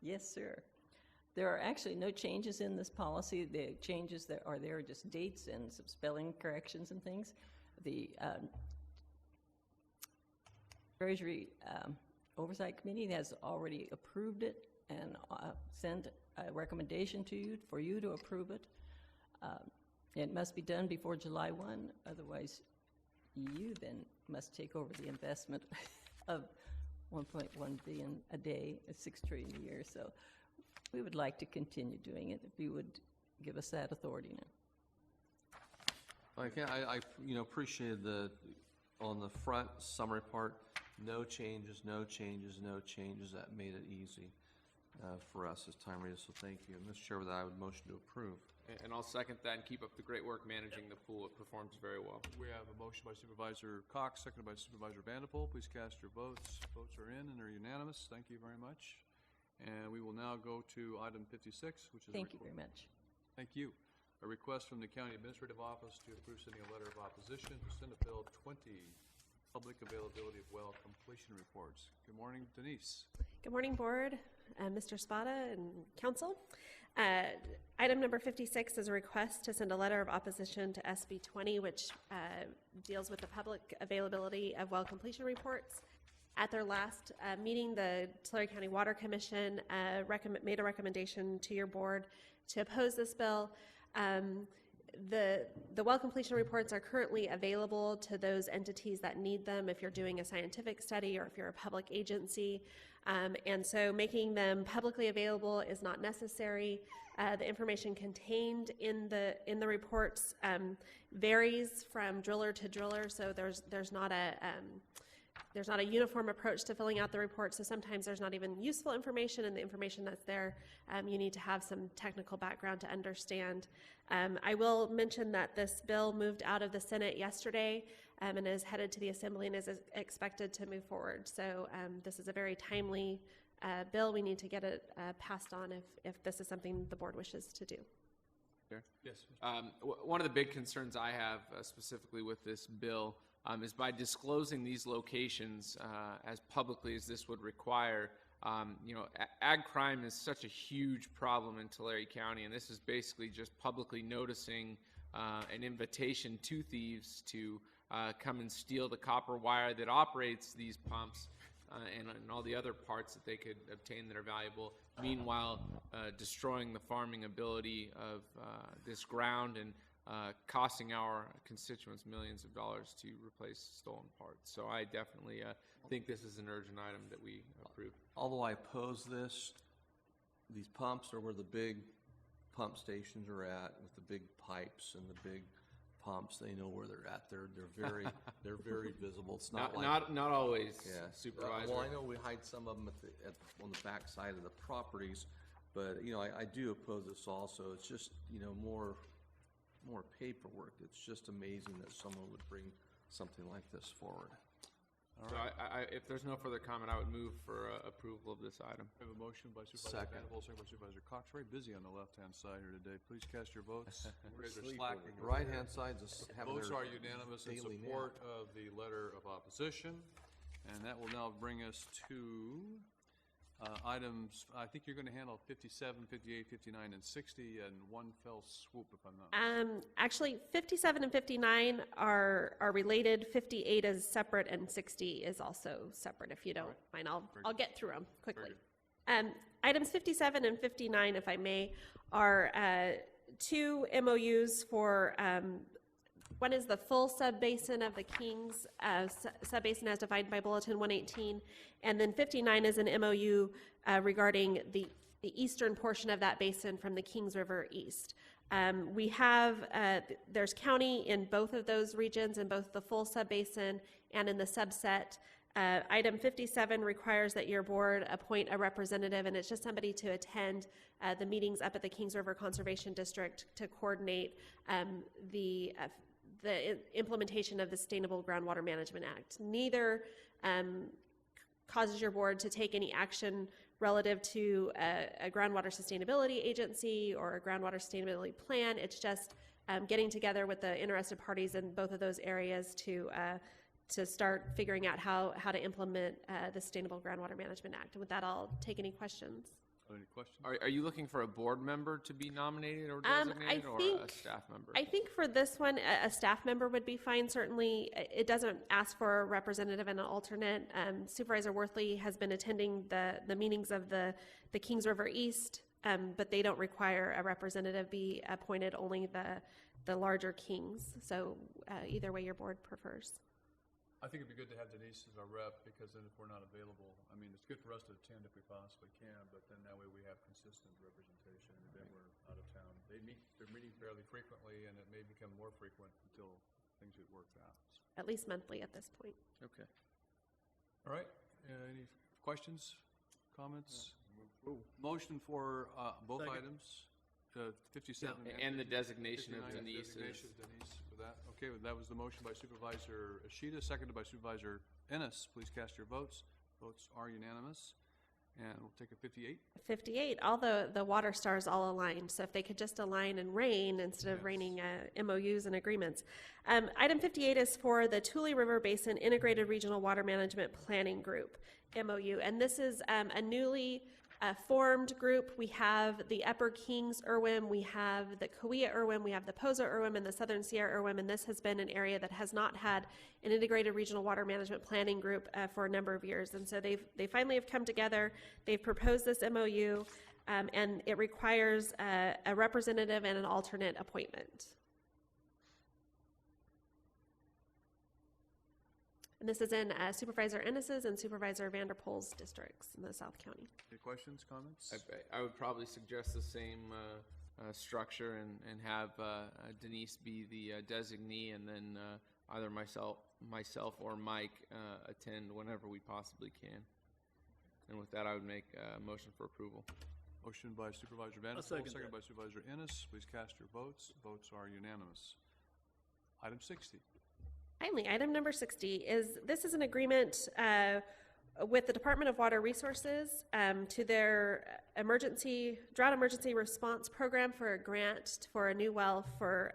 Yes, sir. There are actually no changes in this policy. The changes that are there are just dates and some spelling corrections and things. The Treasury Oversight Committee has already approved it and sent a recommendation to you for you to approve it. It must be done before July 1, otherwise you then must take over the investment of 1.1 billion a day, 6 trillion a year. So we would like to continue doing it if you would give us that authority now. I appreciated on the front summary part, no changes, no changes, no changes. That made it easy for us as time readers, so thank you. And Mr. Chair, with that, I would motion to approve. And I'll second that and keep up the great work managing the pool. It performs very well. We have a motion by Supervisor Cox, seconded by Supervisor Vanderpool. Please cast your votes. Votes are in and they're unanimous. Thank you very much. And we will now go to item 56, which is Thank you very much. Thank you. A request from the County Administrative Office to approve sending a letter of opposition to Senate Bill 20, Public Availability of Well Completion Reports. Good morning, Denise. Good morning, Board, Mr. Spada, and Council. Item number 56 is a request to send a letter of opposition to SB 20, which deals with the public availability of well completion reports. At their last meeting, the Tulare County Water Commission made a recommendation to your board to oppose this bill. The well completion reports are currently available to those entities that need them if you're doing a scientific study or if you're a public agency. And so making them publicly available is not necessary. The information contained in the reports varies from driller to driller, so there's not a uniform approach to filling out the report, so sometimes there's not even useful information, and the information that's there, you need to have some technical background to understand. I will mention that this bill moved out of the Senate yesterday and is headed to the Assembly and is expected to move forward. So this is a very timely bill. We need to get it passed on if this is something the board wishes to do. Yes. One of the big concerns I have specifically with this bill is by disclosing these locations as publicly as this would require. Ag crime is such a huge problem in Tulare County, and this is basically just publicly noticing an invitation to thieves to come and steal the copper wire that operates these pumps and all the other parts that they could obtain that are valuable, meanwhile destroying the farming ability of this ground and costing our constituents millions of dollars to replace stolen parts. So I definitely think this is an urgent item that we approve. Although I oppose this, these pumps are where the big pump stations are at, with the big pipes and the big pumps. They know where they're at. They're very visible. It's not always. Yeah. Supervisor. Well, I know we hide some of them on the back side of the properties, but I do oppose this also. It's just more paperwork. It's just amazing that someone would bring something like this forward. All So right. if there's no further comment, I would move for approval of this item. We have a motion by Supervisor Second. Vanderpool, second by Supervisor Cox. Very busy on the left-hand side here today. Please cast your votes. You guys are slacking. The right-hand side's having Votes their are unanimous in daily support of the letter of opposition. And that will now bring us to items, I think you're going to handle 57, 58, 59, and 60 in one fell swoop, if I'm not. Actually, 57 and 59 are related. 58 is separate, and 60 is also separate. If you don't mind, I'll get through them quickly. Items 57 and 59, if I may, are two MOUs for. One is the full subbasin of the Kings subbasin as defined by Bulletin 118, and then 59 is an MOU regarding the eastern portion of that basin from the Kings River east. We have, there's county in both of those regions, in both the full subbasin and in the subset. Item 57 requires that your board appoint a representative, and it's just somebody to attend the meetings up at the Kings River Conservation District to coordinate the implementation of the Sustainable Groundwater Management Act. Neither causes your board to take any action relative to a groundwater sustainability agency or a groundwater sustainability plan. It's just getting together with the interested parties in both of those areas to start figuring out how to implement the Sustainable Groundwater Management Act. And with that, I'll take any questions. Any questions? Are you looking for a board member to be nominated or designated, or a staff member? I think for this one, a staff member would be fine. Certainly, it doesn't ask for a representative and an alternate. Supervisor Worthley has been attending the meetings of the Kings River East, but they don't require a representative be appointed, only the larger Kings. So either way your board prefers. I think it'd be good to have Denise as our rep, because then if we're not available, I mean, it's good for us to attend if we possibly can, but then that way we have consistent representation, and then we're out of town. They're meeting fairly frequently, and it may become more frequent until things get worked out. At least monthly at this point. Okay. All right, any questions, comments? Motion for both Second. items, 57. And the designation of 59, Denise designation is- of Denise for that. Okay, well, that was the motion by Supervisor Ishida, seconded by Supervisor Ennis. Please cast your votes. Votes are unanimous. And we'll take a 58. 58, all the water stars all aligned. So if they could just align and reign instead of raining MOUs and agreements. Item 58 is for the Tule River Basin Integrated Regional Water Management Planning Group, MOU. And this is a newly formed group. We have the Upper Kings Irwin, we have the Kauai Irwin, we have the Poza Irwin, and the Southern Sierra Irwin, and this has been an area that has not had an integrated regional water management planning group for a number of years. And so they finally have come together. They've proposed this MOU, and it requires a representative and an alternate appointment. And this is in Supervisor Ennis's and Supervisor Vanderpool's districts in the South County. Any questions, comments? I would probably suggest the same structure and have Denise be the designee, and then either myself or Mike attend whenever we possibly can. And with that, I would make a motion for approval. Motion by Supervisor Vanderpool, second seconded that. by Supervisor Ennis. Please cast your votes. Votes are unanimous. Item 60. Finally, item number 60 is an agreement with the Department of Water Resources to their drought emergency response program for a grant for a new well for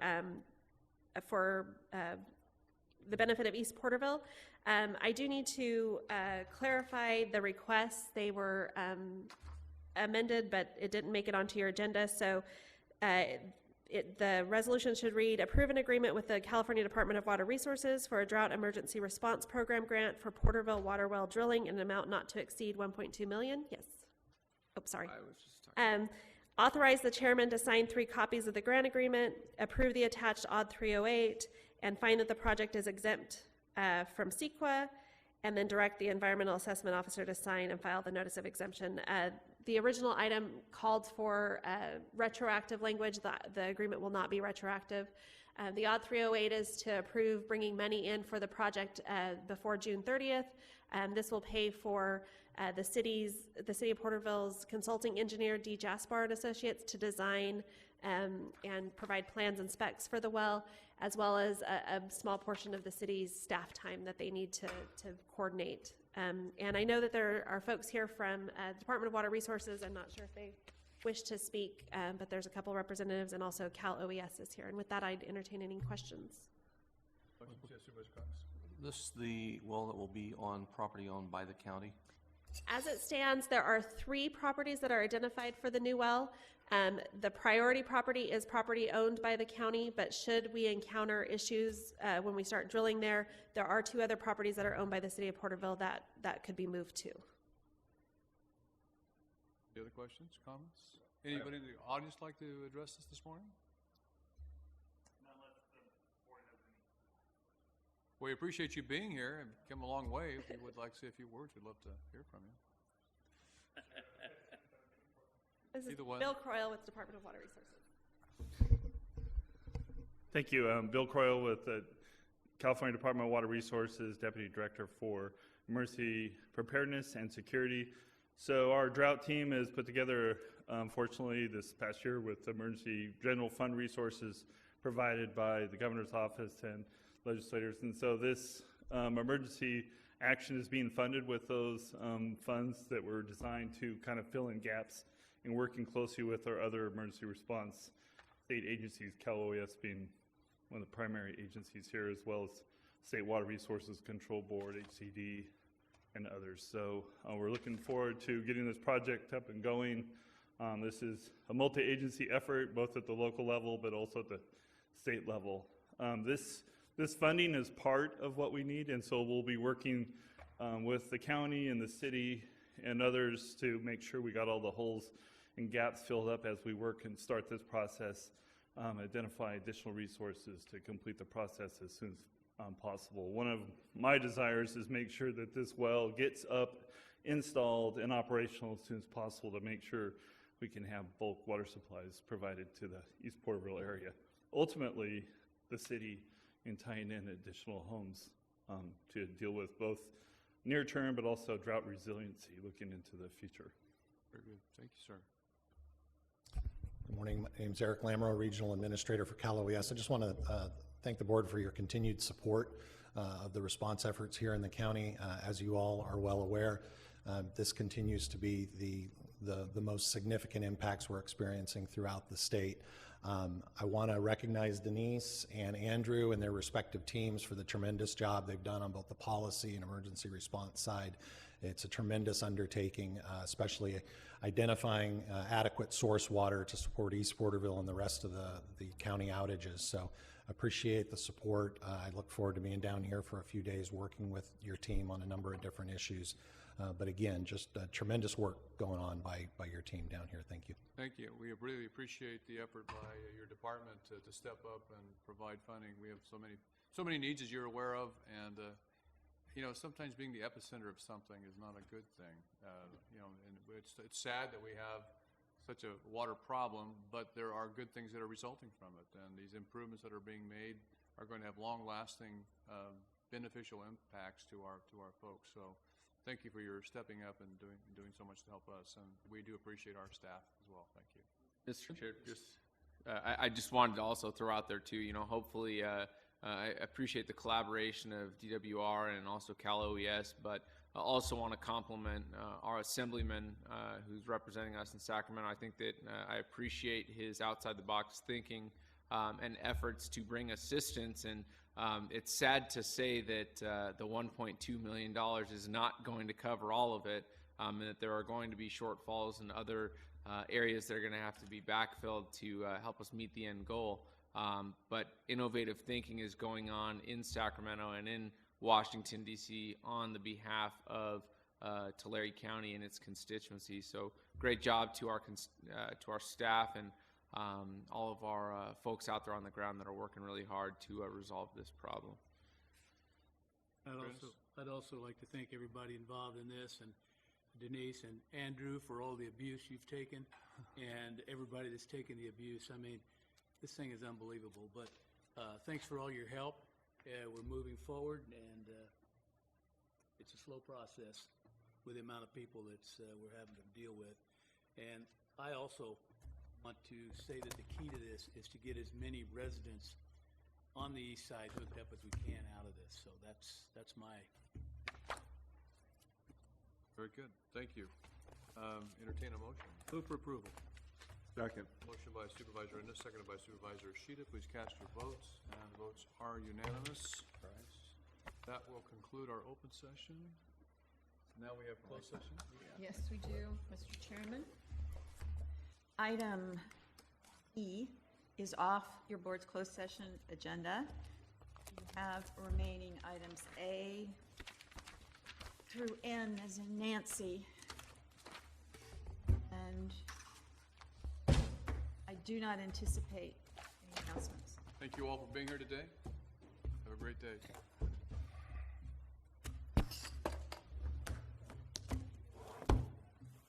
the benefit of East Porterville. I do need to clarify the requests. They were amended, but it didn't make it onto your agenda. So the resolution should read, approve an agreement with the California Department of Water Resources for a drought emergency response program grant for Porterville water well drilling in an amount not to exceed $1.2 million. Yes. Oh, sorry. I was just talking. Authorize the chairman to sign 3 copies of the grant agreement, approve the attached OD 308, and find that the project is exempt from CEQA, and then direct the environmental assessment officer to sign and file the notice of exemption. The original item called for retroactive language. The agreement will not be retroactive. The OD 308 is to approve bringing money in for the project before June 30th. This will pay for the city of Porterville's consulting engineer, D. Jaspar and Associates, to design and provide plans and specs for the well, as well as a small portion of the city's staff time that they need to coordinate. And I know that there are folks here from the Department of Water Resources. I'm not sure if they wish to speak, but there's a couple representatives, and also Cal OES is here. And with that, I'd entertain any questions. Questions? Yes, Supervisor Cox. This is the well that will be on property owned by the county? As it stands, there are 3 properties that are identified for the new well. The priority property is property owned by the county, but should we encounter issues when we start drilling there are 2 other properties that are owned by the city of Porterville that could be moved to. Any other questions, comments? Anybody in the audience like to address this morning? We appreciate you being here and come a long way. If you would like to say a few words, we'd love to hear from you. This is Either one. Bill Croyle with Department of Water Resources. Thank you. Bill Croyle with California Department of Water Resources, Deputy Director for Emergency Preparedness and Security. So our drought team has put together, fortunately, this past year with emergency general fund resources provided by the governor's office and legislators. And so this emergency action is being funded with those funds that were designed to kind of fill in gaps and working closely with our other emergency response state agencies, Cal OES being one of the primary agencies here, as well as State Water Resources Control Board, HCD, and others. So we're looking forward to getting this project up and going. This is a multi-agency effort, both at the local level, but also at the state level. This funding is part of what we need, and so we'll be working with the county and the city and others to make sure we got all the holes and gaps filled up as we work and start this process, identify additional resources to complete the process as soon as possible. One of my desires is make sure that this well gets up, installed, and operational as soon as possible to make sure we can have bulk water supplies provided to the East Porterville area. Ultimately, the city in tying in additional homes to deal with both near-term but also drought resiliency looking into the future. Very good. Thank you, sir. Good morning. My name is Eric Lamoureux, Regional Administrator for Cal OES. I just want to thank the board for your continued support of the response efforts here in the county. As you all are well aware, this continues to be the most significant impacts we're experiencing throughout the state. I want to recognize Denise and Andrew and their respective teams for the tremendous job they've done on both the policy and emergency response side. It's a tremendous undertaking, especially identifying adequate source water to support East Porterville and the rest of the county outages. So appreciate the support. I look forward to being down here for a few days working with your team on a number of different issues. But again, just tremendous work going on by your team down here. Thank you. Thank you. We really appreciate the effort by your department to step up and provide funding. We have so many needs, as you're aware of, and you know, sometimes being the epicenter of something is not a good thing. You know, and it's sad that we have such a water problem, but there are good things that are resulting from it, and these improvements that are being made are going to have long-lasting beneficial impacts to our folks. So thank you for your stepping up and doing so much to help us, and we do appreciate our staff as well. Thank you. Mr. Chair, I just wanted to also throw out there too, you know, hopefully I appreciate the collaboration of DWR and also Cal OES, but I also want to compliment our assemblyman who's representing us in Sacramento. I think that I appreciate his outside-the-box thinking and efforts to bring assistance. And it's sad to say that the $1.2 million is not going to cover all of it, and that there are going to be shortfalls in other areas that are going to have to be backfilled to help us meet the end goal. But innovative thinking is going on in Sacramento and in Washington, D.C. on the behalf of Tulare County and its constituency. So great job to our staff and all of our folks out there on the ground that are working really hard to resolve this problem. I'd also like to thank everybody involved in this, and Denise and Andrew for all the abuse you've taken, and everybody that's taken the abuse. I mean, this thing is unbelievable, but thanks for all your help. We're moving forward, and it's a slow process with the amount of people that we're having to deal with. And I also want to say that the key to this is to get as many residents on the east side hooked up as we can out of this. So that's my... Very good. Thank you. Entertain a motion. Move for approval. Second. Motion by Supervisor Ennis, seconded by Supervisor Sheeta. Please cast your votes, and votes are unanimous. That will conclude our open session. Now we have closed session. Yes, we do, Mr. Chairman. Item E is off your board's closed session agenda. You have remaining items A through N as in Nancy. And I do not anticipate any announcements. Thank you all for being here today. Have a great day.